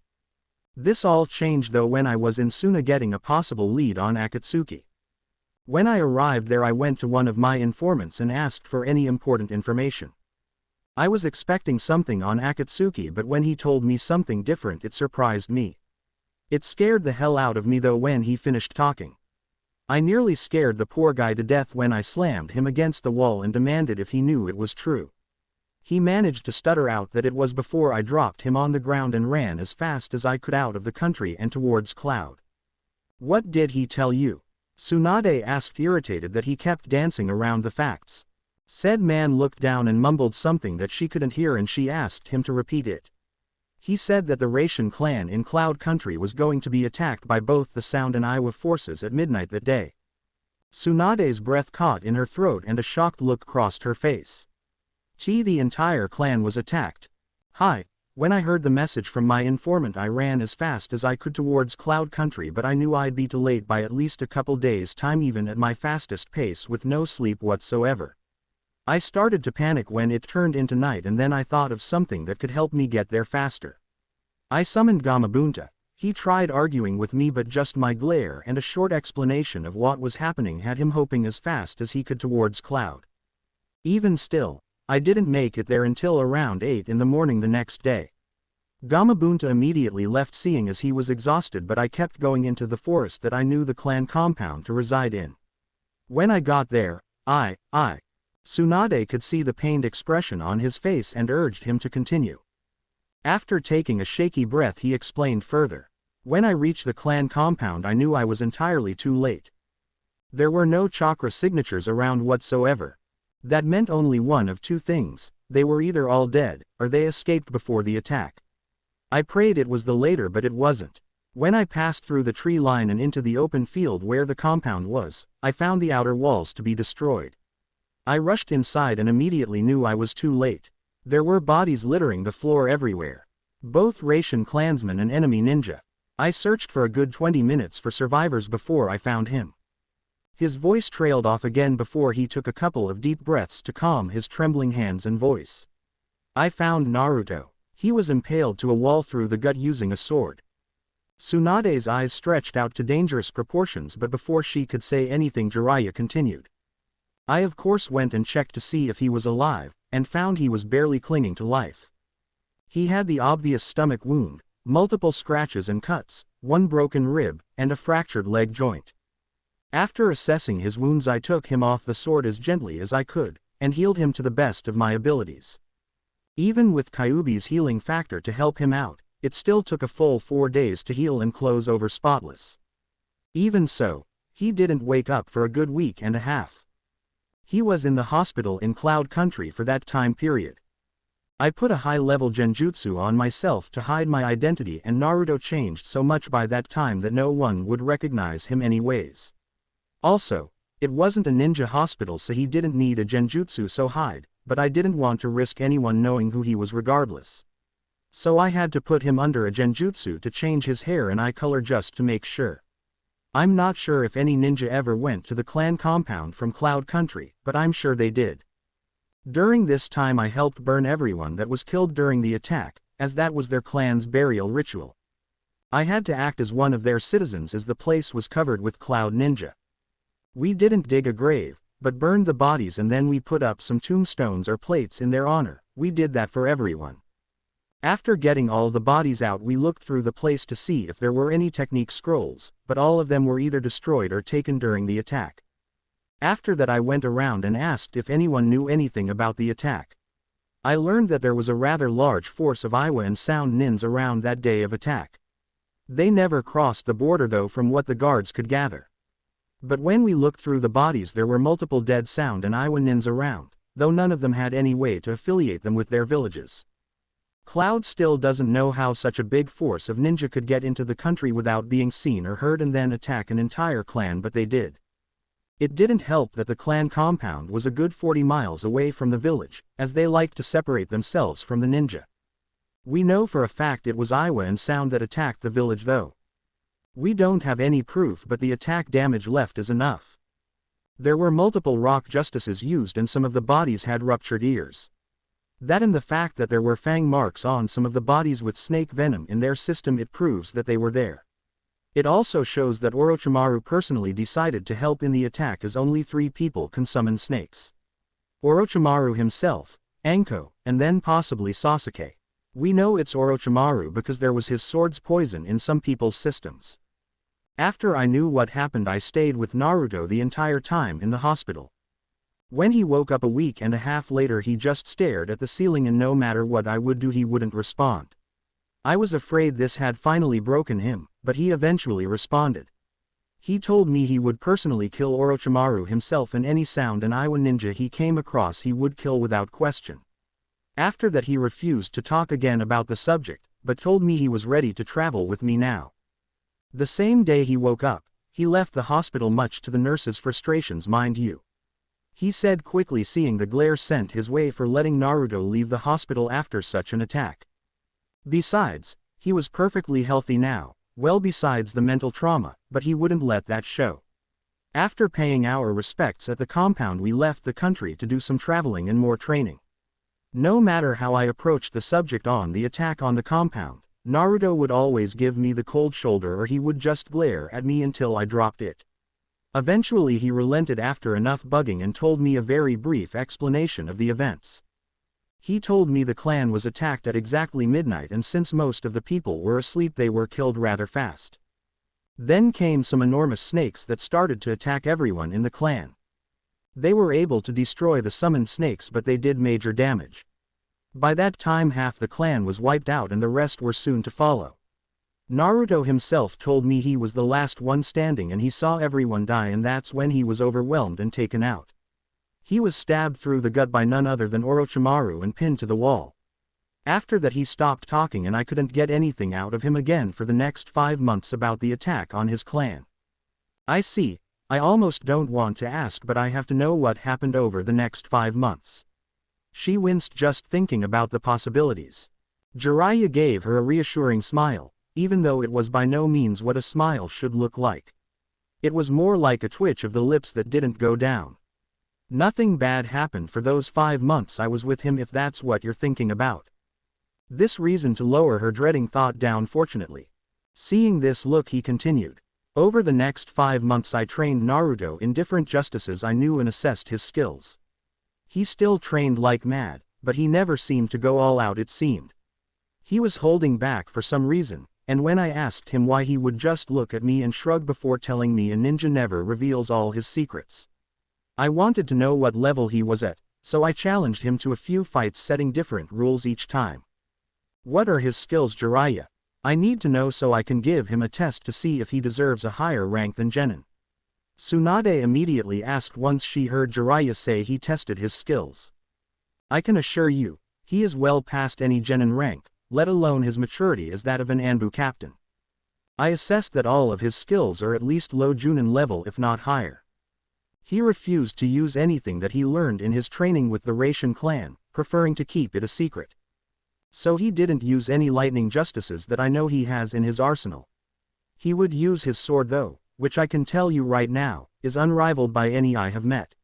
Speaker 1: This all changed though when I was in Suna getting a possible lead on Akatsuki. When I arrived there, I went to one of my informants and asked for any important information. I was expecting something on Akatsuki, but when he told me something different, it surprised me. It scared the hell out of me though when he finished talking. I nearly scared the poor guy to death when I slammed him against the wall and demanded if he knew it was true. He managed to stutter out that it was before I dropped him on the ground and ran as fast as I could out of the country and towards Cloud. What did he tell you? Tsunade asked, irritated that he kept dancing around the facts. Said man looked down and mumbled something that she couldn't hear and she asked him to repeat it. He said that the Racian clan in Cloud Country was going to be attacked by both the Sound and Iowa forces at midnight that day. Tsunade's breath caught in her throat and a shocked look crossed her face. The entire clan was attacked. Hi. When I heard the message from my informant, I ran as fast as I could towards Cloud Country, but I knew I'd be delayed by at least a couple days' time even at my fastest pace with no sleep whatsoever. I started to panic when it turned into night, and then I thought of something that could help me get there faster. I summoned Gamabunta. He tried arguing with me, but just my glare and a short explanation of what was happening had him hoping as fast as he could towards Cloud. Even still, I didn't make it there until around 8 in the morning the next day. Gamabunta immediately left seeing as he was exhausted, but I kept going into the forest that I knew the clan compound to reside in. When I got there, Tsunade could see the pained expression on his face and urged him to continue. After taking a shaky breath he explained further. When I reached the clan compound I knew I was entirely too late. There were no chakra signatures around whatsoever. That meant only one of two things: they were either all dead, or they escaped before the attack. I prayed it was the later, but it wasn't. When I passed through the tree line and into the open field where the compound was, I found the outer walls to be destroyed. I rushed inside and immediately knew I was too late. There were bodies littering the floor everywhere. Both Racian clansmen and enemy ninja. I searched for a good 20 minutes for survivors before I found him. His voice trailed off again before he took a couple of deep breaths to calm his trembling hands and voice. I found Naruto. He was impaled to a wall through the gut using a sword. Tsunade's eyes stretched out to dangerous proportions, but before she could say anything Jiraiya continued. I of course went and checked to see if he was alive, and found he was barely clinging to life. He had the obvious stomach wound, multiple scratches and cuts, one broken rib, and a fractured leg joint. After assessing his wounds I took him off the sword as gently as I could, and healed him to the best of my abilities. Even with Kyuubi's healing factor to help him out, it still took a full 4 days to heal and close over spotless. Even so, he didn't wake up for a good week and a half. He was in the hospital in Cloud Country for that time period. I put a high-level genjutsu on myself to hide my identity, and Naruto changed so much by that time that no one would recognize him anyways. Also, it wasn't a ninja hospital, so he didn't need a genjutsu so hide, but I didn't want to risk anyone knowing who he was regardless. So I had to put him under a genjutsu to change his hair and eye color just to make sure. I'm not sure if any ninja ever went to the clan compound from Cloud Country, but I'm sure they did. During this time I helped burn everyone that was killed during the attack, as that was their clan's burial ritual. I had to act as one of their citizens as the place was covered with Cloud Ninja. We didn't dig a grave, but burned the bodies, and then we put up some tombstones or plates in their honor. We did that for everyone. After getting all the bodies out we looked through the place to see if there were any technique scrolls, but all of them were either destroyed or taken during the attack. After that I went around and asked if anyone knew anything about the attack. I learned that there was a rather large force of Iwa and Sound Nins around that day of attack. They never crossed the border though from what the guards could gather. But when we looked through the bodies there were multiple dead Sound and Iwa Nins around, though none of them had any way to affiliate them with their villages. Cloud still doesn't know how such a big force of ninja could get into the country without being seen or heard and then attack an entire clan, but they did. It didn't help that the clan compound was a good 40 miles away from the village, as they liked to separate themselves from the ninja. We know for a fact it was Iwa and Sound that attacked the village though. We don't have any proof, but the attack damage left is enough. There were multiple rock justices used and some of the bodies had ruptured ears. That and the fact that there were fang marks on some of the bodies with snake venom in their system, it proves that they were there. It also shows that Orochimaru personally decided to help in the attack, as only 3 people can summon snakes. Orochimaru himself, Anko, and then possibly Sasuke. We know it's Orochimaru because there was his sword's poison in some people's systems. After I knew what happened I stayed with Naruto the entire time in the hospital. When he woke up a week and a half later he just stared at the ceiling, and no matter what I would do he wouldn't respond. I was afraid this had finally broken him, but he eventually responded. He told me he would personally kill Orochimaru himself, and any Sound and Iwa ninja he came across he would kill without question. After that he refused to talk again about the subject, but told me he was ready to travel with me now. The same day he woke up, he left the hospital, much to the nurse's frustrations, mind you. He said quickly, seeing the glare sent his way for letting Naruto leave the hospital after such an attack. Besides, he was perfectly healthy now, well besides the mental trauma, but he wouldn't let that show. After paying our respects at the compound we left the country to do some traveling and more training. No matter how I approached the subject on the attack on the compound, Naruto would always give me the cold shoulder, or he would just glare at me until I dropped it. Eventually he relented after enough bugging and told me a very brief explanation of the events. He told me the clan was attacked at exactly midnight, and since most of the people were asleep they were killed rather fast. Then came some enormous snakes that started to attack everyone in the clan. They were able to destroy the summoned snakes, but they did major damage. By that time half the clan was wiped out and the rest were soon to follow. Naruto himself told me he was the last one standing and he saw everyone die, and that's when he was overwhelmed and taken out. He was stabbed through the gut by none other than Orochimaru and pinned to the wall. After that he stopped talking and I couldn't get anything out of him again for the next 5 months about the attack on his clan. I see. I almost don't want to ask, but I have to know what happened over the next 5 months. She winced just thinking about the possibilities. Jiraiya gave her a reassuring smile, even though it was by no means what a smile should look like. It was more like a twitch of the lips that didn't go down. Nothing bad happened for those 5 months I was with him, if that's what you're thinking about. This reason to lower her dreading thought down fortunately. Seeing this look, he continued. Over the next 5 months I trained Naruto in different justices I knew and assessed his skills. He still trained like mad, but he never seemed to go all out, it seemed. He was holding back for some reason, and when I asked him why, he would just look at me and shrug before telling me a ninja never reveals all his secrets. I wanted to know what level he was at, so I challenged him to a few fights setting different rules each time. What are his skills, Jiraiya? I need to know so I can give him a test to see if he deserves a higher rank than Genin. Tsunade immediately asked once she heard Jiraiya say he tested his skills. I can assure you, he is well past any Genin rank, let alone his maturity as that of an Anbu captain. I assessed that all of his skills are at least low Junin level if not higher. He refused to use anything that he learned in his training with the Raishin clan, preferring to keep it a secret. So he didn't use any lightning justices that I know he has in his arsenal. He would use his sword though, which I can tell you right now, is unrivaled by any I have met.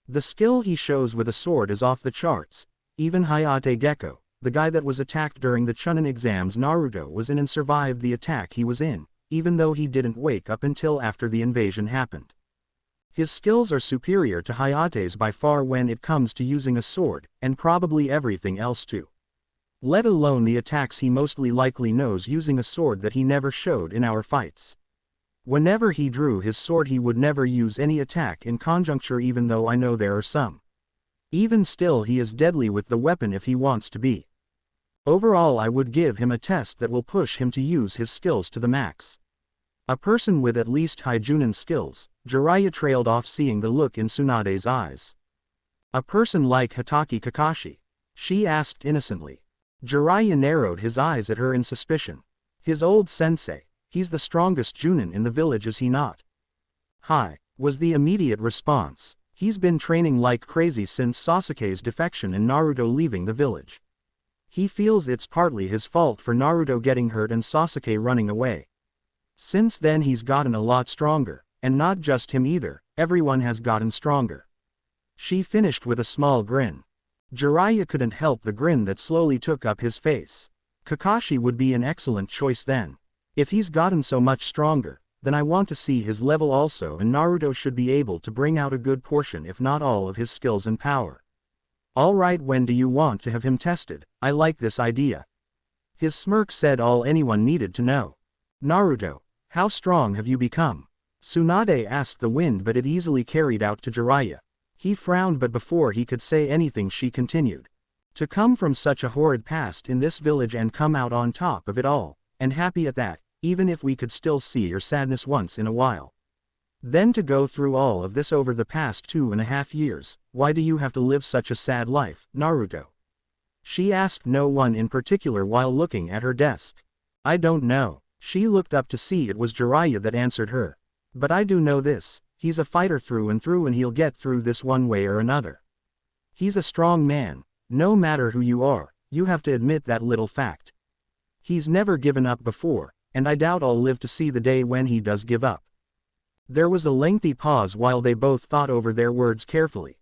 Speaker 1: The skill he shows with a sword is off the charts. Even Hayate Gecko, the guy that was attacked during the Chunin exams Naruto was in and survived the attack he was in, even though he didn't wake up until after the invasion happened. His skills are superior to Hayate's by far when it comes to using a sword, and probably everything else too. Let alone the attacks he mostly likely knows using a sword that he never showed in our fights. Whenever he drew his sword he would never use any attack in conjuncture, even though I know there are some. Even still he is deadly with the weapon if he wants to be. Overall I would give him a test that will push him to use his skills to the max. A person with at least high Junin skills, Jiraiya trailed off seeing the look in Tsunade's eyes. A person like Hatake Kakashi? She asked innocently. Jiraiya narrowed his eyes at her in suspicion. His old sensei, he's the strongest Junin in the village, is he not? Hi, was the immediate response. He's been training like crazy since Sasuke's defection and Naruto leaving the village. He feels it's partly his fault for Naruto getting hurt and Sasuke running away. Since then he's gotten a lot stronger, and not just him either, everyone has gotten stronger. She finished with a small grin. Jiraiya couldn't help the grin that slowly took up his face. Kakashi would be an excellent choice then. If he's gotten so much stronger, then I want to see his level also, and Naruto should be able to bring out a good portion if not all of his skills and power. Alright, when do you want to have him tested? I like this idea. His smirk said all anyone needed to know. Naruto, how strong have you become? Tsunade asked the wind, but it easily carried out to Jiraiya. He frowned, but before he could say anything she continued. To come from such a horrid past in this village and come out on top of it all, and happy at that, even if we could still see your sadness once in a while. Then to go through all of this over the past 2.5 years, why do you have to live such a sad life, Naruto? She asked no one in particular while looking at her desk. I don't know. She looked up to see it was Jiraiya that answered her. But I do know this. He's a fighter through and through, and he'll get through this one way or another. He's a strong man. No matter who you are, you have to admit that little fact. He's never given up before, and I doubt I'll live to see the day when he does give up. There was a lengthy pause while they both thought over their words carefully.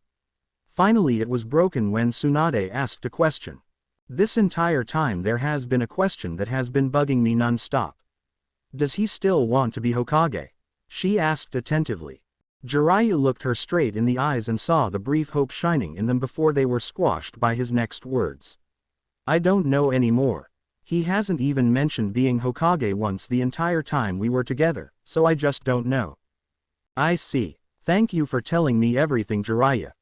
Speaker 1: Finally it was broken when Tsunade asked a question. This entire time there has been a question that has been bugging me non-stop. Does he still want to be Hokage? She asked attentively. Jiraiya looked her straight in the eyes and saw the brief hope shining in them before they were squashed by his next words. I don't know anymore. He hasn't even mentioned being Hokage once the entire time we were together, so I just don't know. I see. Thank you for telling me everything, Jiraiya.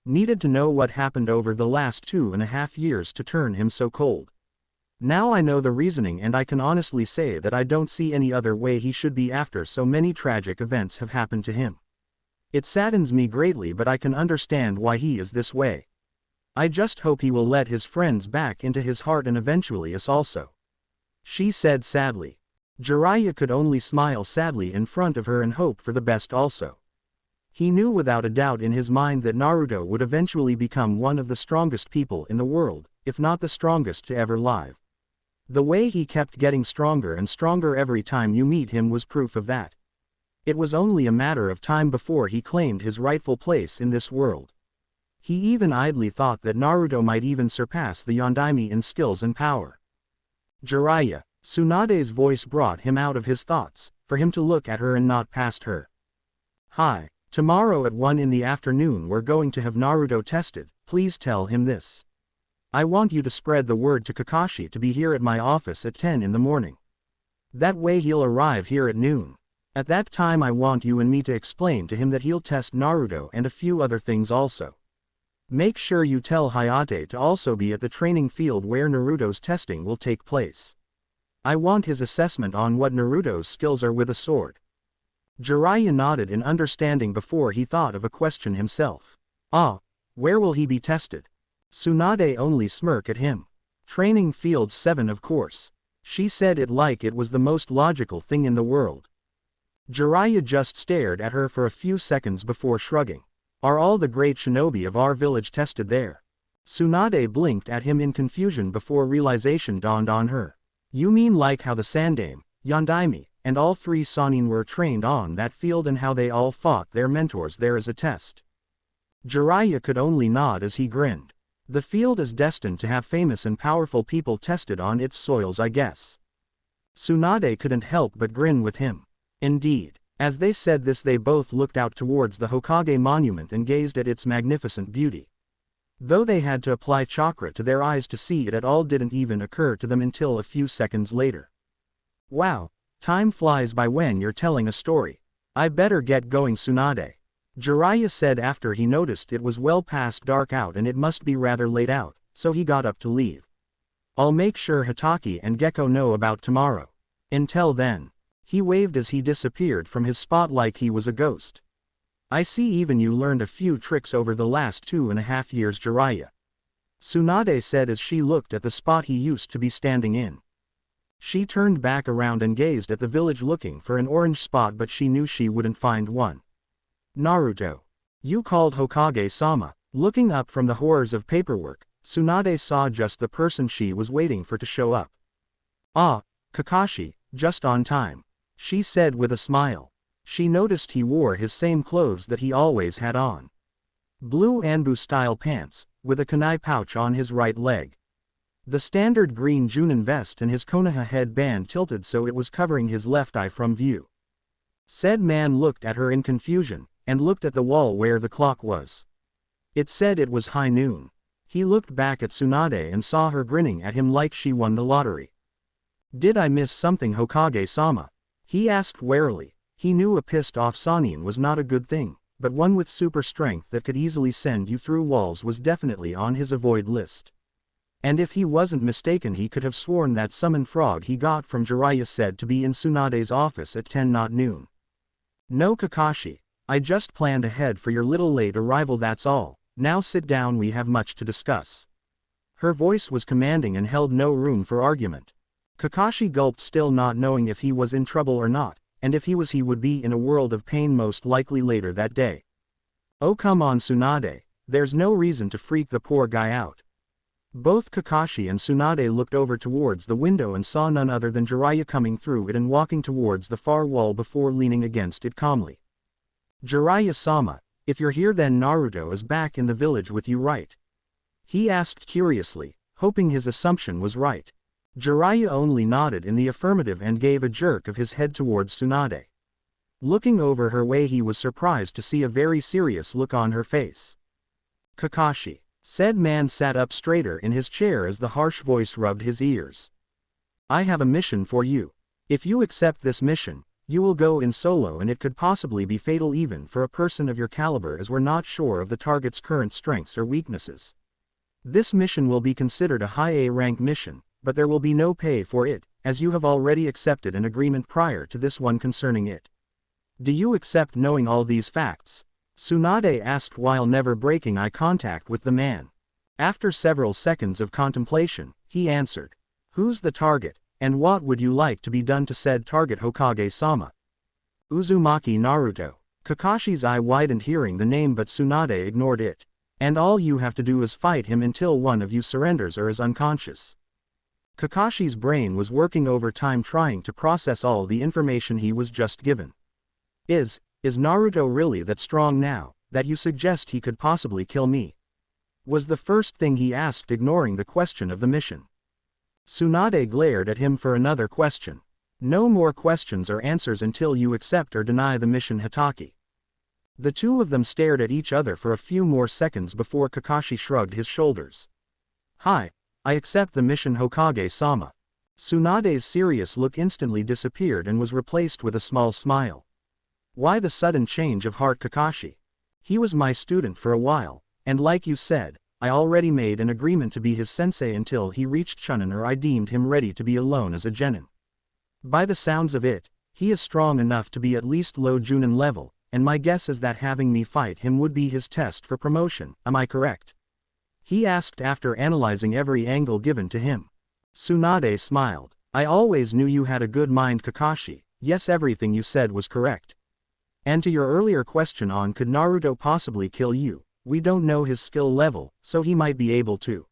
Speaker 1: Needed to know what happened over the last 2.5 years to turn him so cold. Now I know the reasoning, and I can honestly say that I don't see any other way he should be after so many tragic events have happened to him. It saddens me greatly, but I can understand why he is this way. I just hope he will let his friends back into his heart and eventually us also," she said sadly. Jiraiya could only smile sadly in front of her and hope for the best also. He knew without a doubt in his mind that Naruto would eventually become one of the strongest people in the world, if not the strongest to ever live. The way he kept getting stronger and stronger every time you meet him was proof of that. It was only a matter of time before he claimed his rightful place in this world. He even idly thought that Naruto might even surpass the Yondaime in skills and power. Jiraiya, Tsunade's voice brought him out of his thoughts, for him to look at her and not past her. "Hi, tomorrow at 1 in the afternoon we're going to have Naruto tested, please tell him this. I want you to spread the word to Kakashi to be here at my office at 10 in the morning. That way he'll arrive here at noon. At that time I want you and me to explain to him that he'll test Naruto and a few other things also. Make sure you tell Hayate to also be at the training field where Naruto's testing will take place. I want his assessment on what Naruto's skills are with a sword." Jiraiya nodded in understanding before he thought of a question himself. "Ah, where will he be tested?" Tsunade only smirked at him. "Training field 7 of course." She said it like it was the most logical thing in the world. Jiraiya just stared at her for a few seconds before shrugging. "Are all the great shinobi of our village tested there?" Tsunade blinked at him in confusion before realization dawned on her. "You mean like how the Sandaime, Yondaime, and all 3 Sannin were trained on that field and how they all fought their mentors there as a test?" Jiraiya could only nod as he grinned. "The field is destined to have famous and powerful people tested on its soils, I guess." Tsunade couldn't help but grin with him. Indeed, as they said this they both looked out towards the Hokage monument and gazed at its magnificent beauty. Though they had to apply chakra to their eyes to see it at all, didn't even occur to them until a few seconds later. "Wow, time flies by when you're telling a story. I better get going, Tsunade," Jiraiya said after he noticed it was well past dark out and it must be rather late out, so he got up to leave. "I'll make sure Hatake and Gecko know about tomorrow. Until then." He waved as he disappeared from his spot like he was a ghost. "I see even you learned a few tricks over the last 2.5 years, Jiraiya," Tsunade said as she looked at the spot he used to be standing in. She turned back around and gazed at the village looking for an orange spot, but she knew she wouldn't find one. "Naruto. You called Hokage-sama." Looking up from the horrors of paperwork, Tsunade saw just the person she was waiting for to show up. "Ah, Kakashi, just on time," she said with a smile. She noticed he wore his same clothes that he always had on. Blue Anbu-style pants, with a kunai pouch on his right leg. The standard green Junin vest and his Konoha headband tilted so it was covering his left eye from view. Said man looked at her in confusion, and looked at the wall where the clock was. It said it was high noon. He looked back at Tsunade and saw her grinning at him like she won the lottery. "Did I miss something, Hokage-sama?" he asked warily. He knew a pissed-off Sannin was not a good thing, but one with super strength that could easily send you through walls was definitely on his avoid list. And if he wasn't mistaken, he could have sworn that summoned frog he got from Jiraiya said to be in Tsunade's office at 10 not noon. "No, Kakashi, I just planned ahead for your little late arrival, that's all. Now sit down, we have much to discuss." Her voice was commanding and held no room for argument. Kakashi gulped, still not knowing if he was in trouble or not, and if he was, he would be in a world of pain most likely later that day. "Oh come on, Tsunade, there's no reason to freak the poor guy out." Both Kakashi and Tsunade looked over towards the window and saw none other than Jiraiya coming through it and walking towards the far wall before leaning against it calmly. "Jiraiya-sama, if you're here then Naruto is back in the village with you, right?" he asked curiously, hoping his assumption was right. Jiraiya only nodded in the affirmative and gave a jerk of his head towards Tsunade. Looking over her way, he was surprised to see a very serious look on her face. "Kakashi," said man sat up straighter in his chair as the harsh voice rubbed his ears. "I have a mission for you. If you accept this mission, You will go in solo and it could possibly be fatal even for a person of your caliber, as we're not sure of the target's current strengths or weaknesses. This mission will be considered a high A rank mission, but there will be no pay for it, as you have already accepted an agreement prior to this one concerning it. Do you accept knowing all these facts? Tsunade asked while never breaking eye contact with the man. After several seconds of contemplation, he answered. Who's the target, and what would you like to be done to said target, Hokage-sama? Uzumaki Naruto. Kakashi's eye widened hearing the name, but Tsunade ignored it. And all you have to do is fight him until one of you surrenders or is unconscious. Kakashi's brain was working overtime trying to process all the information he was just given. Is Naruto really that strong now, that you suggest he could possibly kill me? Was the first thing he asked, ignoring the question of the mission. Tsunade glared at him for another question. No more questions or answers until you accept or deny the mission, Hitaki. The two of them stared at each other for a few more seconds before Kakashi shrugged his shoulders. Hi, I accept the mission, Hokage-sama. Tsunade's serious look instantly disappeared and was replaced with a small smile. Why the sudden change of heart, Kakashi? He was my student for a while, and like you said, I already made an agreement to be his sensei until he reached Chunin, or I deemed him ready to be alone as a genin. By the sounds of it, he is strong enough to be at least low Junin level, and my guess is that having me fight him would be his test for promotion, am I correct? He asked after analyzing every angle given to him. Tsunade smiled. I always knew you had a good mind, Kakashi. Yes, everything you said was correct. And to your earlier question on could Naruto possibly kill you, we don't know his skill level, so he might be able to.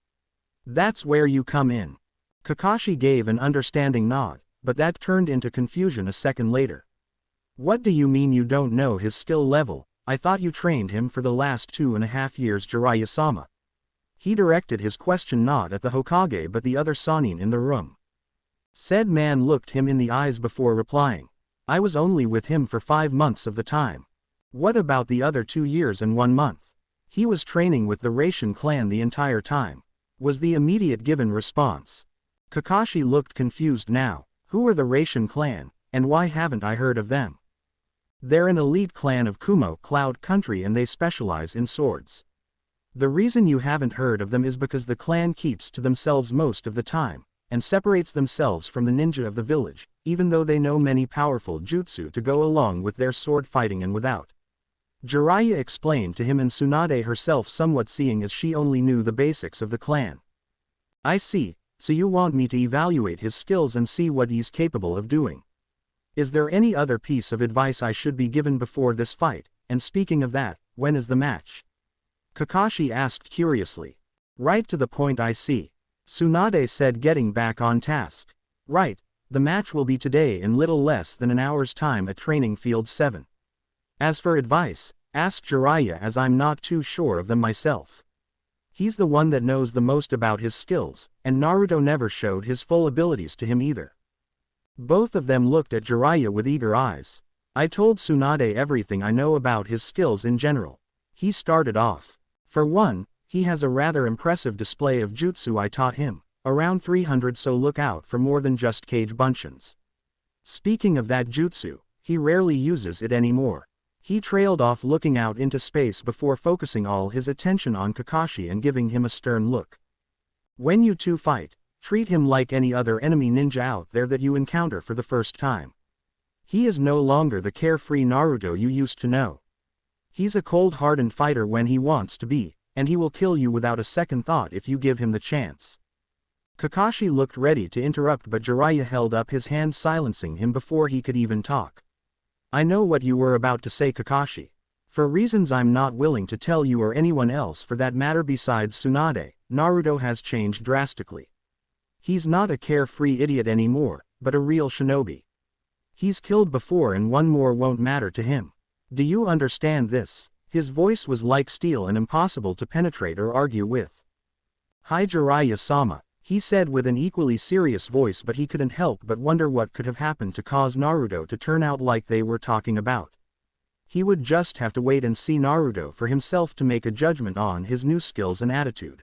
Speaker 1: That's where you come in. Kakashi gave an understanding nod, but that turned into confusion a second later. What do you mean you don't know his skill level? I thought you trained him for the last 2.5 years, Jiraiya-sama. He directed his question not at the Hokage but the other Sannin in the room. Said man looked him in the eyes before replying. I was only with him for 5 months of the time. What about the other 2 years and 1 month? He was training with the Raishin clan the entire time, was the immediate given response. Kakashi looked confused now. Who are the Raishin clan, and why haven't I heard of them? They're an elite clan of Kumo Cloud Country and they specialize in swords. The reason you haven't heard of them is because the clan keeps to themselves most of the time, and separates themselves from the ninja of the village, even though they know many powerful jutsu to go along with their sword fighting and without. Jiraiya explained to him, and Tsunade herself somewhat, seeing as she only knew the basics of the clan. I see, so you want me to evaluate his skills and see what he's capable of doing. Is there any other piece of advice I should be given before this fight, and speaking of that, when is the match? Kakashi asked curiously. Right to the point, I see. Tsunade said, getting back on task. Right, the match will be today in little less than an hour's time at Training Field 7. As for advice, ask Jiraiya, as I'm not too sure of them myself. He's the one that knows the most about his skills, and Naruto never showed his full abilities to him either. Both of them looked at Jiraiya with eager eyes. I told Tsunade everything I know about his skills in general. He started off. For one, he has a rather impressive display of jutsu I taught him, around 300, so look out for more than just cage bunchins. Speaking of that jutsu, he rarely uses it anymore. He trailed off, looking out into space before focusing all his attention on Kakashi and giving him a stern look. When you two fight, treat him like any other enemy ninja out there that you encounter for the first time. He is no longer the carefree Naruto you used to know. He's a cold-hardened fighter when he wants to be, and he will kill you without a second thought if you give him the chance. Kakashi looked ready to interrupt, but Jiraiya held up his hand, silencing him before he could even talk. I know what you were about to say, Kakashi. For reasons I'm not willing to tell you or anyone else for that matter besides Tsunade, Naruto has changed drastically. He's not a carefree idiot anymore, but a real shinobi. He's killed before and one more won't matter to him. Do you understand this? His voice was like steel and impossible to penetrate or argue with. Hi Jiraiya-sama, he said with an equally serious voice, but he couldn't help but wonder what could have happened to cause Naruto to turn out like they were talking about. He would just have to wait and see Naruto for himself to make a judgment on his new skills and attitude.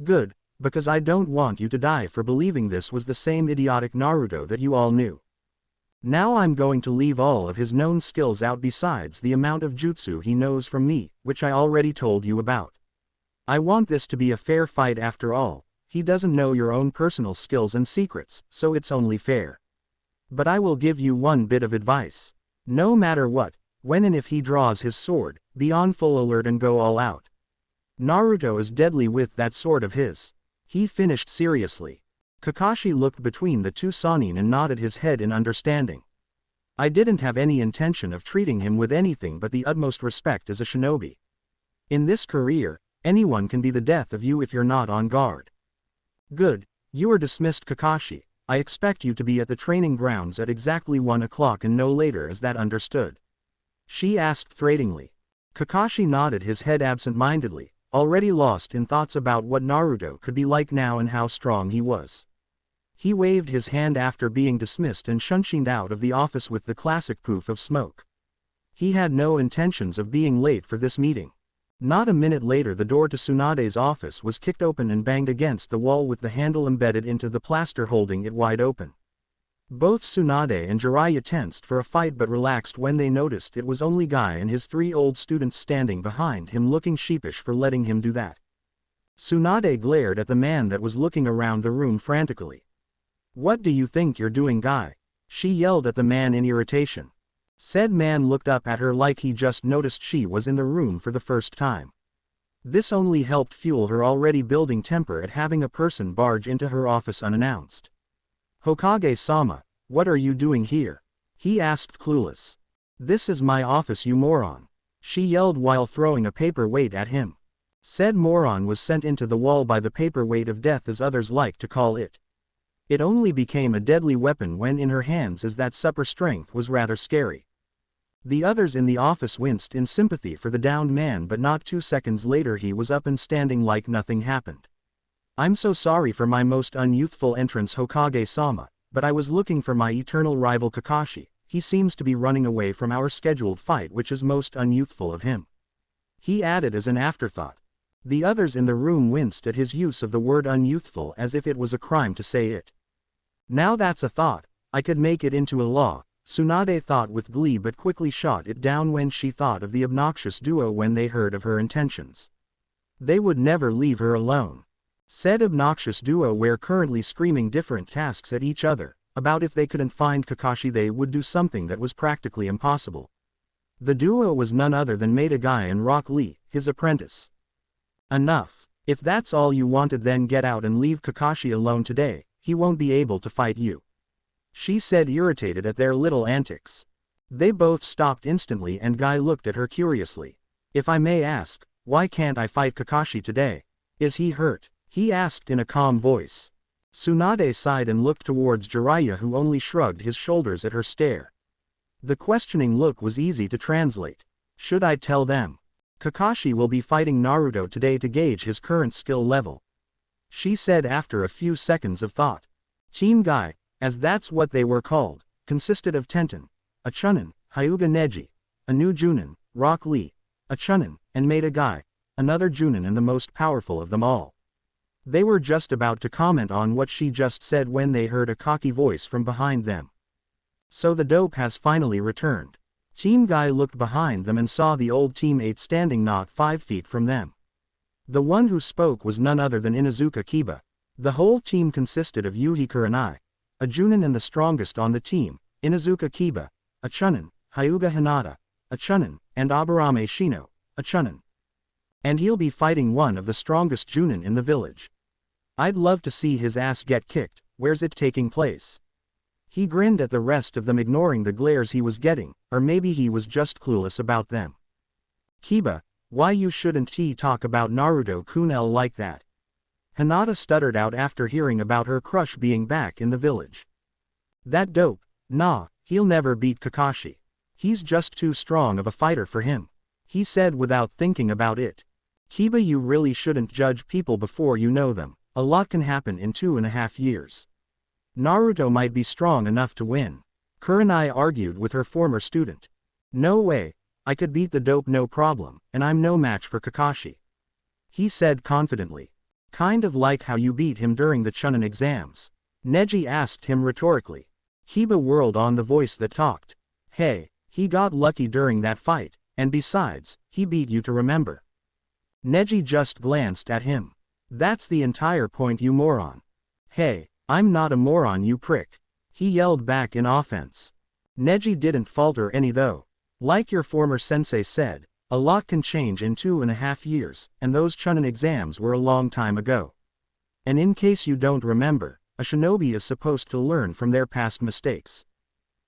Speaker 1: Good, because I don't want you to die for believing this was the same idiotic Naruto that you all knew. Now I'm going to leave all of his known skills out besides the amount of jutsu he knows from me, which I already told you about. I want this to be a fair fight after all. He doesn't know your own personal skills and secrets, so it's only fair. But I will give you one bit of advice. No matter what, when and if he draws his sword, be on full alert and go all out. Naruto is deadly with that sword of his. He finished seriously. Kakashi looked between the two Sannin and nodded his head in understanding. I didn't have any intention of treating him with anything but the utmost respect as a shinobi. In this career, anyone can be the death of you if you're not on guard. Good, you are dismissed, Kakashi. I expect you to be at the training grounds at exactly 1 o'clock and no later. Is that understood? She asked threateningly. Kakashi nodded his head absent-mindedly, already lost in thoughts about what Naruto could be like now and how strong he was. He waved his hand after being dismissed and shunshined out of the office with the classic poof of smoke. He had no intentions of being late for this meeting. Not a minute later the door to Tsunade's office was kicked open and banged against the wall with the handle embedded into the plaster holding it wide open. Both Tsunade and Jiraiya tensed for a fight but relaxed when they noticed it was only Guy and his 3 old students standing behind him looking sheepish for letting him do that. Tsunade glared at the man that was looking around the room frantically. "What do you think you're doing, Guy?" she yelled at the man in irritation. Said man looked up at her like he just noticed she was in the room for the first time. This only helped fuel her already building temper at having a person barge into her office unannounced. "Hokage-sama, what are you doing here?" he asked clueless. "This is my office, you moron," she yelled while throwing a paperweight at him. Said moron was sent into the wall by the paperweight of death, as others like to call it. It only became a deadly weapon when in her hands, as that super strength was rather scary. The others in the office winced in sympathy for the downed man, but not 2 seconds later he was up and standing like nothing happened. "I'm so sorry for my most unyouthful entrance, Hokage-sama, but I was looking for my eternal rival Kakashi. He seems to be running away from our scheduled fight, which is most unyouthful of him," he added as an afterthought. The others in the room winced at his use of the word unyouthful as if it was a crime to say it. "Now that's a thought. I could make it into a law," Tsunade thought with glee, but quickly shot it down when she thought of the obnoxious duo when they heard of her intentions. They would never leave her alone. Said obnoxious duo were currently screaming different tasks at each other, about if they couldn't find Kakashi they would do something that was practically impossible. The duo was none other than Maida Guy and Rock Lee, his apprentice. "Enough. If that's all you wanted, then get out and leave Kakashi alone today. He won't be able to fight you," she said, irritated at their little antics. They both stopped instantly and Guy looked at her curiously. "If I may ask, why can't I fight Kakashi today? Is he hurt?" he asked in a calm voice. Tsunade sighed and looked towards Jiraiya, who only shrugged his shoulders at her stare. The questioning look was easy to translate. "Should I tell them? Kakashi will be fighting Naruto today to gauge his current skill level," she said after a few seconds of thought. Team Guy, as that's what they were called, consisted of Tenten, a Chunin, Hyuga Neji, a new Junin, Rock Lee, a Chunin, and Maida Guy, another Junin and the most powerful of them all. They were just about to comment on what she just said when they heard a cocky voice from behind them. "So the dope has finally returned." Team Guy looked behind them and saw the old teammate standing not 5 feet from them. The one who spoke was none other than Inuzuka Kiba. The whole team consisted of Yuhi Kurenai, a Junin and the strongest on the team, Inuzuka Kiba, a Chunin, Hyuga Hinata, a Chunin, and Aburame Shino, a Chunin. And he'll be fighting one of the strongest Junin in the village. I'd love to see his ass get kicked. Where's it taking place? He grinned at the rest of them, ignoring the glares he was getting, or maybe he was just clueless about them. "Kiba, why you shouldn't talk about Naruto-kun like that?" Hinata stuttered out after hearing about her crush being back in the village. "That dope, nah, he'll never beat Kakashi. He's just too strong of a fighter for him," he said without thinking about it. "Kiba, you really shouldn't judge people before you know them. A lot can happen in 2.5 years. Naruto might be strong enough to win," Kurenai argued with her former student. "No way, I could beat the dope no problem, and I'm no match for Kakashi," he said confidently. "Kind of like how you beat him during the Chunin exams," Neji asked him rhetorically. Kiba whirled on the voice that talked. Hey, he got lucky during that fight, and besides, he beat you to remember. Neji just glanced at him. That's the entire point, you moron. Hey, I'm not a moron, you prick. He yelled back in offense. Neji didn't falter any though. Like your former sensei said, a lot can change in 2.5 years, and those Chunin exams were a long time ago. And in case you don't remember, a shinobi is supposed to learn from their past mistakes.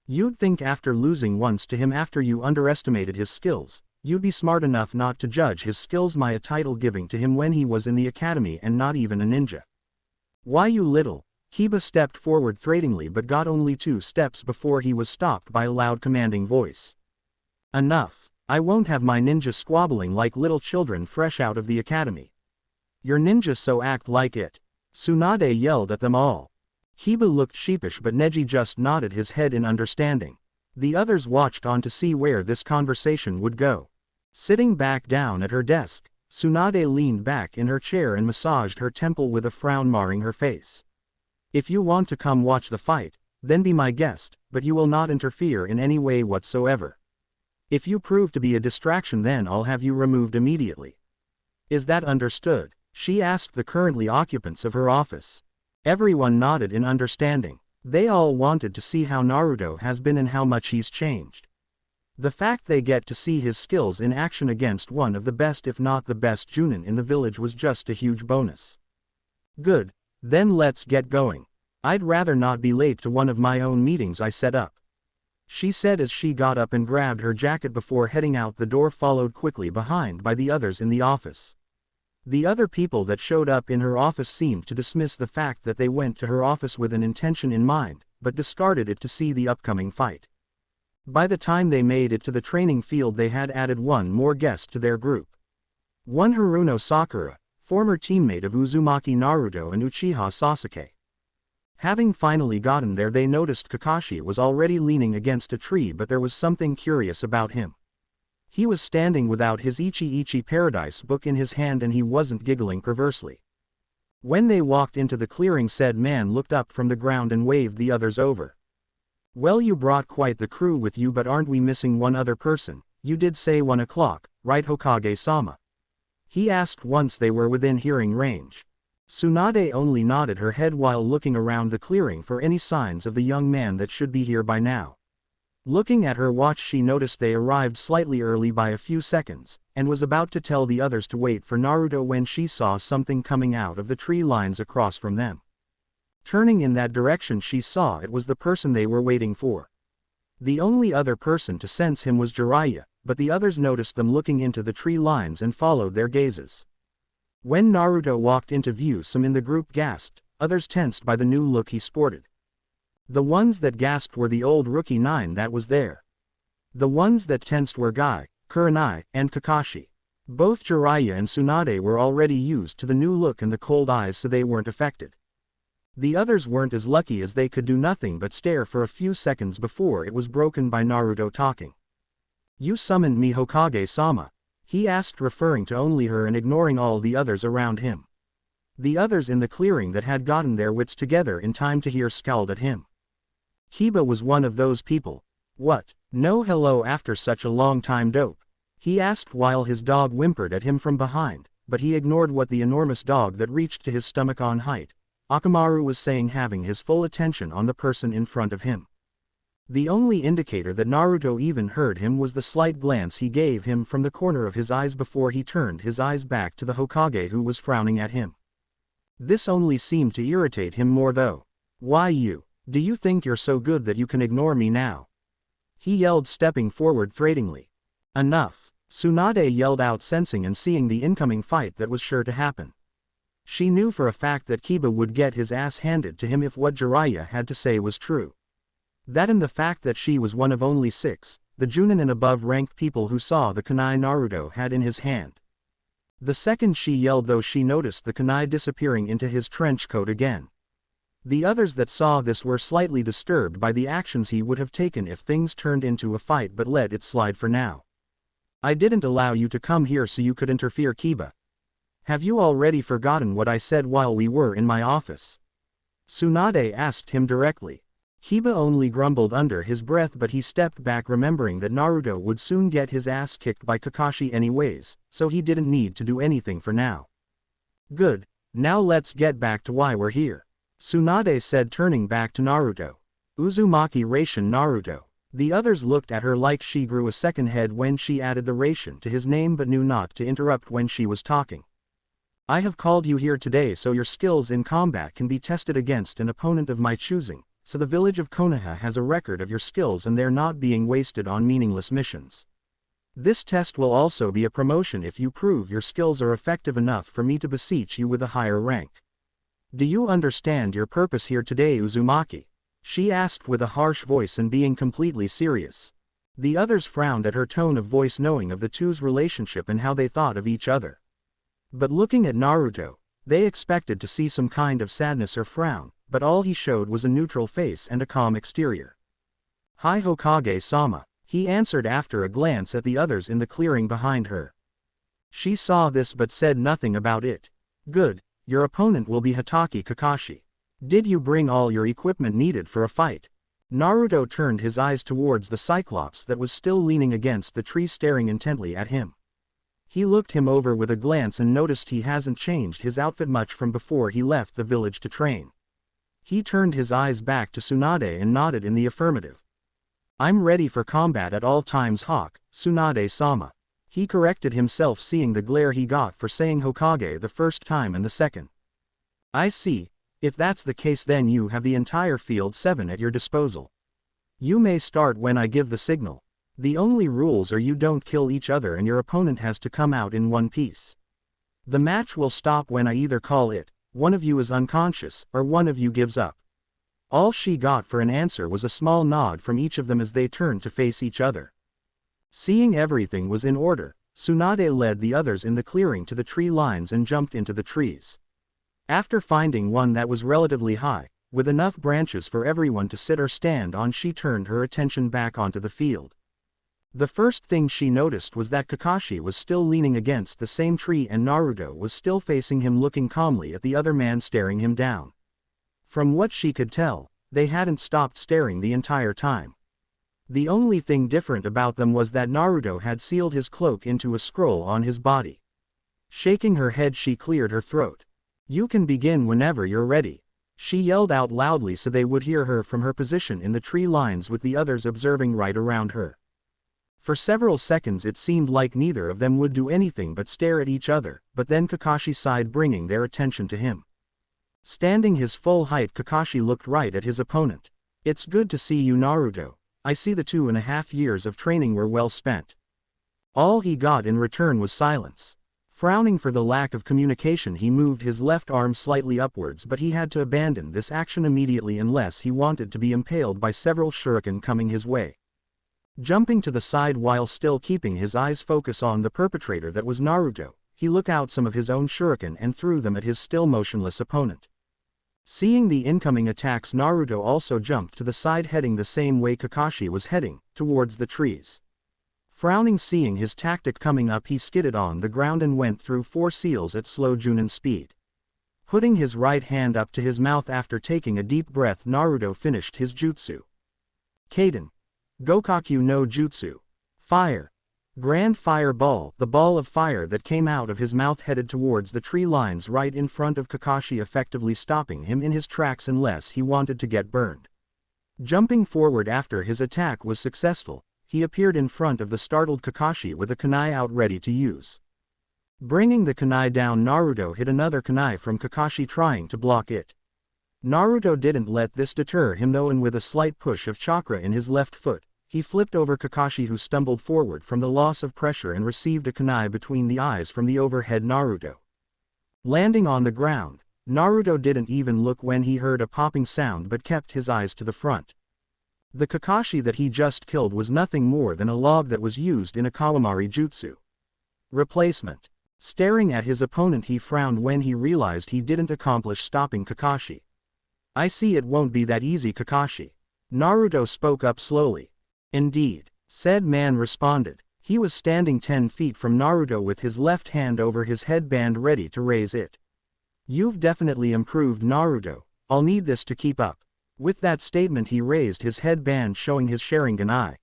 Speaker 1: You'd think after losing once to him after you underestimated his skills, you'd be smart enough not to judge his skills by a title giving to him when he was in the academy and not even a ninja. Why, you little. Kiba stepped forward threateningly but got only 2 steps before he was stopped by a loud commanding voice. Enough. I won't have my ninja squabbling like little children fresh out of the academy. You're ninja, so act like it. Tsunade yelled at them all. Kiba looked sheepish but Neji just nodded his head in understanding. The others watched on to see where this conversation would go. Sitting back down at her desk, Tsunade leaned back in her chair and massaged her temple with a frown marring her face. If you want to come watch the fight, then be my guest, but you will not interfere in any way whatsoever. If you prove to be a distraction, then I'll have you removed immediately. Is that understood? She asked the currently occupants of her office. Everyone nodded in understanding. They all wanted to see how Naruto has been and how much he's changed. The fact they get to see his skills in action against one of the best if not the best Junin in the village was just a huge bonus. Good. Then let's get going. I'd rather not be late to one of my own meetings I set up. She said as she got up and grabbed her jacket before heading out the door, followed quickly behind by the others in the office. The other people that showed up in her office seemed to dismiss the fact that they went to her office with an intention in mind, but discarded it to see the upcoming fight. By the time they made it to the training field, they had added one more guest to their group. One Haruno Sakura, former teammate of Uzumaki Naruto and Uchiha Sasuke. Having finally gotten there, they noticed Kakashi was already leaning against a tree, but there was something curious about him. He was standing without his Ichi Paradise book in his hand and he wasn't giggling perversely. When they walked into the clearing, said man looked up from the ground and waved the others over. Well, you brought quite the crew with you, but aren't we missing one other person? You did say 1 o'clock, right, Hokage-sama? He asked once they were within hearing range. Tsunade only nodded her head while looking around the clearing for any signs of the young man that should be here by now. Looking at her watch, she noticed they arrived slightly early by a few seconds, and was about to tell the others to wait for Naruto when she saw something coming out of the tree lines across from them. Turning in that direction, she saw it was the person they were waiting for. The only other person to sense him was Jiraiya, but the others noticed them looking into the tree lines and followed their gazes. When Naruto walked into view, some in the group gasped, others tensed by the new look he sported. The ones that gasped were the old rookie 9 that was there. The ones that tensed were Guy, Kurenai, and Kakashi. Both Jiraiya and Tsunade were already used to the new look and the cold eyes, so they weren't affected. The others weren't as lucky, as they could do nothing but stare for a few seconds before it was broken by Naruto talking. You summoned me, Hokage-sama? He asked, referring to only her and ignoring all the others around him. The others in the clearing that had gotten their wits together in time to hear scowled at him. Kiba was one of those people. What? No hello after such a long time, dope? He asked while his dog whimpered at him from behind, but he ignored what the enormous dog that reached to his stomach on height, Akamaru, was saying, having his full attention on the person in front of him. The only indicator that Naruto even heard him was the slight glance he gave him from the corner of his eyes before he turned his eyes back to the Hokage, who was frowning at him. This only seemed to irritate him more though. Why, you? Do you think you're so good that you can ignore me now? He yelled, stepping forward threateningly. Enough! Tsunade yelled out, sensing and seeing the incoming fight that was sure to happen. She knew for a fact that Kiba would get his ass handed to him if what Jiraiya had to say was true. That and the fact that she was one of only 6, the Junin and above ranked people who saw the kunai Naruto had in his hand. The second she yelled, though, she noticed the kunai disappearing into his trench coat again. The others that saw this were slightly disturbed by the actions he would have taken if things turned into a fight, but let it slide for now. I didn't allow you to come here so you could interfere, Kiba. Have you already forgotten what I said while we were in my office? Tsunade asked him directly. Hiba only grumbled under his breath, but he stepped back, remembering that Naruto would soon get his ass kicked by Kakashi anyways, so he didn't need to do anything for now. Good, now let's get back to why we're here, Tsunade said, turning back to Naruto. Uzumaki ration Naruto. The others looked at her like she grew a second head when she added the ration to his name, but knew not to interrupt when she was talking. I have called you here today so your skills in combat can be tested against an opponent of my choosing, so the village of Konoha has a record of your skills and they're not being wasted on meaningless missions. This test will also be a promotion if you prove your skills are effective enough for me to beseech you with a higher rank. Do you understand your purpose here today, Uzumaki? She asked with a harsh voice and being completely serious. The others frowned at her tone of voice, knowing of the two's relationship and how they thought of each other. But looking at Naruto, they expected to see some kind of sadness or frown, but all he showed was a neutral face and a calm exterior. Hi Hokage-sama, he answered after a glance at the others in the clearing behind her. She saw this but said nothing about it. Good, your opponent will be Hatake Kakashi. Did you bring all your equipment needed for a fight? Naruto turned his eyes towards the Cyclops that was still leaning against the tree, staring intently at him. He looked him over with a glance and noticed he hasn't changed his outfit much from before he left the village to train. He turned his eyes back to Tsunade and nodded in the affirmative. I'm ready for combat at all times, Hawk, Tsunade-sama. He corrected himself, seeing the glare he got for saying Hokage the first time and the second. I see, if that's the case then you have the entire field 7 at your disposal. You may start when I give the signal. The only rules are you don't kill each other and your opponent has to come out in one piece. The match will stop when I either call it, one of you is unconscious, or one of you gives up. All she got for an answer was a small nod from each of them as they turned to face each other. Seeing everything was in order, Tsunade led the others in the clearing to the tree lines and jumped into the trees. After finding one that was relatively high, with enough branches for everyone to sit or stand on, she turned her attention back onto the field. The first thing she noticed was that Kakashi was still leaning against the same tree and Naruto was still facing him, looking calmly at the other man staring him down. From what she could tell, they hadn't stopped staring the entire time. The only thing different about them was that Naruto had sealed his cloak into a scroll on his body. Shaking her head, she cleared her throat. You can begin whenever you're ready. She yelled out loudly so they would hear her from her position in the tree lines, with the others observing right around her. For several seconds it seemed like neither of them would do anything but stare at each other, but then Kakashi sighed, bringing their attention to him. Standing his full height, Kakashi looked right at his opponent. It's good to see you, Naruto. I see the 2.5 years of training were well spent. All he got in return was silence. Frowning for the lack of communication, he moved his left arm slightly upwards, but he had to abandon this action immediately unless he wanted to be impaled by several shuriken coming his way. Jumping to the side while still keeping his eyes focus on the perpetrator that was Naruto, he looked out some of his own shuriken and threw them at his still motionless opponent. Seeing the incoming attacks, Naruto also jumped to the side, heading the same way Kakashi was heading, towards the trees. Frowning, seeing his tactic coming up, he skidded on the ground and went through 4 seals at slow Junin speed. Putting his right hand up to his mouth after taking a deep breath, Naruto finished his jutsu. Kaden. Gokaku no Jutsu. Fire. Grand Fire Ball. The ball of fire that came out of his mouth headed towards the tree lines right in front of Kakashi, effectively stopping him in his tracks unless he wanted to get burned. Jumping forward after his attack was successful, he appeared in front of the startled Kakashi with a kunai out ready to use. Bringing the kunai down, Naruto hit another kunai from Kakashi, trying to block it. Naruto didn't let this deter him though, and with a slight push of chakra in his left foot, he flipped over Kakashi, who stumbled forward from the loss of pressure and received a kunai between the eyes from the overhead Naruto. Landing on the ground, Naruto didn't even look when he heard a popping sound but kept his eyes to the front. The Kakashi that he just killed was nothing more than a log that was used in a Kawamari jutsu. Replacement. Staring at his opponent, he frowned when he realized he didn't accomplish stopping Kakashi. I see it won't be that easy, Kakashi. Naruto spoke up slowly. Indeed, said man responded. He was standing 10 feet from Naruto with his left hand over his headband ready to raise it. You've definitely improved, Naruto. I'll need this to keep up. With that statement he raised his headband showing his Sharingan eye.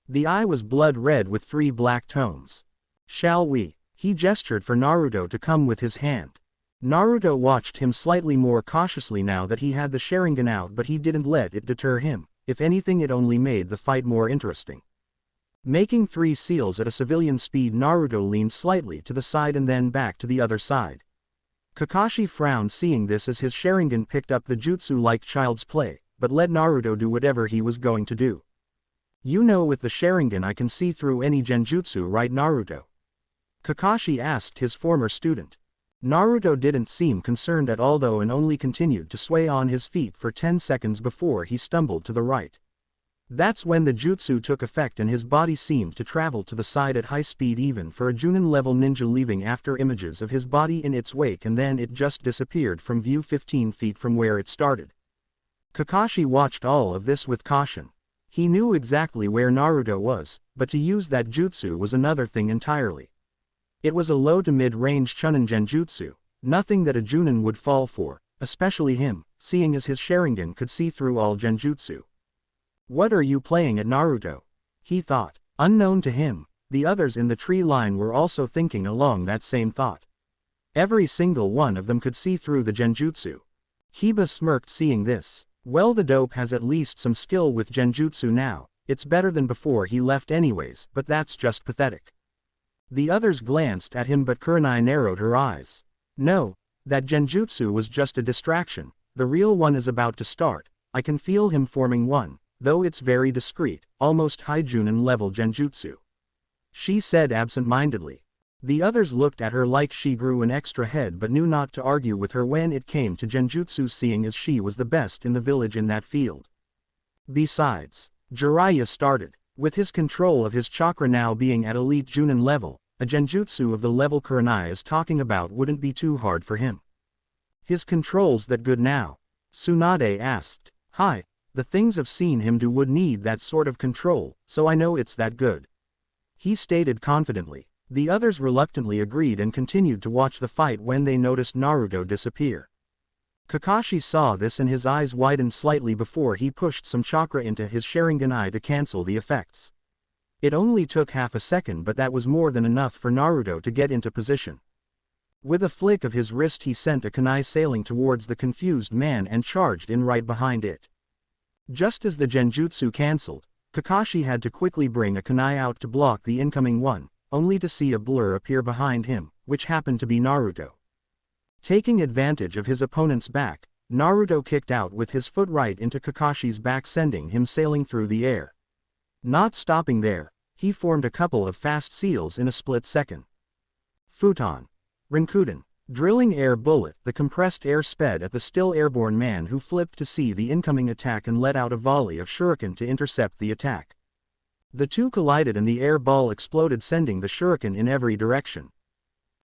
Speaker 1: The eye was blood red with 3 black tones. "Shall we?" He gestured for Naruto to come with his hand. Naruto watched him slightly more cautiously now that he had the Sharingan out, but he didn't let it deter him. If anything, it only made the fight more interesting. Making 3 seals at a civilian speed, Naruto leaned slightly to the side and then back to the other side. Kakashi frowned seeing this as his Sharingan picked up the jutsu like child's play, but let Naruto do whatever he was going to do. "You know, with the Sharingan I can see through any genjutsu, right Naruto?" Kakashi asked his former student. Naruto didn't seem concerned at all though, and only continued to sway on his feet for 10 seconds before he stumbled to the right. That's when the jutsu took effect and his body seemed to travel to the side at high speed, even for a Junin-level ninja, leaving after images of his body in its wake, and then it just disappeared from view 15 feet from where it started. Kakashi watched all of this with caution. He knew exactly where Naruto was, but to use that jutsu was another thing entirely. It was a low to mid-range Chunin genjutsu, nothing that a Junin would fall for, especially him, seeing as his Sharingan could see through all genjutsu. "What are you playing at, Naruto?" he thought. Unknown to him, the others in the tree line were also thinking along that same thought. Every single one of them could see through the genjutsu. Hiba smirked seeing this. "Well, the dope has at least some skill with genjutsu now. It's better than before he left anyways, but that's just pathetic." The others glanced at him, but Kurenai narrowed her eyes. "No, that genjutsu was just a distraction. The real one is about to start. I can feel him forming one, though it's very discreet, almost high Junin level genjutsu," she said absent-mindedly. The others looked at her like she grew an extra head, but knew not to argue with her when it came to genjutsu, seeing as she was the best in the village in that field. Besides, Jiraiya started. With his control of his chakra now being at elite Junin level, a genjutsu of the level Kurenai is talking about wouldn't be too hard for him. "His control's that good now?" Tsunade asked. "Hi, the things I've seen him do would need that sort of control, so I know it's that good," he stated confidently. The others reluctantly agreed and continued to watch the fight when they noticed Naruto disappear. Kakashi saw this and his eyes widened slightly before he pushed some chakra into his Sharingan eye to cancel the effects. It only took half a second, but that was more than enough for Naruto to get into position. With a flick of his wrist he sent a kunai sailing towards the confused man and charged in right behind it. Just as the genjutsu cancelled, Kakashi had to quickly bring a kunai out to block the incoming one, only to see a blur appear behind him, which happened to be Naruto. Taking advantage of his opponent's back, Naruto kicked out with his foot right into Kakashi's back, sending him sailing through the air. Not stopping there, he formed a couple of fast seals in a split second. Futon. Rinkuden. Drilling air bullet, the compressed air sped at the still airborne man, who flipped to see the incoming attack and let out a volley of shuriken to intercept the attack. The two collided and the air ball exploded, sending the shuriken in every direction.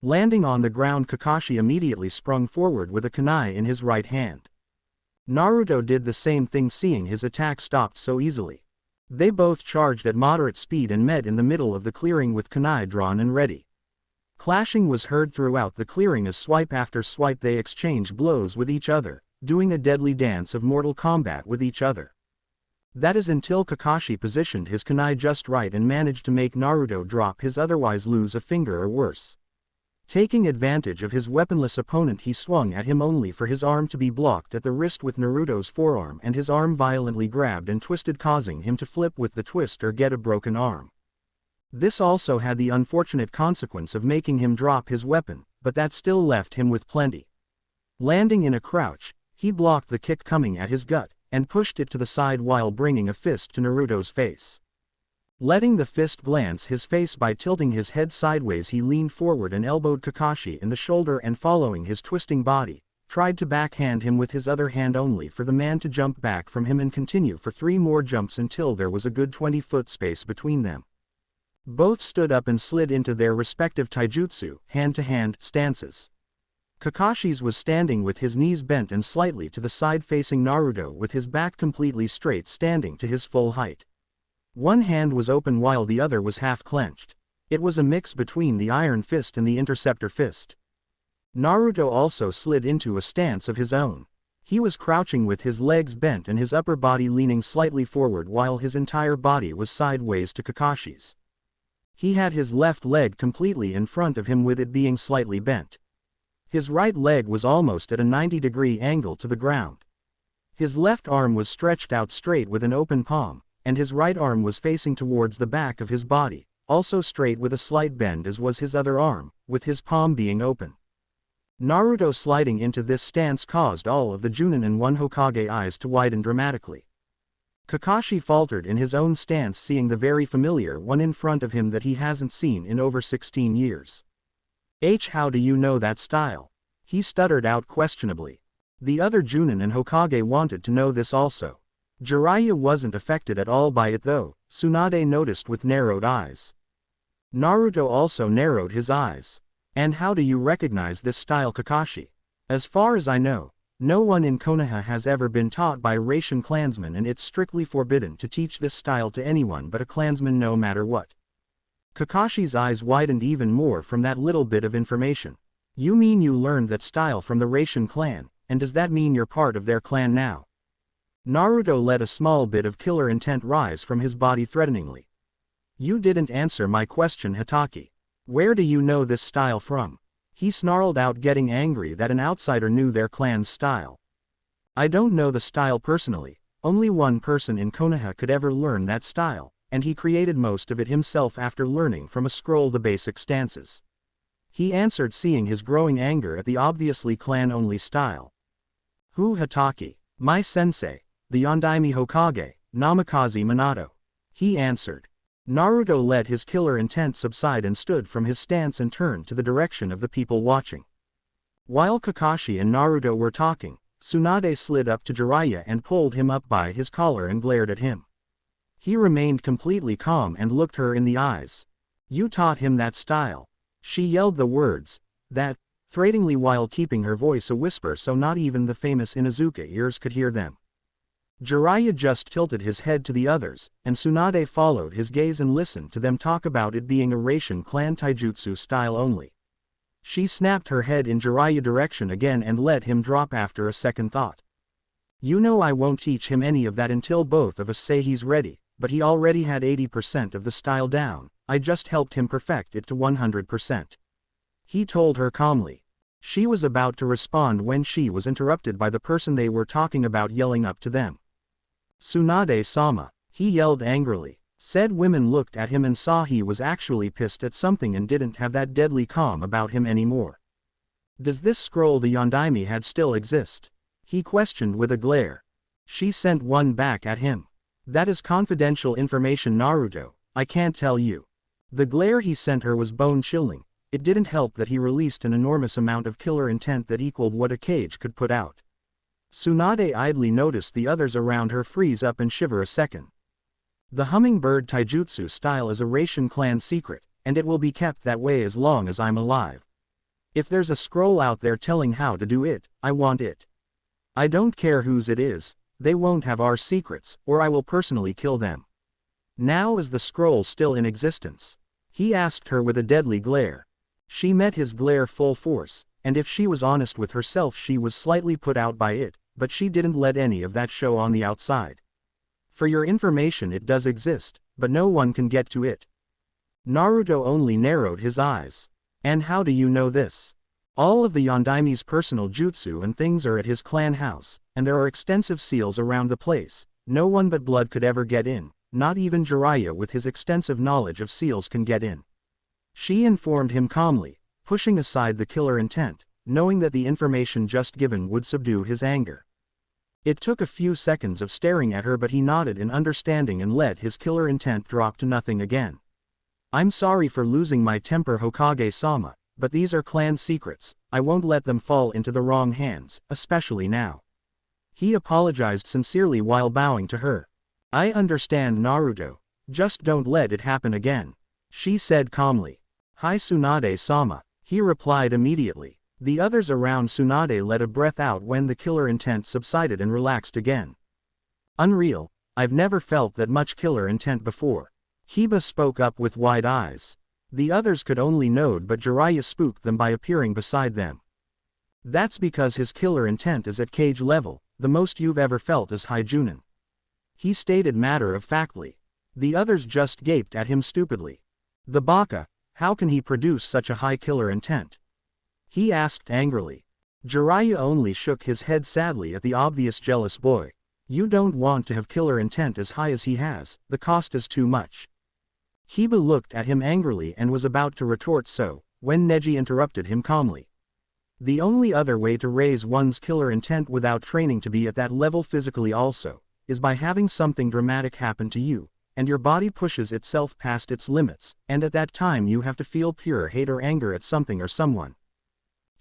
Speaker 1: Landing on the ground, Kakashi immediately sprung forward with a kunai in his right hand. Naruto did the same thing, seeing his attack stopped so easily. They both charged at moderate speed and met in the middle of the clearing with kunai drawn and ready. Clashing was heard throughout the clearing as swipe after swipe they exchanged blows with each other, doing a deadly dance of Mortal Kombat with each other. That is until Kakashi positioned his kunai just right and managed to make Naruto drop his, otherwise lose a finger or worse. Taking advantage of his weaponless opponent, he swung at him only for his arm to be blocked at the wrist with Naruto's forearm, and his arm violently grabbed and twisted, causing him to flip with the twist or get a broken arm. This also had the unfortunate consequence of making him drop his weapon, but that still left him with plenty. Landing in a crouch, he blocked the kick coming at his gut, and pushed it to the side while bringing a fist to Naruto's face. Letting the fist glance his face by tilting his head sideways, he leaned forward and elbowed Kakashi in the shoulder, and following his twisting body, tried to backhand him with his other hand, only for the man to jump back from him and continue for 3 more jumps until there was a good 20-foot space between them. Both stood up and slid into their respective taijutsu, hand-to-hand, stances. Kakashi's was standing with his knees bent and slightly to the side, facing Naruto with his back completely straight, standing to his full height. One hand was open while the other was half clenched. It was a mix between the iron fist and the interceptor fist. Naruto also slid into a stance of his own. He was crouching with his legs bent and his upper body leaning slightly forward while his entire body was sideways to Kakashi's. He had his left leg completely in front of him with it being slightly bent. His right leg was almost at a 90-degree angle to the ground. His left arm was stretched out straight with an open palm, and his right arm was facing towards the back of his body, also straight with a slight bend as was his other arm, with his palm being open. Naruto sliding into this stance caused all of the Junin and one Hokage eyes to widen dramatically. Kakashi faltered in his own stance, seeing the very familiar one in front of him that he hasn't seen in over 16 years. How do you know that style? He stuttered out questionably. The other Junin and Hokage wanted to know this also. Jiraiya wasn't affected at all by it though, Tsunade noticed with narrowed eyes. Naruto also narrowed his eyes. And how do you recognize this style, Kakashi? As far as I know, no one in Konoha has ever been taught by Raishin clansmen, and it's strictly forbidden to teach this style to anyone but a clansman no matter what. Kakashi's eyes widened even more from that little bit of information. You mean you learned that style from the Raishin clan, and does that mean you're part of their clan now? Naruto let a small bit of killer intent rise from his body threateningly. You didn't answer my question, Hatake. Where do you know this style from? He snarled out, getting angry that an outsider knew their clan's style. I don't know the style personally, only one person in Konoha could ever learn that style, and he created most of it himself after learning from a scroll the basic stances. He answered, seeing his growing anger at the obviously clan-only style. Who? Hatake? My sensei, the Yondaime Hokage, Namikaze Minato. He answered. Naruto let his killer intent subside and stood from his stance and turned to the direction of the people watching. While Kakashi and Naruto were talking, Tsunade slid up to Jiraiya and pulled him up by his collar and glared at him. He remained completely calm and looked her in the eyes. You taught him that style. She yelled the words, that, threateningly while keeping her voice a whisper so not even the famous Inuzuka ears could hear them. Jiraiya just tilted his head to the others, and Tsunade followed his gaze and listened to them talk about it being a Raishin clan taijutsu style only. She snapped her head in Jiraiya's direction again and let him drop after a second thought. You know I won't teach him any of that until both of us say he's ready, but he already had 80% of the style down, I just helped him perfect it to 100%. He told her calmly. She was about to respond when she was interrupted by the person they were talking about yelling up to them. Tsunade-sama, he yelled angrily. Said women looked at him and saw he was actually pissed at something and didn't have that deadly calm about him anymore. Does this scroll the Yondaime had still exist? He questioned with a glare. She sent one back at him. That is confidential information, Naruto, I can't tell you. The glare he sent her was bone-chilling. It didn't help that he released an enormous amount of killer intent that equaled what a cage could put out. Tsunade idly noticed the others around her freeze up and shiver a second. The hummingbird taijutsu style is a Raishin clan secret, and it will be kept that way as long as I'm alive. If there's a scroll out there telling how to do it, I want it. I don't care whose it is, they won't have our secrets, or I will personally kill them. Now is the scroll still in existence? He asked her with a deadly glare. She met his glare full force, and if she was honest with herself she was slightly put out by it, but she didn't let any of that show on the outside. For your information, it does exist, but no one can get to it. Naruto only narrowed his eyes. And how do you know this? All of the Yondaime's personal jutsu and things are at his clan house, and there are extensive seals around the place. No one but blood could ever get in, not even Jiraiya with his extensive knowledge of seals can get in. She informed him calmly, pushing aside the killer intent, knowing that the information just given would subdue his anger. It took a few seconds of staring at her, but he nodded in understanding and let his killer intent drop to nothing again. I'm sorry for losing my temper, Hokage-sama, but these are clan secrets, I won't let them fall into the wrong hands, especially now. He apologized sincerely while bowing to her. I understand, Naruto, just don't let it happen again, she said calmly. Hi Tsunade-sama, he replied immediately. The others around Tsunade let a breath out when the killer intent subsided and relaxed again. Unreal, I've never felt that much killer intent before. Hiba spoke up with wide eyes. The others could only nod, but Jiraiya spooked them by appearing beside them. That's because his killer intent is at cage level, the most you've ever felt as Haijunin. He stated matter-of-factly. The others just gaped at him stupidly. The baka, how can he produce such a high killer intent? He asked angrily. Jiraiya only shook his head sadly at the obvious jealous boy. You don't want to have killer intent as high as he has, the cost is too much. Kiba looked at him angrily and was about to retort so, when Neji interrupted him calmly. The only other way to raise one's killer intent without training to be at that level physically also, is by having something dramatic happen to you, and your body pushes itself past its limits, and at that time you have to feel pure hate or anger at something or someone.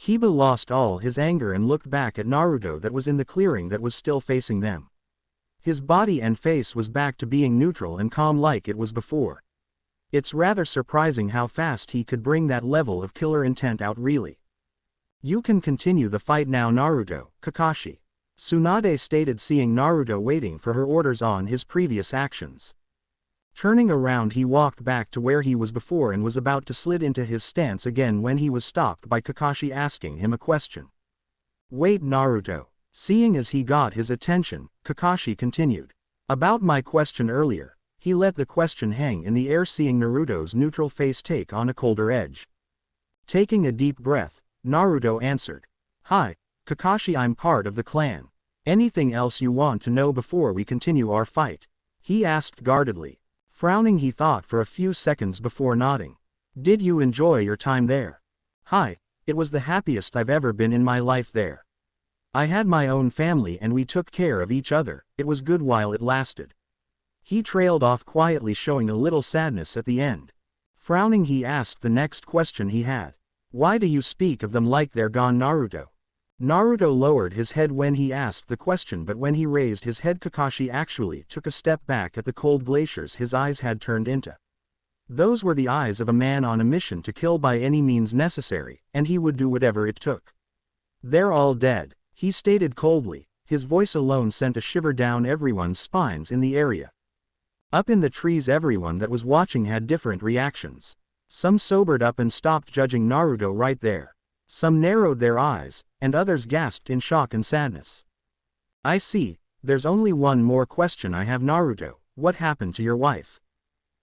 Speaker 1: Kiba lost all his anger and looked back at Naruto that was in the clearing that was still facing them. His body and face was back to being neutral and calm like it was before. It's rather surprising how fast he could bring that level of killer intent out really. You can continue the fight now Naruto, Kakashi. Tsunade stated seeing Naruto waiting for her orders on his previous actions. Turning around he walked back to where he was before and was about to slide into his stance again when he was stopped by Kakashi asking him a question. Wait Naruto. Seeing as he got his attention, Kakashi continued. About my question earlier. He let the question hang in the air seeing Naruto's neutral face take on a colder edge. Taking a deep breath, Naruto answered. Hi, Kakashi, I'm part of the clan. Anything else you want to know before we continue our fight? He asked guardedly. Frowning he thought for a few seconds before nodding. Did you enjoy your time there? Hi, it was the happiest I've ever been in my life there. I had my own family and we took care of each other, it was good while it lasted. He trailed off quietly showing a little sadness at the end. Frowning he asked the next question he had. Why do you speak of them like they're gone Naruto? Naruto lowered his head when he asked the question but when he raised his head Kakashi actually took a step back at the cold glaciers his eyes had turned into. Those were the eyes of a man on a mission to kill by any means necessary, and he would do whatever it took. They're all dead, he stated coldly, his voice alone sent a shiver down everyone's spines in the area. Up in the trees everyone that was watching had different reactions. Some sobered up and stopped judging Naruto right there. Some narrowed their eyes, and others gasped in shock and sadness. I see, there's only one more question I have Naruto, what happened to your wife?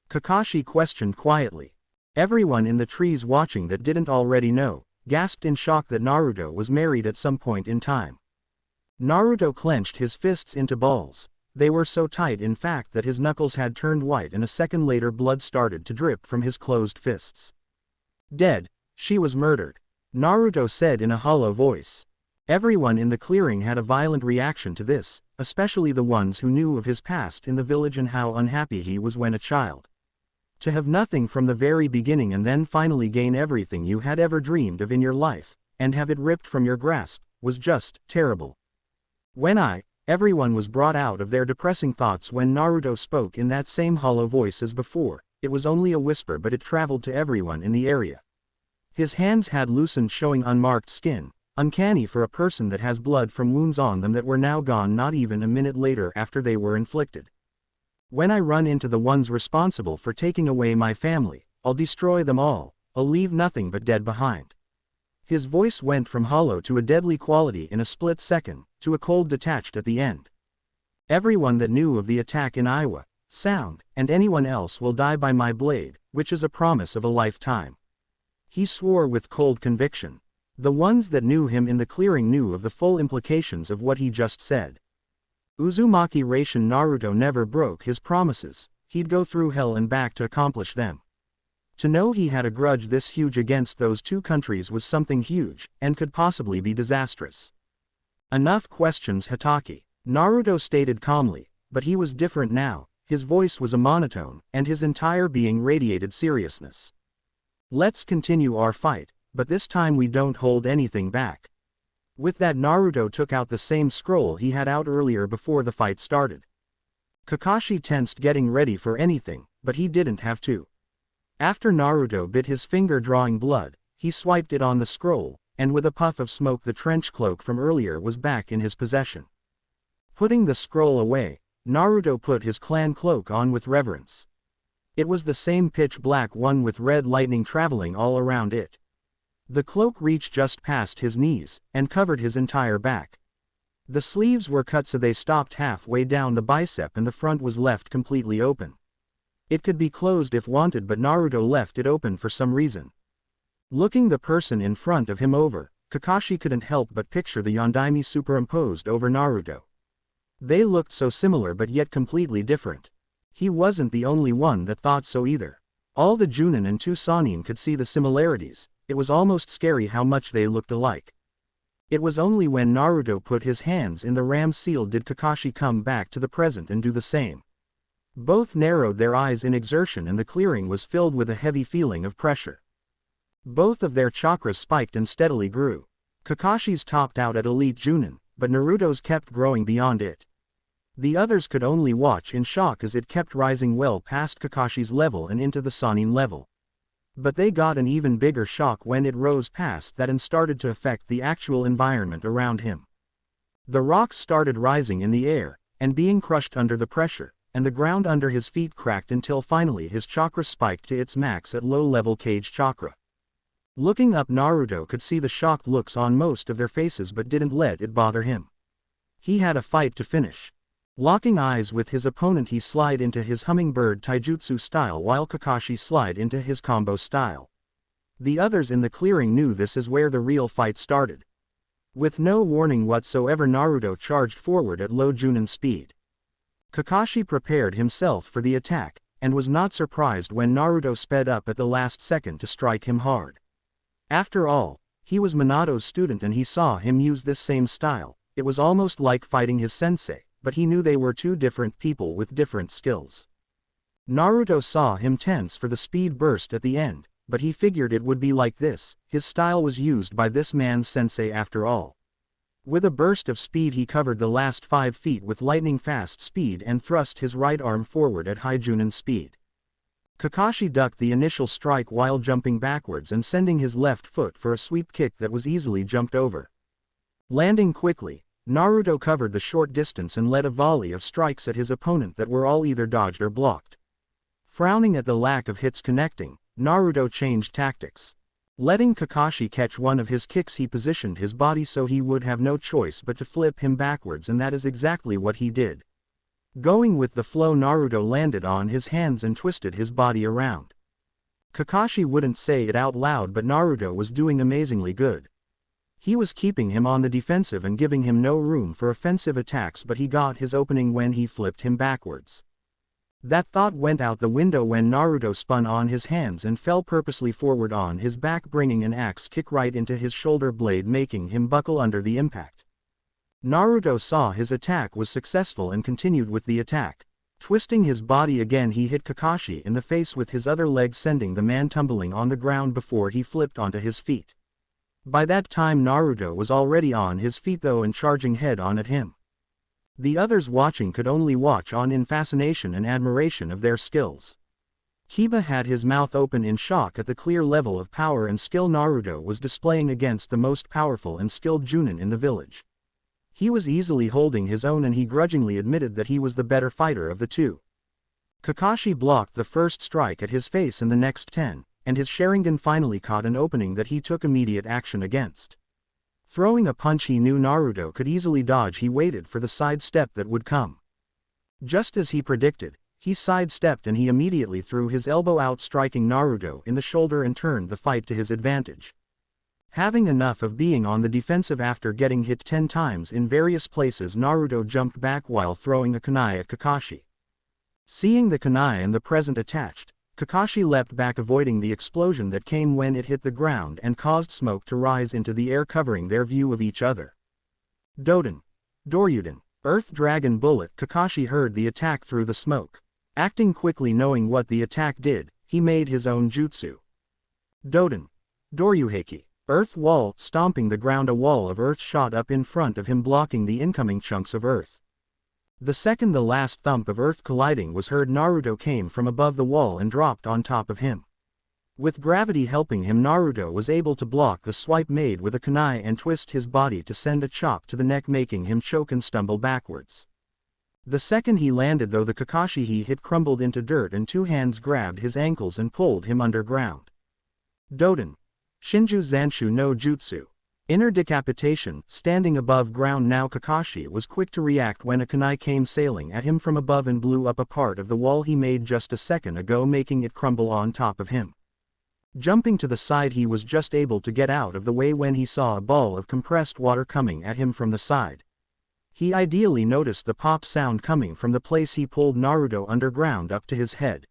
Speaker 1: Kakashi questioned quietly. Everyone in the trees watching that didn't already know, gasped in shock that Naruto was married at some point in time. Naruto clenched his fists into balls. They were so tight in fact that his knuckles had turned white and a second later blood started to drip from his closed fists. Dead, she was murdered, Naruto said in a hollow voice. Everyone in the clearing had a violent reaction to this, especially the ones who knew of his past in the village and how unhappy he was when a child. To have nothing from the very beginning and then finally gain everything you had ever dreamed of in your life, and have it ripped from your grasp, was just terrible. Everyone was brought out of their depressing thoughts when Naruto spoke in that same hollow voice as before. It was only a whisper but it traveled to everyone in the area. His hands had loosened showing unmarked skin, uncanny for a person that has blood from wounds on them that were now gone not even a minute later after they were inflicted. When I run into the ones responsible for taking away my family, I'll destroy them all, I'll leave nothing but dead behind. His voice went from hollow to a deadly quality in a split second, to a cold detached at the end. Everyone that knew of the attack in Iowa, Sound, and anyone else will die by my blade, which is a promise of a lifetime. He swore with cold conviction. The ones that knew him in the clearing knew of the full implications of what he just said. Uzumaki Raishin Naruto never broke his promises, he'd go through hell and back to accomplish them. To know he had a grudge this huge against those two countries was something huge, and could possibly be disastrous. Enough questions Hatake, Naruto stated calmly, but he was different now, his voice was a monotone, and his entire being radiated seriousness. Let's continue our fight, but this time we don't hold anything back. With that Naruto took out the same scroll he had out earlier before the fight started. Kakashi tensed getting ready for anything, but he didn't have to. After Naruto bit his finger drawing blood, he swiped it on the scroll, and with a puff of smoke the trench cloak from earlier was back in his possession. Putting the scroll away, Naruto put his clan cloak on with reverence. It was the same pitch black one with red lightning traveling all around it. The cloak reached just past his knees, and covered his entire back. The sleeves were cut so they stopped halfway down the bicep and the front was left completely open. It could be closed if wanted, but Naruto left it open for some reason. Looking the person in front of him over, Kakashi couldn't help but picture the Yondaime superimposed over Naruto. They looked so similar but yet completely different. He wasn't the only one that thought so either. All the Junin and 2 Sannin could see the similarities. It was almost scary how much they looked alike. It was only when Naruto put his hands in the ram's seal did Kakashi come back to the present and do the same. Both narrowed their eyes in exertion and the clearing was filled with a heavy feeling of pressure. Both of their chakras spiked and steadily grew. Kakashi's topped out at Elite Junin, but Naruto's kept growing beyond it. The others could only watch in shock as it kept rising well past Kakashi's level and into the Sannin level. But they got an even bigger shock when it rose past that and started to affect the actual environment around him. The rocks started rising in the air, and being crushed under the pressure, and the ground under his feet cracked until finally his chakra spiked to its max at low-level Kage chakra. Looking up, Naruto could see the shocked looks on most of their faces but didn't let it bother him. He had a fight to finish. Locking eyes with his opponent, he slid into his hummingbird taijutsu style while Kakashi slid into his combo style. The others in the clearing knew this is where the real fight started. With no warning whatsoever, Naruto charged forward at low Junin speed. Kakashi prepared himself for the attack, and was not surprised when Naruto sped up at the last second to strike him hard. After all, he was Minato's student and he saw him use this same style. It was almost like fighting his sensei, but he knew they were 2 different people with different skills. Naruto saw him tense for the speed burst at the end, but he figured it would be like this. His style was used by this man's sensei after all. With a burst of speed he covered the last 5 feet with lightning fast speed and thrust his right arm forward at high Junin speed. Kakashi ducked the initial strike while jumping backwards and sending his left foot for a sweep kick that was easily jumped over. Landing quickly, Naruto covered the short distance and led a volley of strikes at his opponent that were all either dodged or blocked. Frowning at the lack of hits connecting, Naruto changed tactics. Letting Kakashi catch one of his kicks, he positioned his body so he would have no choice but to flip him backwards, and that is exactly what he did. Going with the flow, Naruto landed on his hands and twisted his body around. Kakashi wouldn't say it out loud, but Naruto was doing amazingly good. He was keeping him on the defensive and giving him no room for offensive attacks, but he got his opening when he flipped him backwards. That thought went out the window when Naruto spun on his hands and fell purposely forward on his back, bringing an axe kick right into his shoulder blade, making him buckle under the impact. Naruto saw his attack was successful and continued with the attack. Twisting his body again, he hit Kakashi in the face with his other leg, sending the man tumbling on the ground before he flipped onto his feet. By that time Naruto was already on his feet though and charging head on at him. The others watching could only watch on in fascination and admiration of their skills. Kiba had his mouth open in shock at the clear level of power and skill Naruto was displaying against the most powerful and skilled Junin in the village. He was easily holding his own and he grudgingly admitted that he was the better fighter of the 2. Kakashi blocked the first strike at his face and the next 10, and his Sharingan finally caught an opening that he took immediate action against. Throwing a punch he knew Naruto could easily dodge, he waited for the side step that would come. Just as he predicted, he sidestepped and he immediately threw his elbow out, striking Naruto in the shoulder and turned the fight to his advantage. Having enough of being on the defensive after getting hit 10 times in various places, Naruto jumped back while throwing a kunai at Kakashi. Seeing the kunai and the present attached, Kakashi leapt back, avoiding the explosion that came when it hit the ground and caused smoke to rise into the air, covering their view of each other. Doden. Doryuden. Earth Dragon Bullet. Kakashi heard the attack through the smoke. Acting quickly, knowing what the attack did, he made his own jutsu. Doden. Doryuheki. Earth Wall. Stomping the ground, a wall of earth shot up in front of him, blocking the incoming chunks of earth. The second the last thump of earth colliding was heard, Naruto came from above the wall and dropped on top of him. With gravity helping him, Naruto was able to block the swipe made with a kunai and twist his body to send a chop to the neck, making him choke and stumble backwards. The second he landed though, the Kakashi he hit crumbled into dirt and 2 hands grabbed his ankles and pulled him underground. Doden. Shinju Zanshu no Jutsu. Inner decapitation. Standing above ground now, Kakashi was quick to react when a kunai came sailing at him from above and blew up a part of the wall he made just a second ago, making it crumble on top of him. Jumping to the side, he was just able to get out of the way when he saw a ball of compressed water coming at him from the side. He ideally noticed the pop sound coming from the place he pulled Naruto underground up to his head.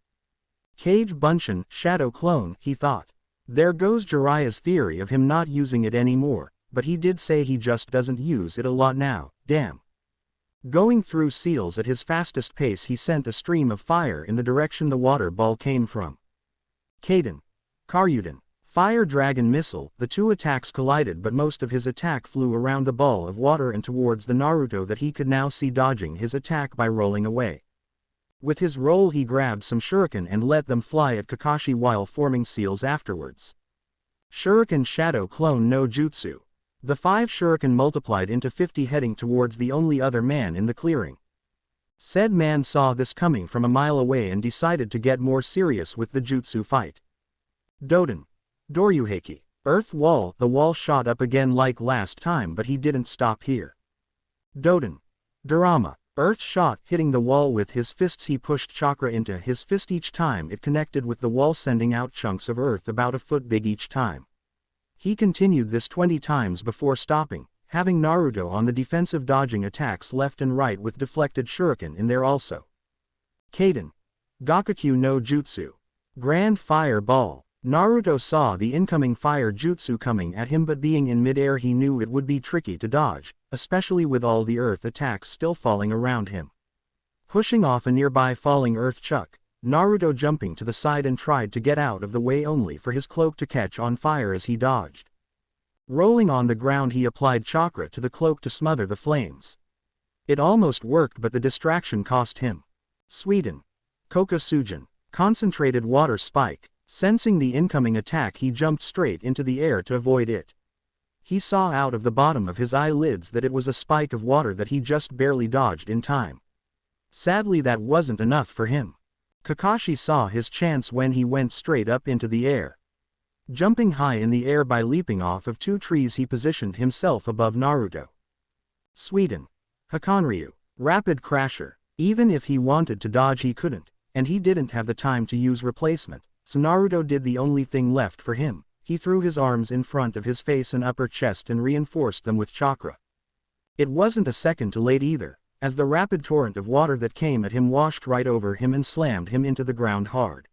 Speaker 1: Cage Bunshin, shadow clone, he thought. There goes Jiraiya's theory of him not using it anymore, but he did say he just doesn't use it a lot now, damn. Going through seals at his fastest pace, he sent a stream of fire in the direction the water ball came from. Kaden. Karyudan. Fire Dragon Missile. The two attacks collided, but most of his attack flew around the ball of water and towards the Naruto that he could now see, dodging his attack by rolling away. With his roll, he grabbed some shuriken and let them fly at Kakashi while forming seals afterwards. Shuriken Shadow Clone no Jutsu. The 5 shuriken multiplied into 50, heading towards the only other man in the clearing. Said man saw this coming from a mile away and decided to get more serious with the jutsu fight. Doden. Doryuheki. Earth Wall. The wall shot up again like last time, but he didn't stop here. Doden. Dorama. Earth shot, hitting the wall with his fists. He pushed chakra into his fist each time it connected with the wall, sending out chunks of earth about a foot big each time. He continued this 20 times before stopping, having Naruto on the defensive, dodging attacks left and right with deflected shuriken in there also. Kaden. Gakakyu no Jutsu. Grand Fire Ball. Naruto saw the incoming fire jutsu coming at him, but being in midair he knew it would be tricky to dodge, especially with all the earth attacks still falling around him. Pushing off a nearby falling earth chuck, Naruto jumping to the side and tried to get out of the way, only for his cloak to catch on fire as he dodged. Rolling on the ground, he applied chakra to the cloak to smother the flames. It almost worked, but the distraction cost him. Sweden. Kokosujin. Concentrated Water Spike. Sensing the incoming attack, he jumped straight into the air to avoid it. He saw out of the bottom of his eyelids that it was a spike of water that he just barely dodged in time. Sadly, that wasn't enough for him. Kakashi saw his chance when he went straight up into the air. Jumping high in the air by leaping off of 2 trees, he positioned himself above Naruto. Sweden. Hakonryu. Rapid Crasher. Even if he wanted to dodge, he couldn't, and he didn't have the time to use replacement. So Naruto did the only thing left for him. He threw his arms in front of his face and upper chest and reinforced them with chakra. It wasn't a second too late either, as the rapid torrent of water that came at him washed right over him and slammed him into the ground hard.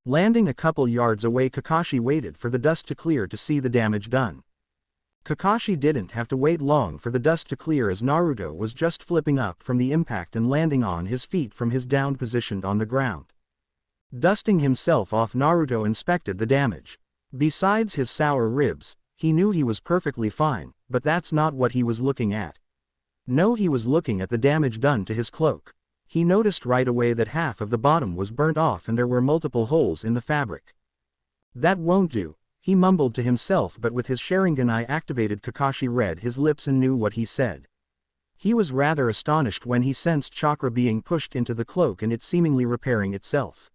Speaker 1: Landing a couple yards away, Kakashi waited for the dust to clear to see the damage done. Kakashi didn't have to wait long for the dust to clear, as Naruto was just flipping up from the impact and landing on his feet from his downed position on the ground. Dusting himself off, Naruto inspected the damage. Besides his sour ribs, he knew he was perfectly fine, but that's not what he was looking at. No, he was looking at the damage done to his cloak. He noticed right away that half of the bottom was burnt off and there were multiple holes in the fabric. That won't do, he mumbled to himself, but with his Sharingan eye activated, Kakashi read his lips and knew what he said. He was rather astonished when he sensed chakra being pushed into the cloak and it seemingly repairing itself.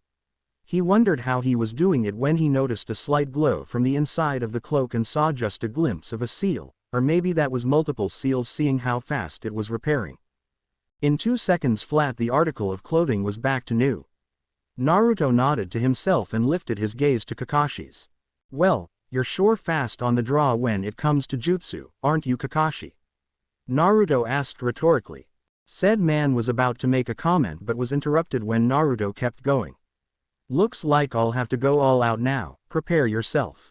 Speaker 1: He wondered how he was doing it when he noticed a slight glow from the inside of the cloak and saw just a glimpse of a seal, or maybe that was multiple seals, seeing how fast it was repairing. In 2 seconds flat, the article of clothing was back to new. Naruto nodded to himself and lifted his gaze to Kakashi's. Well, you're sure fast on the draw when it comes to jutsu, aren't you, Kakashi? Naruto asked rhetorically. Said man was about to make a comment but was interrupted when Naruto kept going. Looks like I'll have to go all out now, prepare yourself.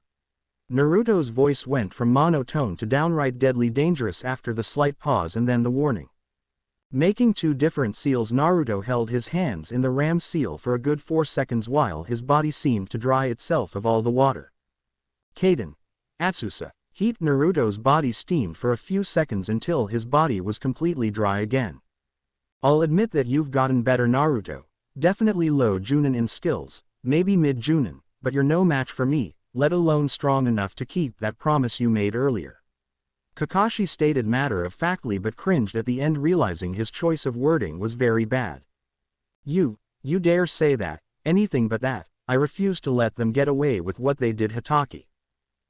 Speaker 1: Naruto's voice went from monotone to downright deadly dangerous after the slight pause and then the warning. Making 2 different seals, Naruto held his hands in the ram seal for a good 4 seconds while his body seemed to dry itself of all the water. Kaden. Atsusa. Heat. Naruto's body steamed for a few seconds until his body was completely dry again. I'll admit that you've gotten better, Naruto. Definitely low Junin in skills, maybe mid Junin, but you're no match for me, let alone strong enough to keep that promise you made earlier. Kakashi stated matter-of-factly, but cringed at the end, realizing his choice of wording was very bad. You dare say that, anything but that. I refuse to let them get away with what they did, Hatake.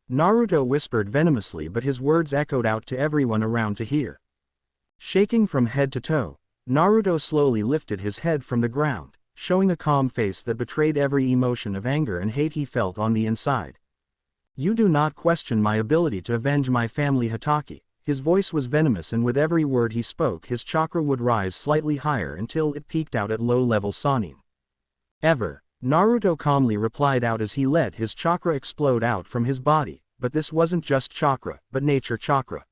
Speaker 1: Naruto whispered venomously, but his words echoed out to everyone around to hear. Shaking from head to toe, Naruto slowly lifted his head from the ground, showing a calm face that betrayed every emotion of anger and hate he felt on the inside. "You do not question my ability to avenge my family, Hatake." His voice was venomous, and with every word he spoke his chakra would rise slightly higher until it peaked out at low-level Sannin. "Ever," Naruto calmly replied out as he let his chakra explode out from his body, but this wasn't just chakra, but nature chakra.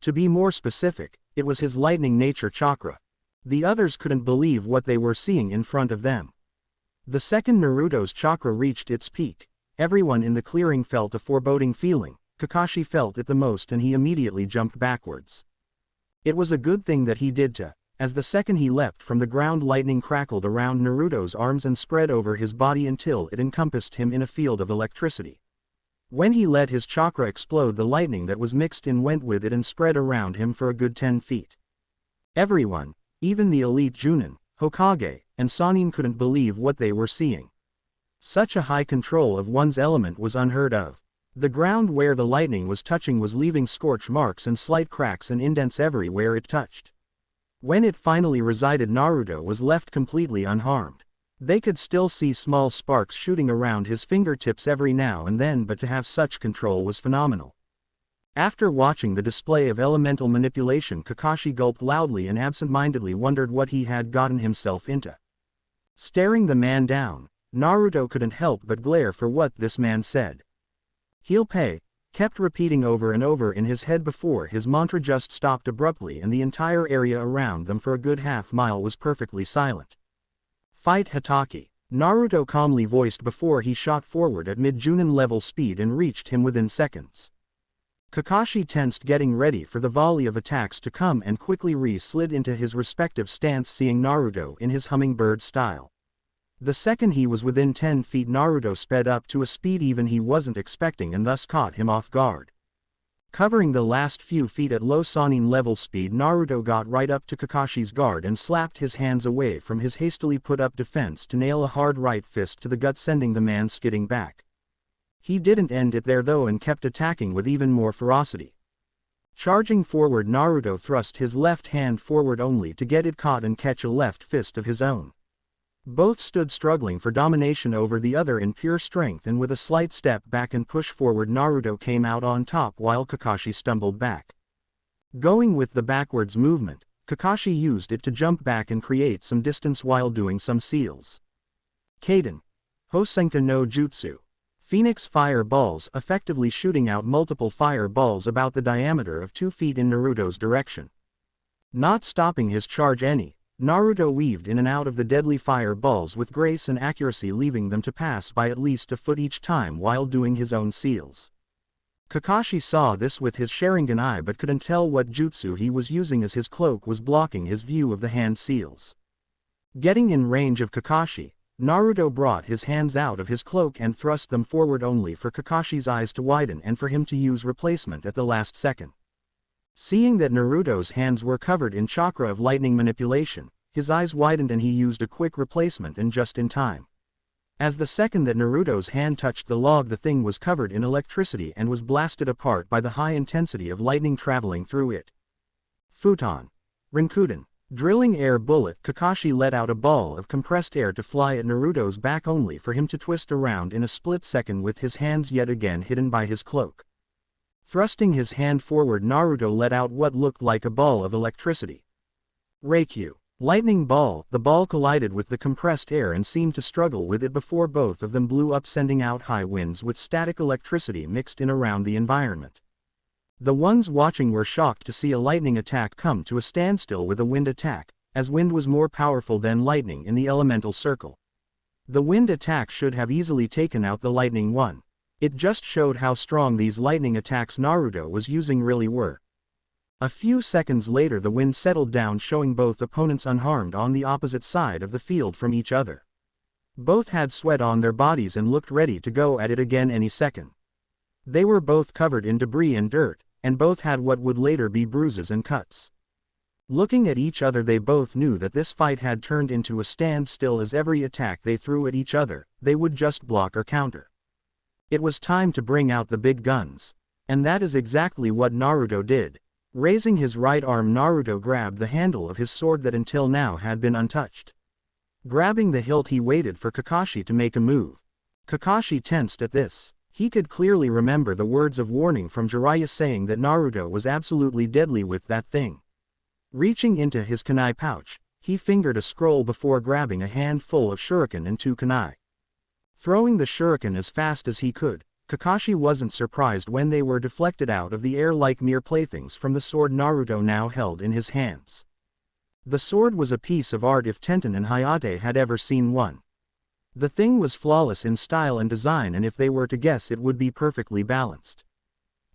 Speaker 1: To be more specific, it was his lightning nature chakra. The others couldn't believe what they were seeing in front of them. The second Naruto's chakra reached its peak, everyone in the clearing felt a foreboding feeling. Kakashi felt it the most and he immediately jumped backwards. It was a good thing that he did too, as the second he leapt from the ground lightning crackled around Naruto's arms and spread over his body until it encompassed him in a field of electricity. When he let his chakra explode, the lightning that was mixed in went with it and spread around him for a good 10 feet. Everyone, even the elite Junin, Hokage, and Sannin couldn't believe what they were seeing. Such a high control of one's element was unheard of. The ground where the lightning was touching was leaving scorch marks and slight cracks and indents everywhere it touched. When it finally resided, Naruto was left completely unharmed. They could still see small sparks shooting around his fingertips every now and then, but to have such control was phenomenal. After watching the display of elemental manipulation, Kakashi gulped loudly and absent-mindedly wondered what he had gotten himself into. Staring the man down, Naruto couldn't help but glare for what this man said. "He'll pay," kept repeating over and over in his head before his mantra just stopped abruptly and the entire area around them for a good half-mile was perfectly silent. "Fight Hatake," Naruto calmly voiced before he shot forward at mid-Junin level speed and reached him within seconds. Kakashi tensed, getting ready for the volley of attacks to come, and quickly slid into his respective stance, seeing Naruto in his hummingbird style. The second he was within 10 feet, Naruto sped up to a speed even he wasn't expecting and thus caught him off guard. Covering the last few feet at low Sannin level speed, Naruto got right up to Kakashi's guard and slapped his hands away from his hastily put up defense to nail a hard right fist to the gut, sending the man skidding back. He didn't end it there though and kept attacking with even more ferocity. Charging forward, Naruto thrust his left hand forward only to get it caught and catch a left fist of his own. Both stood struggling for domination over the other in pure strength, and with a slight step back and push forward, Naruto came out on top while Kakashi stumbled back. Going with the backwards movement, Kakashi used it to jump back and create some distance while doing some seals. Kaden. Hosenka no Jutsu. Phoenix fire balls, effectively shooting out multiple fire balls about the diameter of 2 feet in Naruto's direction. Not stopping his charge any, Naruto weaved in and out of the deadly fire balls with grace and accuracy, leaving them to pass by at least a foot each time while doing his own seals. Kakashi saw this with his Sharingan eye but couldn't tell what jutsu he was using as his cloak was blocking his view of the hand seals. Getting in range of Kakashi, Naruto brought his hands out of his cloak and thrust them forward only for Kakashi's eyes to widen and for him to use replacement at the last second. Seeing that Naruto's hands were covered in chakra of lightning manipulation, his eyes widened and he used a quick replacement, and just in time. As the second that Naruto's hand touched the log, the thing was covered in electricity and was blasted apart by the high intensity of lightning traveling through it. Futon. Rinkuden. Drilling air bullet. Kakashi let out a ball of compressed air to fly at Naruto's back only for him to twist around in a split second with his hands yet again hidden by his cloak. Thrusting his hand forward, Naruto let out what looked like a ball of electricity. Reikyu. Lightning ball. The ball collided with the compressed air and seemed to struggle with it before both of them blew up, sending out high winds with static electricity mixed in around the environment. The ones watching were shocked to see a lightning attack come to a standstill with a wind attack, as wind was more powerful than lightning in the elemental circle. The wind attack should have easily taken out the lightning one. It just showed how strong these lightning attacks Naruto was using really were. A few seconds later the wind settled down, showing both opponents unharmed on the opposite side of the field from each other. Both had sweat on their bodies and looked ready to go at it again any second. They were both covered in debris and dirt, and both had what would later be bruises and cuts. Looking at each other, they both knew that this fight had turned into a standstill, as every attack they threw at each other, they would just block or counter. It was time to bring out the big guns. And that is exactly what Naruto did. Raising his right arm, Naruto grabbed the handle of his sword that until now had been untouched. Grabbing the hilt, he waited for Kakashi to make a move. Kakashi tensed at this. He could clearly remember the words of warning from Jiraiya saying that Naruto was absolutely deadly with that thing. Reaching into his kunai pouch, he fingered a scroll before grabbing a handful of shuriken and 2 kunai. Throwing the shuriken as fast as he could, Kakashi wasn't surprised when they were deflected out of the air like mere playthings from the sword Naruto now held in his hands. The sword was a piece of art if Tenten and Hayate had ever seen one. The thing was flawless in style and design, and if they were to guess, it would be perfectly balanced.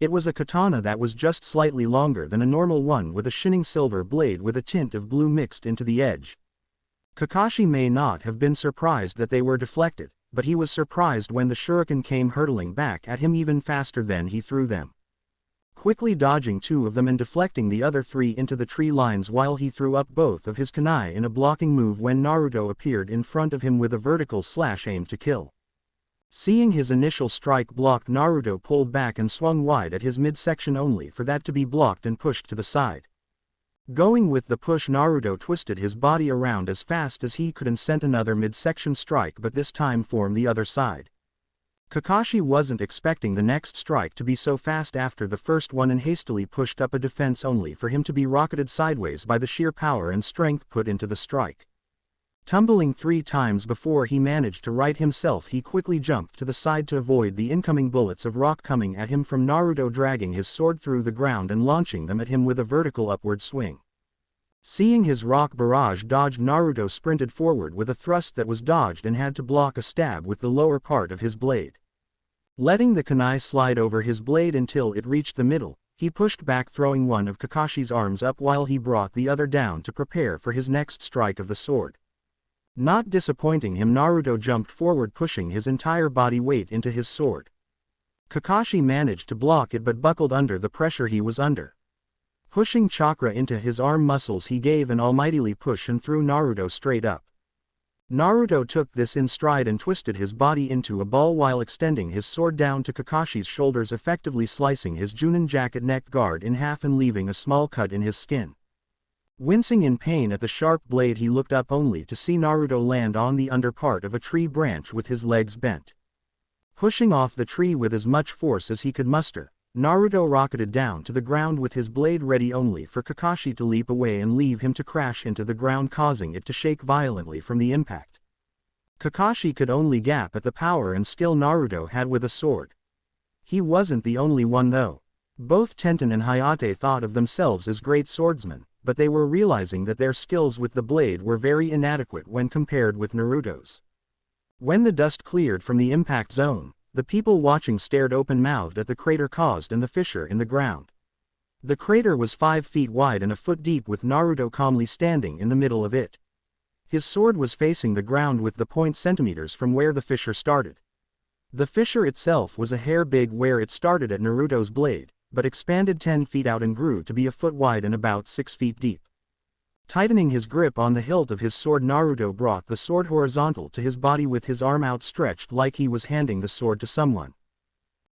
Speaker 1: It was a katana that was just slightly longer than a normal one, with a shining silver blade with a tint of blue mixed into the edge. Kakashi may not have been surprised that they were deflected, but he was surprised when the shuriken came hurtling back at him even faster than he threw them. Quickly dodging 2 of them and deflecting the other 3 into the tree lines while he threw up both of his kunai in a blocking move when Naruto appeared in front of him with a vertical slash aim to kill. Seeing his initial strike blocked, Naruto pulled back and swung wide at his midsection only for that to be blocked and pushed to the side. Going with the push, Naruto twisted his body around as fast as he could and sent another midsection strike, but this time from the other side. Kakashi wasn't expecting the next strike to be so fast after the first one and hastily pushed up a defense only for him to be rocketed sideways by the sheer power and strength put into the strike. Tumbling 3 times before he managed to right himself, he quickly jumped to the side to avoid the incoming bullets of rock coming at him from Naruto, dragging his sword through the ground and launching them at him with a vertical upward swing. Seeing his rock barrage dodged, Naruto sprinted forward with a thrust that was dodged and had to block a stab with the lower part of his blade. Letting the kunai slide over his blade until it reached the middle, he pushed back, throwing one of Kakashi's arms up while he brought the other down to prepare for his next strike of the sword. Not disappointing him, Naruto jumped forward, pushing his entire body weight into his sword. Kakashi managed to block it but buckled under the pressure he was under. Pushing chakra into his arm muscles, he gave an almighty push and threw Naruto straight up. Naruto took this in stride and twisted his body into a ball while extending his sword down to Kakashi's shoulders, effectively slicing his Junin jacket neck guard in half and leaving a small cut in his skin. Wincing in pain at the sharp blade, he looked up only to see Naruto land on the underpart of a tree branch with his legs bent. Pushing off the tree with as much force as he could muster, Naruto rocketed down to the ground with his blade ready only for Kakashi to leap away and leave him to crash into the ground, causing it to shake violently from the impact. Kakashi could only gap at the power and skill Naruto had with a sword. He wasn't the only one though. Both Tenten and Hayate thought of themselves as great swordsmen, but they were realizing that their skills with the blade were very inadequate when compared with Naruto's. When the dust cleared from the impact zone, the people watching stared open-mouthed at the crater caused and the fissure in the ground. The crater was 5 feet wide and a foot deep, with Naruto calmly standing in the middle of it. His sword was facing the ground with the point centimeters from where the fissure started. The fissure itself was a hair big where it started at Naruto's blade, but expanded 10 feet out and grew to be a foot wide and about 6 feet deep. Tightening his grip on the hilt of his sword, Naruto brought the sword horizontal to his body with his arm outstretched like he was handing the sword to someone.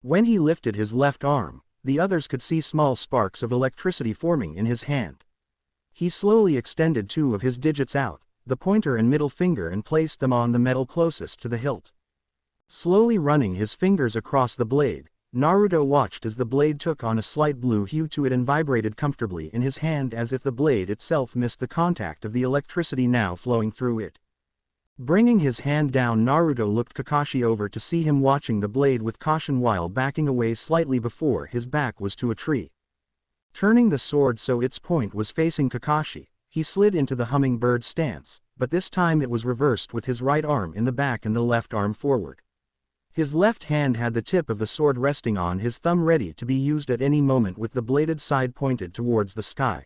Speaker 1: When he lifted his left arm, the others could see small sparks of electricity forming in his hand. He slowly extended 2 of his digits out, the pointer and middle finger, and placed them on the metal closest to the hilt. Slowly running his fingers across the blade, Naruto watched as the blade took on a slight blue hue to it and vibrated comfortably in his hand as if the blade itself missed the contact of the electricity now flowing through it. Bringing his hand down, Naruto looked Kakashi over to see him watching the blade with caution while backing away slightly before his back was to a tree. Turning the sword so its point was facing Kakashi, he slid into the hummingbird stance, but this time it was reversed with his right arm in the back and the left arm forward. His left hand had the tip of the sword resting on his thumb, ready to be used at any moment with the bladed side pointed towards the sky.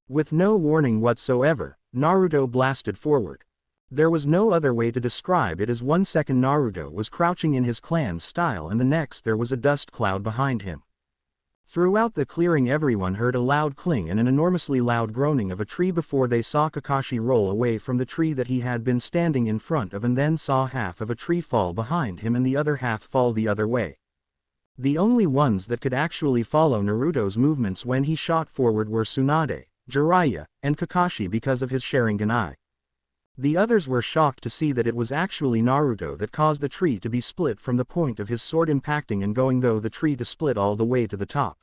Speaker 1: With no warning whatsoever, Naruto blasted forward. There was no other way to describe it, as 1 second Naruto was crouching in his clan's style and the next there was a dust cloud behind him. Throughout the clearing everyone heard a loud cling and an enormously loud groaning of a tree before they saw Kakashi roll away from the tree that he had been standing in front of and then saw half of a tree fall behind him and the other half fall the other way. The only ones that could actually follow Naruto's movements when he shot forward were Tsunade, Jiraiya, and Kakashi because of his Sharingan eye. The others were shocked to see that it was actually Naruto that caused the tree to be split from the point of his sword impacting and going through the tree to split all the way to the top.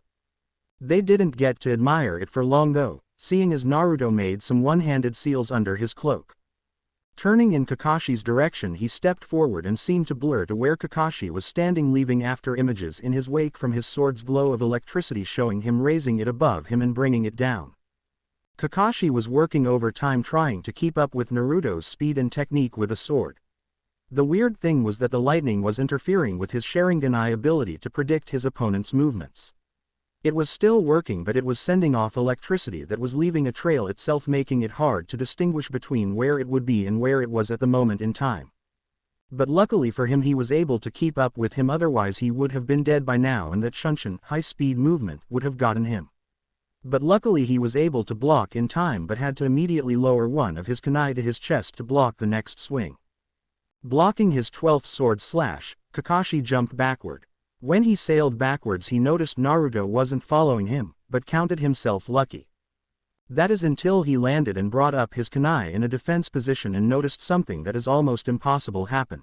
Speaker 1: They didn't get to admire it for long though, seeing as Naruto made some one-handed seals under his cloak. Turning in Kakashi's direction he stepped forward and seemed to blur to where Kakashi was standing, leaving after images in his wake from his sword's glow of electricity showing him raising it above him and bringing it down. Kakashi was working overtime trying to keep up with Naruto's speed and technique with a sword. The weird thing was that the lightning was interfering with his Sharingan eye ability to predict his opponent's movements. It was still working, but it was sending off electricity that was leaving a trail itself, making it hard to distinguish between where it would be and where it was at the moment in time. But luckily for him he was able to keep up with him, otherwise he would have been dead by now and that Shunshin high-speed movement would have gotten him. But luckily he was able to block in time but had to immediately lower one of his kunai to his chest to block the next swing. Blocking his 12th sword slash, Kakashi jumped backward. When he sailed backwards he noticed Naruto wasn't following him, but counted himself lucky. That is until he landed and brought up his kunai in a defense position and noticed something that is almost impossible happen.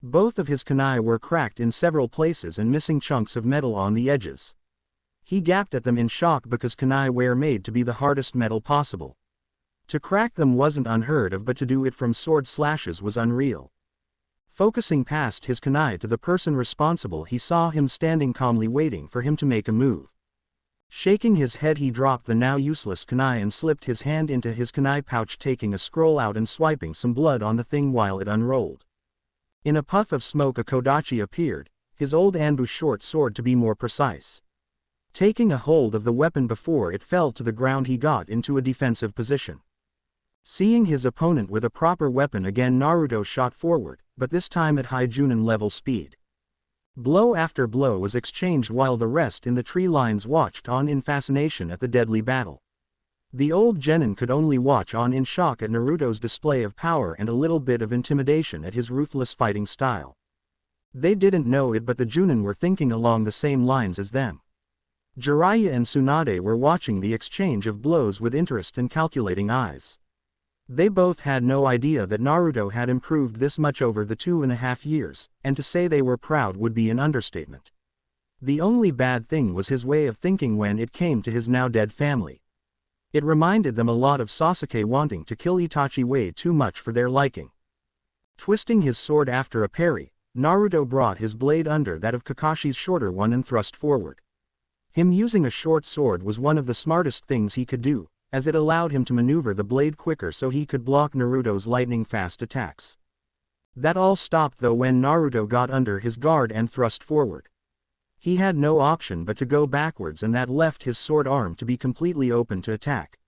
Speaker 1: Both of his kunai were cracked in several places and missing chunks of metal on the edges. He gaped at them in shock because kunai were made to be the hardest metal possible. To crack them wasn't unheard of, but to do it from sword slashes was unreal. Focusing past his kunai to the person responsible, he saw him standing calmly waiting for him to make a move. Shaking his head he dropped the now useless kunai and slipped his hand into his kunai pouch, taking a scroll out and swiping some blood on the thing while it unrolled. In a puff of smoke a Kodachi appeared, his old Anbu short sword to be more precise. Taking a hold of the weapon before it fell to the ground he got into a defensive position. Seeing his opponent with a proper weapon again, Naruto shot forward, but this time at high Junin level speed. Blow after blow was exchanged while the rest in the tree lines watched on in fascination at the deadly battle. The old genin could only watch on in shock at Naruto's display of power and a little bit of intimidation at his ruthless fighting style. They didn't know it, but the Junin were thinking along the same lines as them. Jiraiya and Tsunade were watching the exchange of blows with interest and calculating eyes. They both had no idea that Naruto had improved this much over the 2.5 years, and to say they were proud would be an understatement. The only bad thing was his way of thinking when it came to his now dead family. It reminded them a lot of Sasuke wanting to kill Itachi way too much for their liking. Twisting his sword after a parry, Naruto brought his blade under that of Kakashi's shorter one and thrust forward. Him using a short sword was one of the smartest things he could do, as it allowed him to maneuver the blade quicker so he could block Naruto's lightning-fast attacks. That all stopped though when Naruto got under his guard and thrust forward. He had no option but to go backwards, and that left his sword arm to be completely open to attack.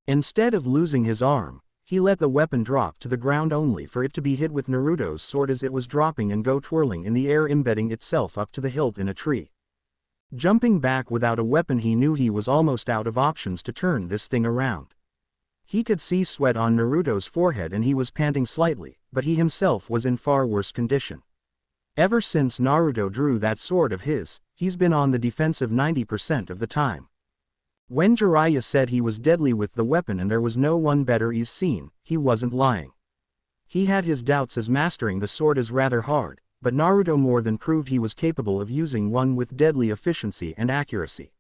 Speaker 1: Instead of losing his arm, he let the weapon drop to the ground only for it to be hit with Naruto's sword as it was dropping and go twirling in the air, embedding itself up to the hilt in a tree. Jumping back without a weapon, he knew he was almost out of options to turn this thing around. He could see sweat on Naruto's forehead and he was panting slightly, but he himself was in far worse condition. Ever since Naruto drew that sword of his, he's been on the defensive 90% of the time. When Jiraiya said he was deadly with the weapon and there was no one better he's seen, he wasn't lying. He had his doubts as mastering the sword is rather hard, but Naruto more than proved he was capable of using one with deadly efficiency and accuracy.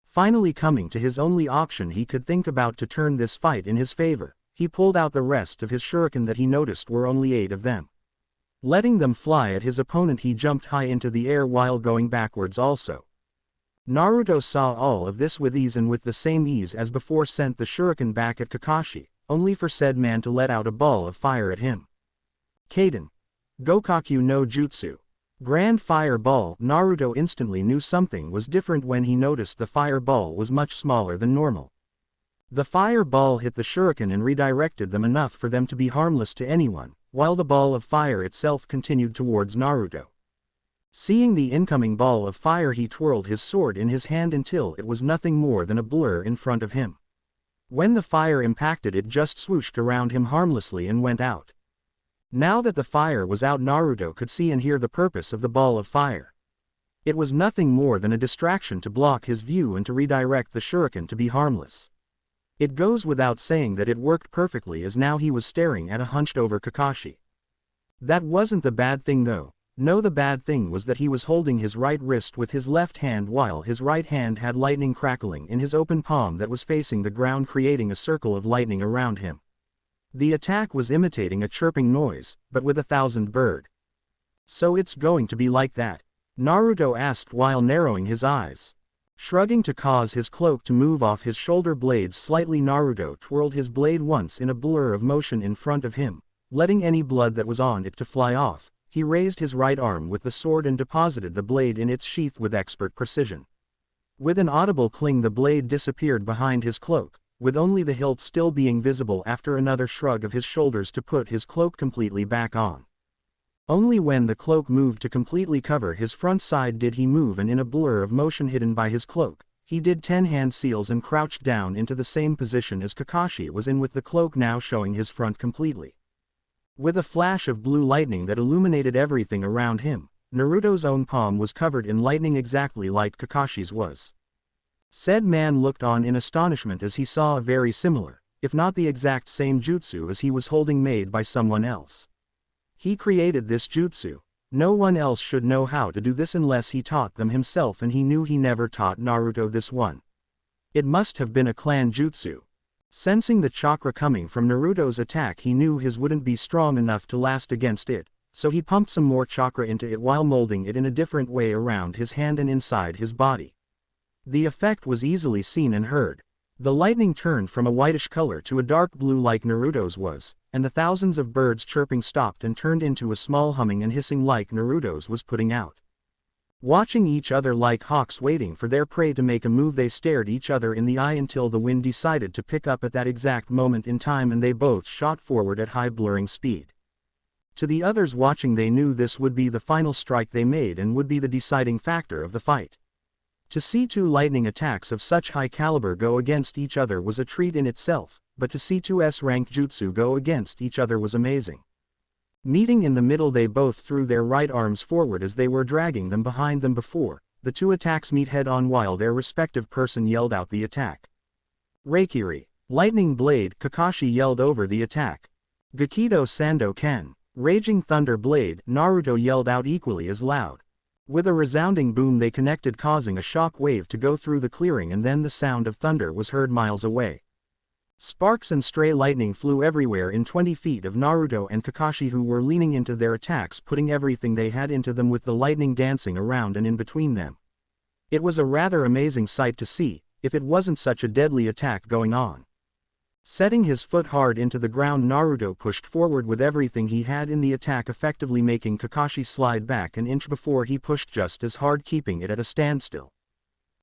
Speaker 1: Finally coming to his only option he could think about to turn this fight in his favor, he pulled out the rest of his shuriken that he noticed were only 8 of them. Letting them fly at his opponent, he jumped high into the air while going backwards also. Naruto saw all of this with ease, and with the same ease as before sent the shuriken back at Kakashi, only for said man to let out a ball of fire at him. Kaden. Gokaku no Jutsu. Grand Fireball. Naruto instantly knew something was different when he noticed the fireball was much smaller than normal. The fireball hit the shuriken and redirected them enough for them to be harmless to anyone, while the ball of fire itself continued towards Naruto. Seeing the incoming ball of fire, he twirled his sword in his hand until it was nothing more than a blur in front of him. When the fire impacted, it just swooshed around him harmlessly and went out. Now that the fire was out, Naruto could see and hear the purpose of the ball of fire. It was nothing more than a distraction to block his view and to redirect the shuriken to be harmless. It goes without saying that it worked perfectly, as now he was staring at a hunched-over Kakashi. That wasn't the bad thing though. No, the bad thing was that he was holding his right wrist with his left hand, while his right hand had lightning crackling in his open palm that was facing the ground, creating a circle of lightning around him. The attack was imitating a chirping noise, but with 1,000 bird. So it's going to be like that? Naruto asked while narrowing his eyes. Shrugging to cause his cloak to move off his shoulder blades slightly, Naruto twirled his blade once in a blur of motion in front of him, letting any blood that was on it to fly off. He raised his right arm with the sword and deposited the blade in its sheath with expert precision. With an audible cling, the blade disappeared behind his cloak, with only the hilt still being visible after another shrug of his shoulders to put his cloak completely back on. Only when the cloak moved to completely cover his front side did he move, and in a blur of motion hidden by his cloak, he did 10 hand seals and crouched down into the same position as Kakashi was in, with the cloak now showing his front completely. With a flash of blue lightning that illuminated everything around him, Naruto's own palm was covered in lightning exactly like Kakashi's was. Said man looked on in astonishment as he saw a very similar, if not the exact same jutsu as he was holding, made by someone else. He created this jutsu. No one else should know how to do this unless he taught them himself, and he knew he never taught Naruto this one. It must have been a clan jutsu. Sensing the chakra coming from Naruto's attack, he knew his wouldn't be strong enough to last against it, so he pumped some more chakra into it while molding it in a different way around his hand and inside his body. The effect was easily seen and heard. The lightning turned from a whitish color to a dark blue like Naruto's was, and the thousands of birds chirping stopped and turned into a small humming and hissing like Naruto's was putting out. Watching each other like hawks waiting for their prey to make a move, they stared each other in the eye until the wind decided to pick up at that exact moment in time, and they both shot forward at high blurring speed. To the others watching, they knew this would be the final strike they made and would be the deciding factor of the fight. To see two lightning attacks of such high caliber go against each other was a treat in itself, but to see two S-rank jutsu go against each other was amazing. Meeting in the middle, they both threw their right arms forward as they were dragging them behind them before the two attacks meet head-on, while their respective person yelled out the attack. Reikiri, Lightning Blade, Kakashi yelled over the attack. Gakido Sando Ken, Raging Thunder Blade, Naruto yelled out equally as loud. With a resounding boom they connected, causing a shock wave to go through the clearing, and then the sound of thunder was heard miles away. Sparks and stray lightning flew everywhere in 20 feet of Naruto and Kakashi, who were leaning into their attacks, putting everything they had into them, with the lightning dancing around and in between them. It was a rather amazing sight to see, if it wasn't such a deadly attack going on. Setting his foot hard into the ground, Naruto pushed forward with everything he had in the attack, effectively making Kakashi slide back an inch before he pushed just as hard, keeping it at a standstill.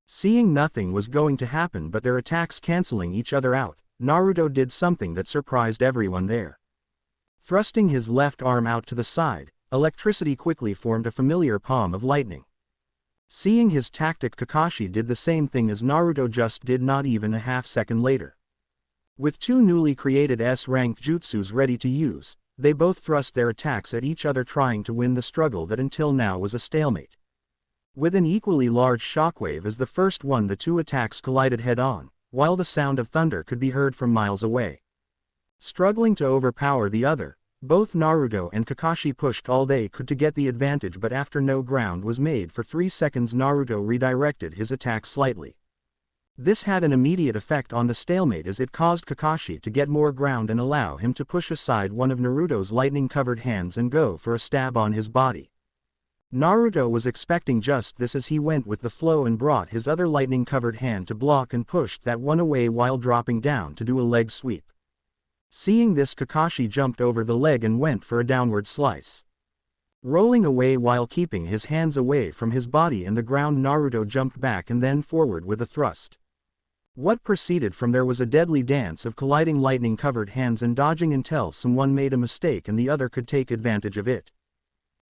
Speaker 1: Seeing nothing was going to happen but their attacks canceling each other out, Naruto did something that surprised everyone there. Thrusting his left arm out to the side, electricity quickly formed a familiar palm of lightning. Seeing his tactic, Kakashi did the same thing as Naruto just did not even a half second later. With two newly created S-rank jutsus ready to use, they both thrust their attacks at each other, trying to win the struggle that until now was a stalemate. With an equally large shockwave as the first one, the two attacks collided head-on, while the sound of thunder could be heard from miles away. Struggling to overpower the other, both Naruto and Kakashi pushed all they could to get the advantage, but after no ground was made for 3 seconds, Naruto redirected his attack slightly. This had an immediate effect on the stalemate, as it caused Kakashi to get more ground and allow him to push aside one of Naruto's lightning-covered hands and go for a stab on his body. Naruto was expecting just this, as he went with the flow and brought his other lightning-covered hand to block and pushed that one away while dropping down to do a leg sweep. Seeing this, Kakashi jumped over the leg and went for a downward slice. Rolling away while keeping his hands away from his body and the ground, Naruto jumped back and then forward with a thrust. What proceeded from there was a deadly dance of colliding lightning-covered hands and dodging until someone made a mistake and the other could take advantage of it.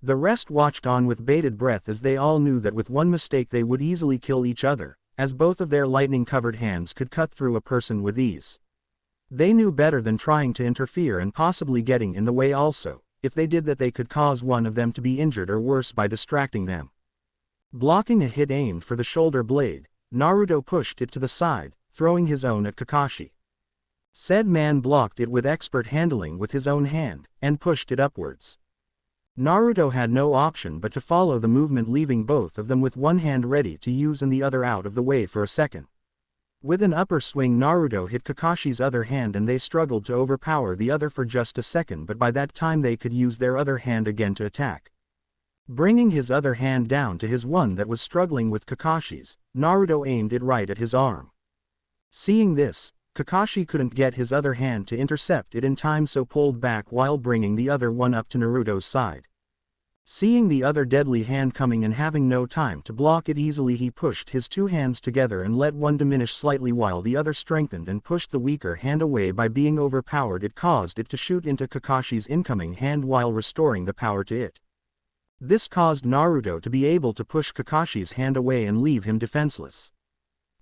Speaker 1: The rest watched on with bated breath as they all knew that with one mistake they would easily kill each other, as both of their lightning-covered hands could cut through a person with ease. They knew better than trying to interfere and possibly getting in the way also. If they did that they could cause one of them to be injured or worse by distracting them. Blocking a hit aimed for the shoulder blade, Naruto pushed it to the side, throwing his own at Kakashi. Said man blocked it with expert handling with his own hand, and pushed it upwards. Naruto had no option but to follow the movement, leaving both of them with one hand ready to use and the other out of the way for a second. With an upper swing, Naruto hit Kakashi's other hand and they struggled to overpower the other for just a second, but by that time they could use their other hand again to attack. Bringing his other hand down to his one that was struggling with Kakashi's, Naruto aimed it right at his arm. Seeing this, Kakashi couldn't get his other hand to intercept it in time, so pulled back while bringing the other one up to Naruto's side. Seeing the other deadly hand coming and having no time to block it easily, he pushed his two hands together and let one diminish slightly while the other strengthened and pushed the weaker hand away. By being overpowered, it caused it to shoot into Kakashi's incoming hand while restoring the power to it. This caused Naruto to be able to push Kakashi's hand away and leave him defenseless.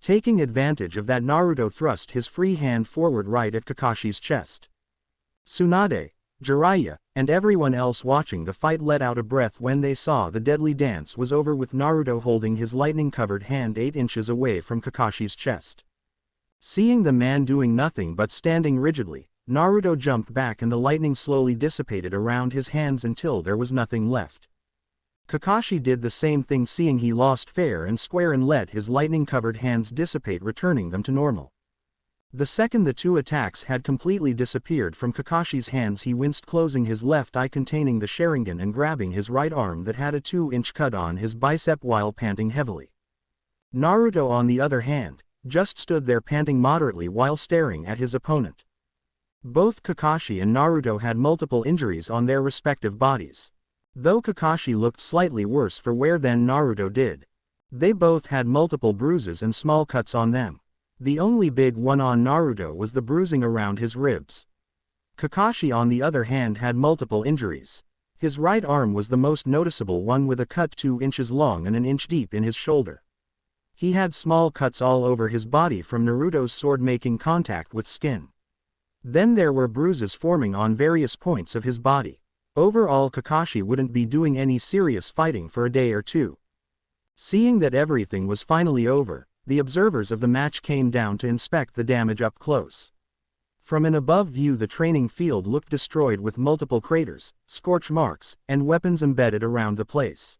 Speaker 1: Taking advantage of that, Naruto thrust his free hand forward right at Kakashi's chest. Tsunade, Jiraiya, and everyone else watching the fight let out a breath when they saw the deadly dance was over, with Naruto holding his lightning-covered hand 8 inches away from Kakashi's chest. Seeing the man doing nothing but standing rigidly, Naruto jumped back and the lightning slowly dissipated around his hands until there was nothing left. Kakashi did the same thing, seeing he lost fair and square, and let his lightning-covered hands dissipate, returning them to normal. The second the two attacks had completely disappeared from Kakashi's hands, he winced, closing his left eye containing the Sharingan and grabbing his right arm that had a 2-inch cut on his bicep while panting heavily. Naruto, on the other hand, just stood there panting moderately while staring at his opponent. Both Kakashi and Naruto had multiple injuries on their respective bodies. Though Kakashi looked slightly worse for wear than Naruto did. They both had multiple bruises and small cuts on them. The only big one on Naruto was the bruising around his ribs. Kakashi, on the other hand, had multiple injuries. His right arm was the most noticeable one, with a cut 2 inches long and an inch deep in his shoulder. He had small cuts all over his body from Naruto's sword making contact with skin. Then there were bruises forming on various points of his body. Overall, Kakashi wouldn't be doing any serious fighting for a day or two. Seeing that everything was finally over, the observers of the match came down to inspect the damage up close. From an above view, the training field looked destroyed with multiple craters, scorch marks, and weapons embedded around the place.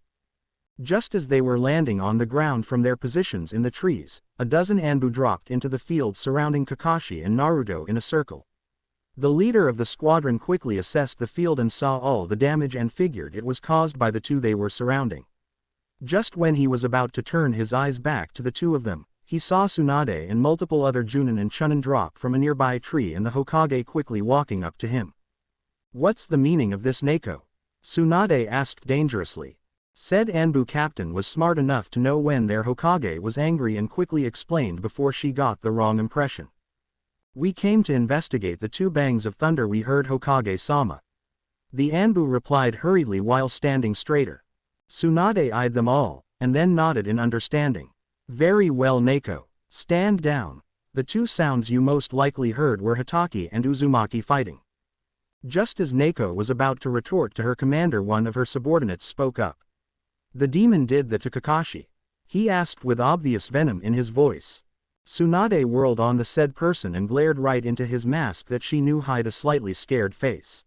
Speaker 1: Just as they were landing on the ground from their positions in the trees, a dozen Anbu dropped into the field surrounding Kakashi and Naruto in a circle. The leader of the squadron quickly assessed the field and saw all the damage and figured it was caused by the two they were surrounding. Just when he was about to turn his eyes back to the two of them, he saw Tsunade and multiple other Junin and Chunin drop from a nearby tree, and the Hokage quickly walking up to him. "What's the meaning of this, Neko?" Tsunade asked dangerously. Said Anbu captain was smart enough to know when their Hokage was angry and quickly explained before she got the wrong impression. "We came to investigate the 2 bangs of thunder we heard, Hokage-sama." The Anbu replied hurriedly while standing straighter. Tsunade eyed them all, and then nodded in understanding. "Very well, Neko. Stand down. The 2 sounds you most likely heard were Hitaki and Uzumaki fighting." Just as Neko was about to retort to her commander, one of her subordinates spoke up. "The demon did that to Kakashi?" he asked with obvious venom in his voice. Tsunade whirled on the said person and glared right into his mask that she knew hide a slightly scared face.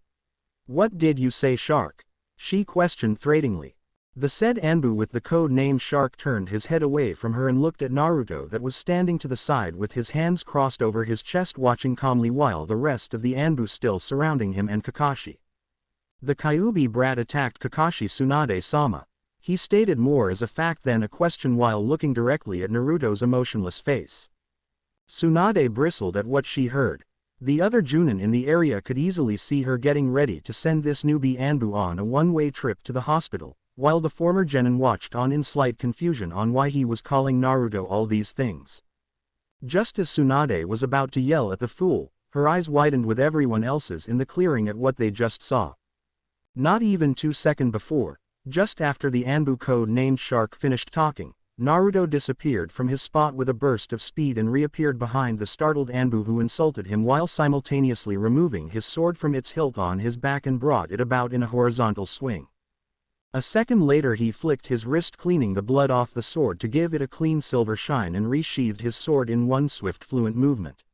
Speaker 1: "What did you say, Shark?" she questioned threateningly. The said Anbu with the code name Shark turned his head away from her and looked at Naruto that was standing to the side with his hands crossed over his chest, watching calmly while the rest of the Anbu still surrounding him and Kakashi. "The Kyuubi brat attacked Kakashi, Tsunade-sama," he stated more as a fact than a question while looking directly at Naruto's emotionless face. Tsunade bristled at what she heard. The other Junin in the area could easily see her getting ready to send this newbie Anbu on a one-way trip to the hospital, while the former genin watched on in slight confusion on why he was calling Naruto all these things. Just as Tsunade was about to yell at the fool, her eyes widened with everyone else's in the clearing at what they just saw. Not even 2 seconds before, just after the Anbu code-named shark finished talking, Naruto disappeared from his spot with a burst of speed and reappeared behind the startled Anbu who insulted him while simultaneously removing his sword from its hilt on his back and brought it about in a horizontal swing. A second later he flicked his wrist cleaning the blood off the sword to give it a clean silver shine and resheathed his sword in one swift fluent movement.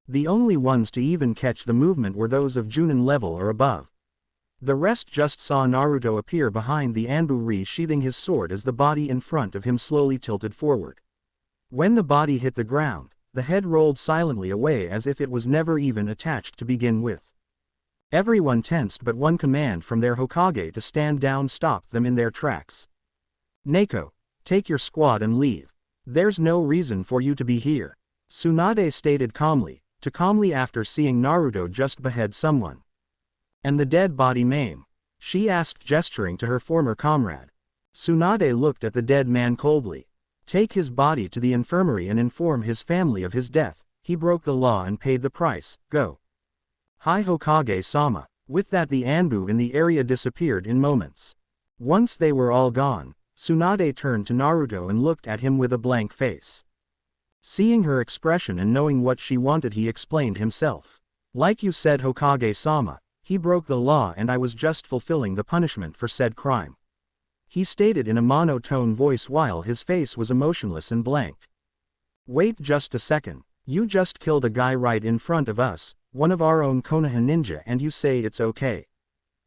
Speaker 1: The only ones to even catch the movement were those of Junin level or above. The rest just saw Naruto appear behind the Anbu re-sheathing his sword as the body in front of him slowly tilted forward. When the body hit the ground, the head rolled silently away as if it was never even attached to begin with. Everyone tensed but one command from their Hokage to stand down stopped them in their tracks. "Neko, take your squad and leave. There's no reason for you to be here," Tsunade stated calmly after seeing Naruto just behead someone. "And the dead body Mame?" she asked gesturing to her former comrade. Tsunade looked at the dead man coldly. "Take his body to the infirmary and inform his family of his death. He broke the law and paid the price. Go." "Hi Hokage-sama." With that the Anbu in the area disappeared in moments. Once they were all gone, Tsunade turned to Naruto and looked at him with a blank face. Seeing her expression and knowing what she wanted he explained himself. "Like you said Hokage-sama, he broke the law and I was just fulfilling the punishment for said crime," he stated in a monotone voice while his face was emotionless and blank. "Wait just a second, you just killed a guy right in front of us, one of our own Konoha ninja, and you say it's okay?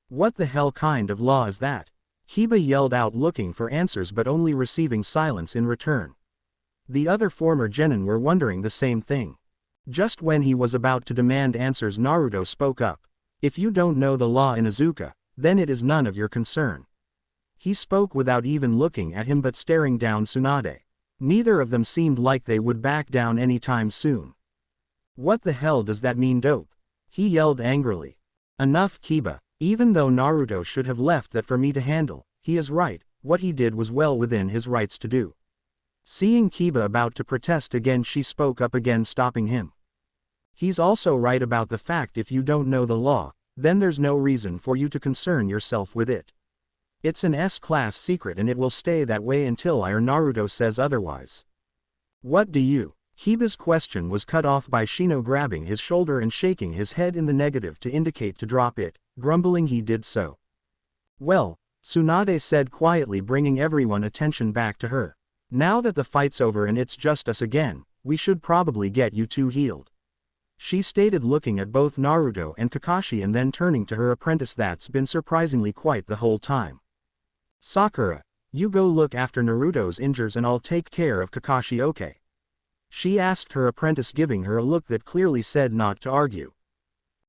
Speaker 1: What the hell kind of law is that?" Kiba yelled out looking for answers but only receiving silence in return. The other former genin were wondering the same thing. Just when he was about to demand answers Naruto spoke up. "If you don't know the law in Izuka, then it is none of your concern." He spoke without even looking at him but staring down Tsunade. Neither of them seemed like they would back down anytime soon. "What the hell does that mean, dope?" he yelled angrily. "Enough Kiba, even though Naruto should have left that for me to handle, he is right, what he did was well within his rights to do." Seeing Kiba about to protest again she spoke up again stopping him. "He's also right about the fact if you don't know the law, then there's no reason for you to concern yourself with it. It's an S-class secret and it will stay that way until I or Naruto says otherwise." "What do you?" Kiba's question was cut off by Shino grabbing his shoulder and shaking his head in the negative to indicate to drop it, grumbling he did so. "Well," Tsunade said quietly bringing everyone's attention back to her. "Now that the fight's over and it's just us again, we should probably get you two healed," she stated looking at both Naruto and Kakashi and then turning to her apprentice that's been surprisingly quiet the whole time. "Sakura, you go look after Naruto's injuries and I'll take care of Kakashi, okay?" she asked her apprentice giving her a look that clearly said not to argue.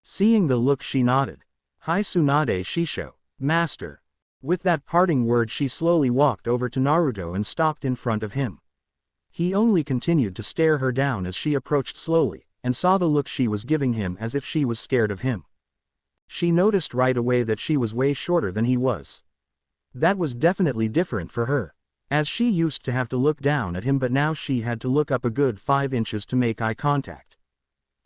Speaker 1: Seeing the look she nodded. "Hi Tsunade Shisho, master." With that parting word she slowly walked over to Naruto and stopped in front of him. He only continued to stare her down as she approached slowly, and saw the look she was giving him as if she was scared of him. She noticed right away that she was way shorter than he was. That was definitely different for her, as she used to have to look down at him but now she had to look up a good 5 inches to make eye contact.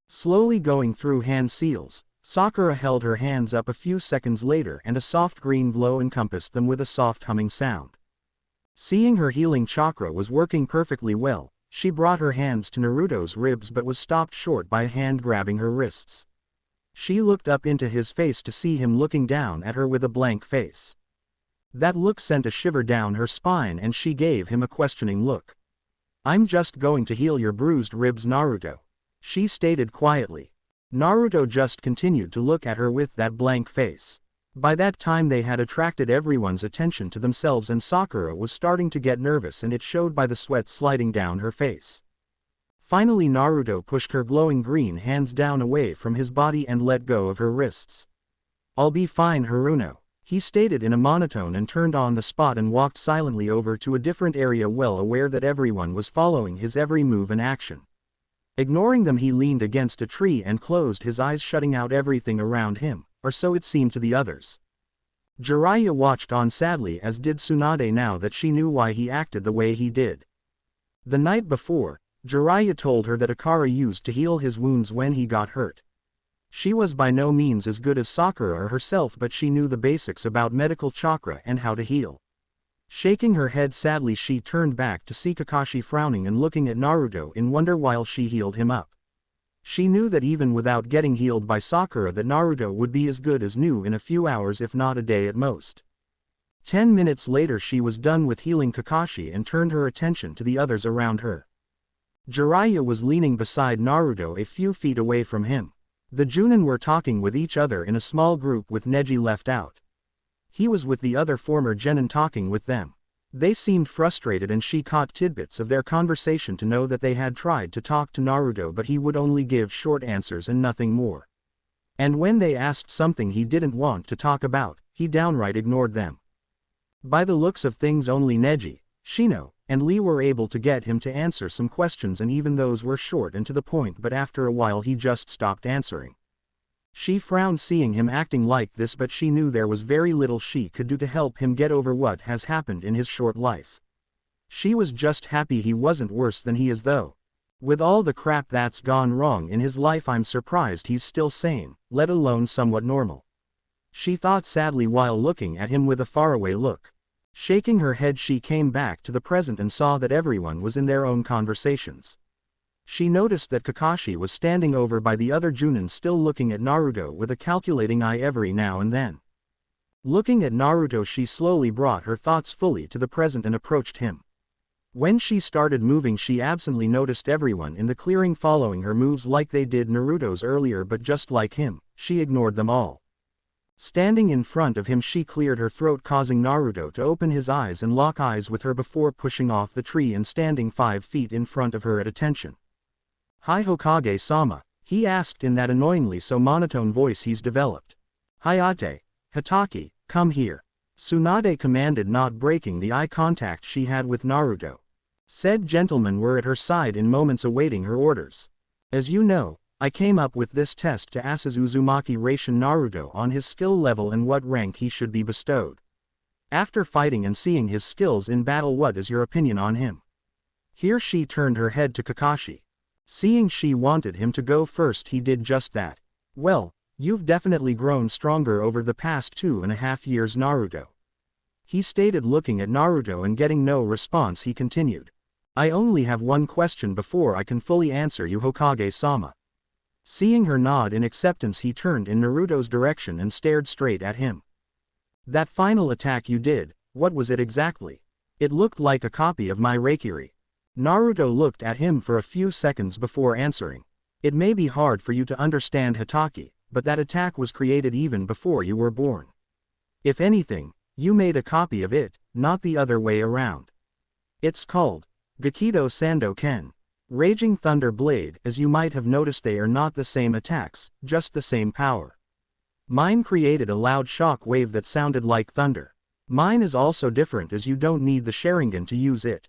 Speaker 1: Slowly going through hand seals, Sakura held her hands up a few seconds later and a soft green glow encompassed them with a soft humming sound. Seeing her healing chakra was working perfectly well, she brought her hands to Naruto's ribs but was stopped short by a hand grabbing her wrists. She looked up into his face to see him looking down at her with a blank face. That look sent a shiver down her spine and she gave him a questioning look. "I'm just going to heal your bruised ribs Naruto," she stated quietly. Naruto just continued to look at her with that blank face. By that time they had attracted everyone's attention to themselves and Sakura was starting to get nervous and it showed by the sweat sliding down her face. Finally Naruto pushed her glowing green hands down away from his body and let go of her wrists. "I'll be fine Haruno," he stated in a monotone and turned on the spot and walked silently over to a different area well aware that everyone was following his every move and action. Ignoring them he leaned against a tree and closed his eyes shutting out everything around him, or so it seemed to the others. Jiraiya watched on sadly as did Tsunade now that she knew why he acted the way he did. The night before, Jiraiya told her that Akara used to heal his wounds when he got hurt. She was by no means as good as Sakura herself, but she knew the basics about medical chakra and how to heal. Shaking her head sadly, she turned back to see Kakashi frowning and looking at Naruto in wonder while she healed him up. She knew that even without getting healed by Sakura, that Naruto would be as good as new in a few hours, if not a day at most. 10 minutes later she was done with healing Kakashi and turned her attention to the others around her. Jiraiya was leaning beside Naruto a few feet away from him. The Junin were talking with each other in a small group with Neji left out. He was with the other former genin talking with them. They seemed frustrated and she caught tidbits of their conversation to know that they had tried to talk to Naruto, but he would only give short answers and nothing more. And when they asked something he didn't want to talk about, he downright ignored them. By the looks of things only Neji, Shino, and Lee were able to get him to answer some questions, and even those were short and to the point, but after a while he just stopped answering. She frowned seeing him acting like this, but she knew there was very little she could do to help him get over what has happened in his short life. She was just happy he wasn't worse than he is, though. With all the crap that's gone wrong in his life, I'm surprised he's still sane, let alone somewhat normal. She thought sadly while looking at him with a faraway look. Shaking her head, she came back to the present and saw that everyone was in their own conversations. She noticed that Kakashi was standing over by the other Junin, still looking at Naruto with a calculating eye every now and then. Looking at Naruto, she slowly brought her thoughts fully to the present and approached him. When she started moving, she absently noticed everyone in the clearing following her moves like they did Naruto's earlier, but just like him, she ignored them all. Standing in front of him, she cleared her throat, causing Naruto to open his eyes and lock eyes with her before pushing off the tree and standing 5 feet in front of her at attention. "Hi Hokage-sama," he asked in that annoyingly so monotone voice he's developed. "Hayate, Hitaki, come here," Tsunade commanded, not breaking the eye contact she had with Naruto. Said gentlemen were at her side in moments awaiting her orders. "As you know, I came up with this test to assess Uzumaki ration Naruto on his skill level and what rank he should be bestowed. After fighting and seeing his skills in battle, what is your opinion on him?" Here she turned her head to Kakashi. Seeing she wanted him to go first, he did just that. "Well, you've definitely grown stronger over the past 2.5 years, Naruto," he stated. Looking at Naruto and getting no response, he continued. "I only have one question before I can fully answer you, Hokage-sama." Seeing her nod in acceptance, he turned in Naruto's direction and stared straight at him. "That final attack you did, what was it exactly?" "It looked like a copy of my Reikiri." Naruto looked at him for a few seconds before answering. "It may be hard for you to understand, Hitaki, but that attack was created even before you were born. If anything, you made a copy of it, not the other way around. It's called Gakido Sando Ken, Raging Thunder Blade. As you might have noticed, they are not the same attacks, just the same power. Mine created a loud shock wave that sounded like thunder. Mine is also different, as you don't need the Sharingan to use it."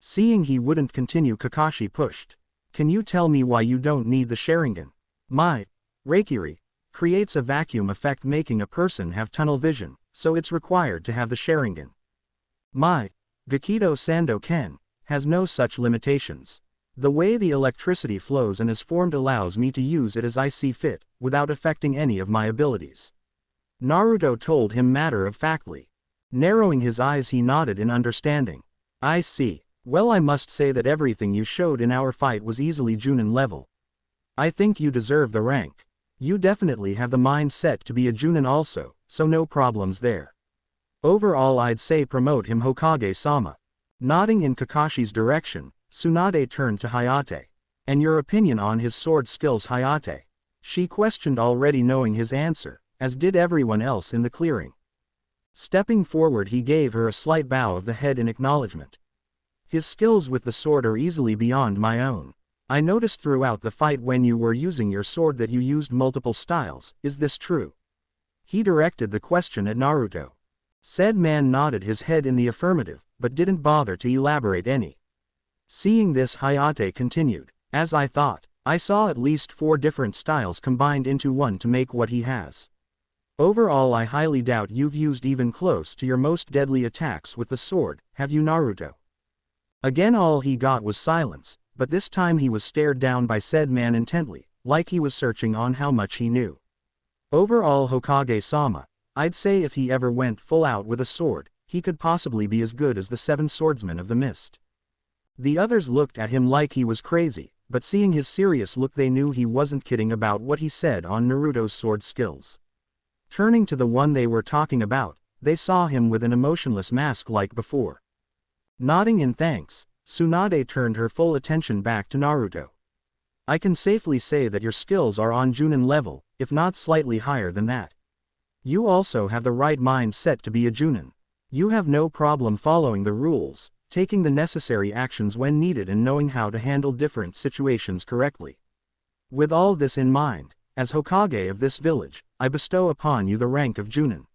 Speaker 1: Seeing he wouldn't continue, Kakashi pushed. "Can you tell me why you don't need the Sharingan?" "My Reikiri creates a vacuum effect, making a person have tunnel vision, so it's required to have the Sharingan. My Gakido Sando Ken has no such limitations. The way the electricity flows and is formed allows me to use it as I see fit, without affecting any of my abilities," Naruto told him matter-of-factly. Narrowing his eyes, he nodded in understanding. "I see. Well, I must say that everything you showed in our fight was easily Junin level. I think you deserve the rank. You definitely have the mind set to be a Junin also, so no problems there. Overall, I'd say promote him, Hokage-sama." Nodding in Kakashi's direction, Tsunade turned to Hayate. "And your opinion on his sword skills, Hayate?" she questioned, already knowing his answer, as did everyone else in the clearing. Stepping forward, he gave her a slight bow of the head in acknowledgement. "His skills with the sword are easily beyond my own. I noticed throughout the fight when you were using your sword that you used multiple styles. Is this true?" He directed the question at Naruto. Said man nodded his head in the affirmative, but didn't bother to elaborate any. Seeing this, Hayate continued, "As I thought, I saw at least 4 different styles combined into one to make what he has. Overall, I highly doubt you've used even close to your most deadly attacks with the sword, have you, Naruto?" Again all he got was silence, but this time he was stared down by said man intently, like he was searching on how much he knew. Overall, Hokage-sama, I'd say if he ever went full out with a sword, he could possibly be as good as the 7 swordsmen of the mist. The others looked at him like he was crazy, but seeing his serious look they knew he wasn't kidding about what he said on Naruto's sword skills. Turning to the one they were talking about, they saw him with an emotionless mask like before. Nodding in thanks, Tsunade turned her full attention back to Naruto. I can safely say that your skills are on Junin level, if not slightly higher than that. You also have the right mindset to be a Junin. You have no problem following the rules, taking the necessary actions when needed and knowing how to handle different situations correctly. With all this in mind, as Hokage of this village, I bestow upon you the rank of Junin.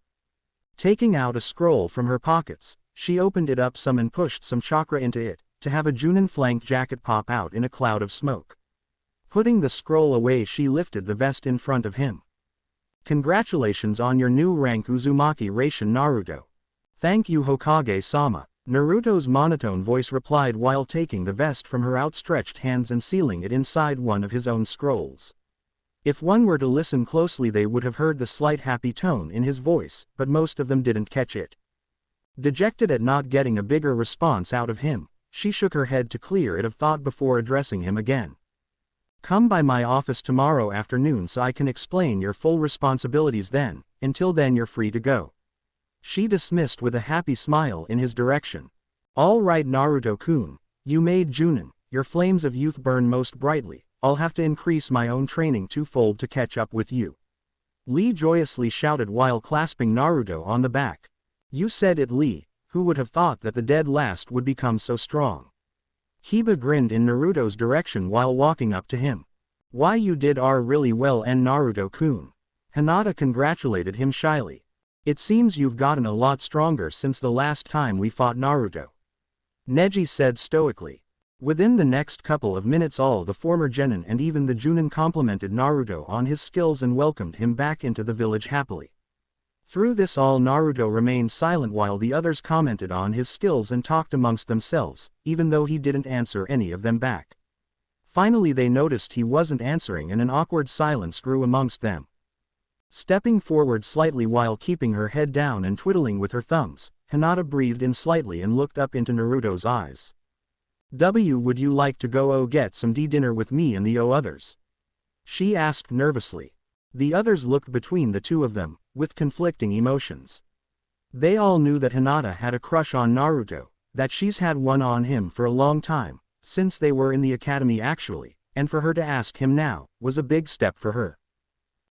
Speaker 1: Taking out a scroll from her pockets, she opened it up some and pushed some chakra into it, to have a Junin flank jacket pop out in a cloud of smoke. Putting the scroll away, she lifted the vest in front of him. Congratulations on your new rank, Uzumaki Raishin Naruto. Thank you, Hokage-sama, Naruto's monotone voice replied while taking the vest from her outstretched hands and sealing it inside one of his own scrolls. If one were to listen closely they would have heard the slight happy tone in his voice, but most of them didn't catch it. Dejected at not getting a bigger response out of him, she shook her head to clear it of thought before addressing him again. Come by my office tomorrow afternoon so I can explain your full responsibilities then. Until then you're free to go. She dismissed with a happy smile in his direction. All right, Naruto-kun, you made Junin, your flames of youth burn most brightly. I'll have to increase my own training twofold to catch up with you. Lee joyously shouted while clasping Naruto on the back. You said it, Lee, who would have thought that the dead last would become so strong? Kiba grinned in Naruto's direction while walking up to him. Why, you did really well, and Naruto-kun. Hinata congratulated him shyly. It seems you've gotten a lot stronger since the last time we fought, Naruto. Neji said stoically. Within the next couple of minutes all the former genin and even the Junin complimented Naruto on his skills and welcomed him back into the village happily. Through this all Naruto remained silent while the others commented on his skills and talked amongst themselves, even though he didn't answer any of them back. Finally they noticed he wasn't answering and an awkward silence grew amongst them. Stepping forward slightly while keeping her head down and twiddling with her thumbs, Hinata breathed in slightly and looked up into Naruto's eyes. Would you like to go get some dinner with me and the others? She asked nervously. The others looked between the two of them, with conflicting emotions. They all knew that Hinata had a crush on Naruto, that she's had one on him for a long time, since they were in the academy actually, and for her to ask him now, was a big step for her.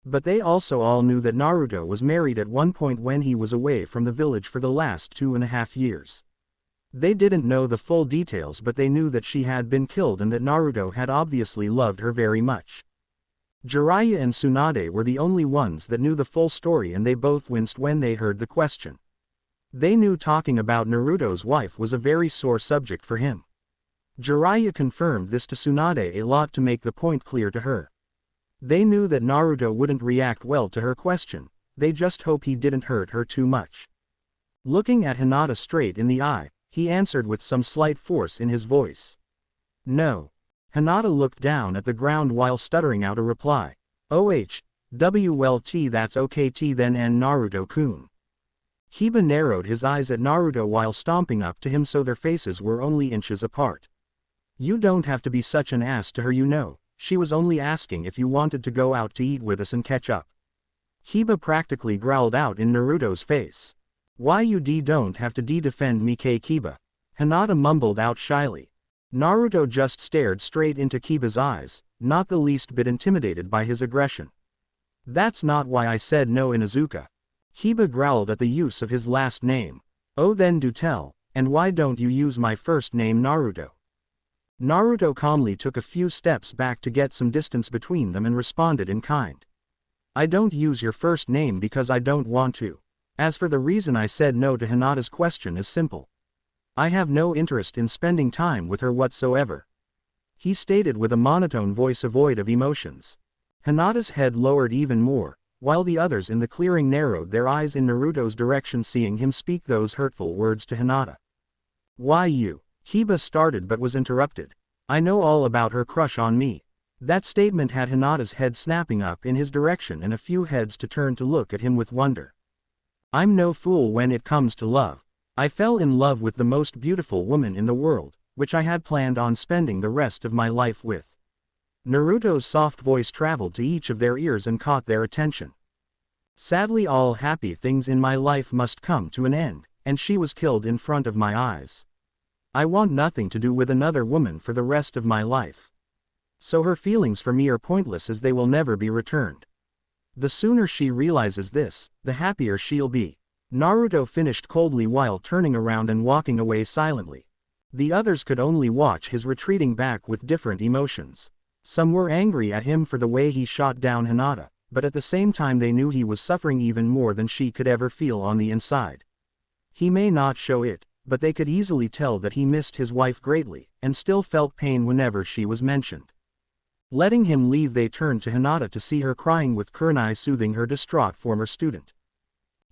Speaker 1: But they also all knew that Naruto was married at one point when he was away from the village for the last 2.5 years. They didn't know the full details, but they knew that she had been killed and that Naruto had obviously loved her very much. Jiraiya and Tsunade were the only ones that knew the full story, and they both winced when they heard the question. They knew talking about Naruto's wife was a very sore subject for him. Jiraiya confirmed this to Tsunade a lot to make the point clear to her. They knew that Naruto wouldn't react well to her question, they just hope he didn't hurt her too much. Looking at Hinata straight in the eye, he answered with some slight force in his voice. No. Hinata looked down at the ground while stuttering out a reply. Well, that's okay then, and Naruto-kun. Kiba narrowed his eyes at Naruto while stomping up to him so their faces were only inches apart. You don't have to be such an ass to her, you know. She was only asking if you wanted to go out to eat with us and catch up. Kiba practically growled out in Naruto's face. Why you don't have to defend me, Kiba? Hinata mumbled out shyly. Naruto just stared straight into Kiba's eyes, not the least bit intimidated by his aggression. That's not why I said no, Inuzuka. Kiba growled at the use of his last name. Oh, then do tell, and why don't you use my first name, Naruto? Naruto calmly took a few steps back to get some distance between them and responded in kind. I don't use your first name because I don't want to. As for the reason I said no to Hinata's question is simple. I have no interest in spending time with her whatsoever. He stated with a monotone voice devoid of emotions. Hinata's head lowered even more, while the others in the clearing narrowed their eyes in Naruto's direction seeing him speak those hurtful words to Hinata. Why you? Kiba started but was interrupted. I know all about her crush on me. That statement had Hinata's head snapping up in his direction and a few heads to turn to look at him with wonder. I'm no fool when it comes to love. I fell in love with the most beautiful woman in the world, which I had planned on spending the rest of my life with. Naruto's soft voice traveled to each of their ears and caught their attention. Sadly, all happy things in my life must come to an end, and she was killed in front of my eyes. I want nothing to do with another woman for the rest of my life. So her feelings for me are pointless, as they will never be returned. The sooner she realizes this, the happier she'll be. Naruto finished coldly while turning around and walking away silently. The others could only watch his retreating back with different emotions. Some were angry at him for the way he shot down Hinata, but at the same time they knew he was suffering even more than she could ever feel on the inside. He may not show it, but they could easily tell that he missed his wife greatly, and still felt pain whenever she was mentioned. Letting him leave, they turned to Hinata to see her crying, with Kurenai soothing her distraught former student.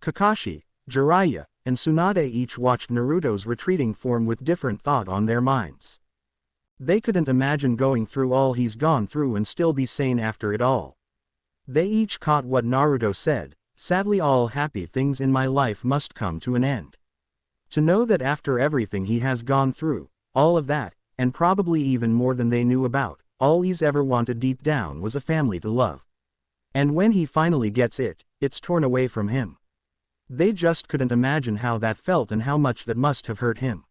Speaker 1: Kakashi, Jiraiya, and Tsunade each watched Naruto's retreating form with different thought on their minds. They couldn't imagine going through all he's gone through and still be sane after it all. They each caught what Naruto said, sadly all happy things in my life must come to an end. To know that after everything he has gone through, all of that, and probably even more than they knew about, all he's ever wanted deep down was a family to love. And when he finally gets it, it's torn away from him. They just couldn't imagine how that felt and how much that must have hurt him.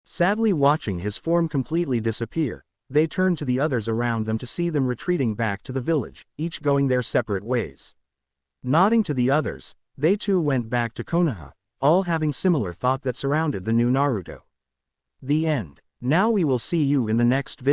Speaker 1: Sadly watching his form completely disappear, they turned to the others around them to see them retreating back to the village, each going their separate ways. Nodding to the others, they too went back to Konoha, all having similar thought that surrounded the new Naruto. The end. Now we will see you in the next video.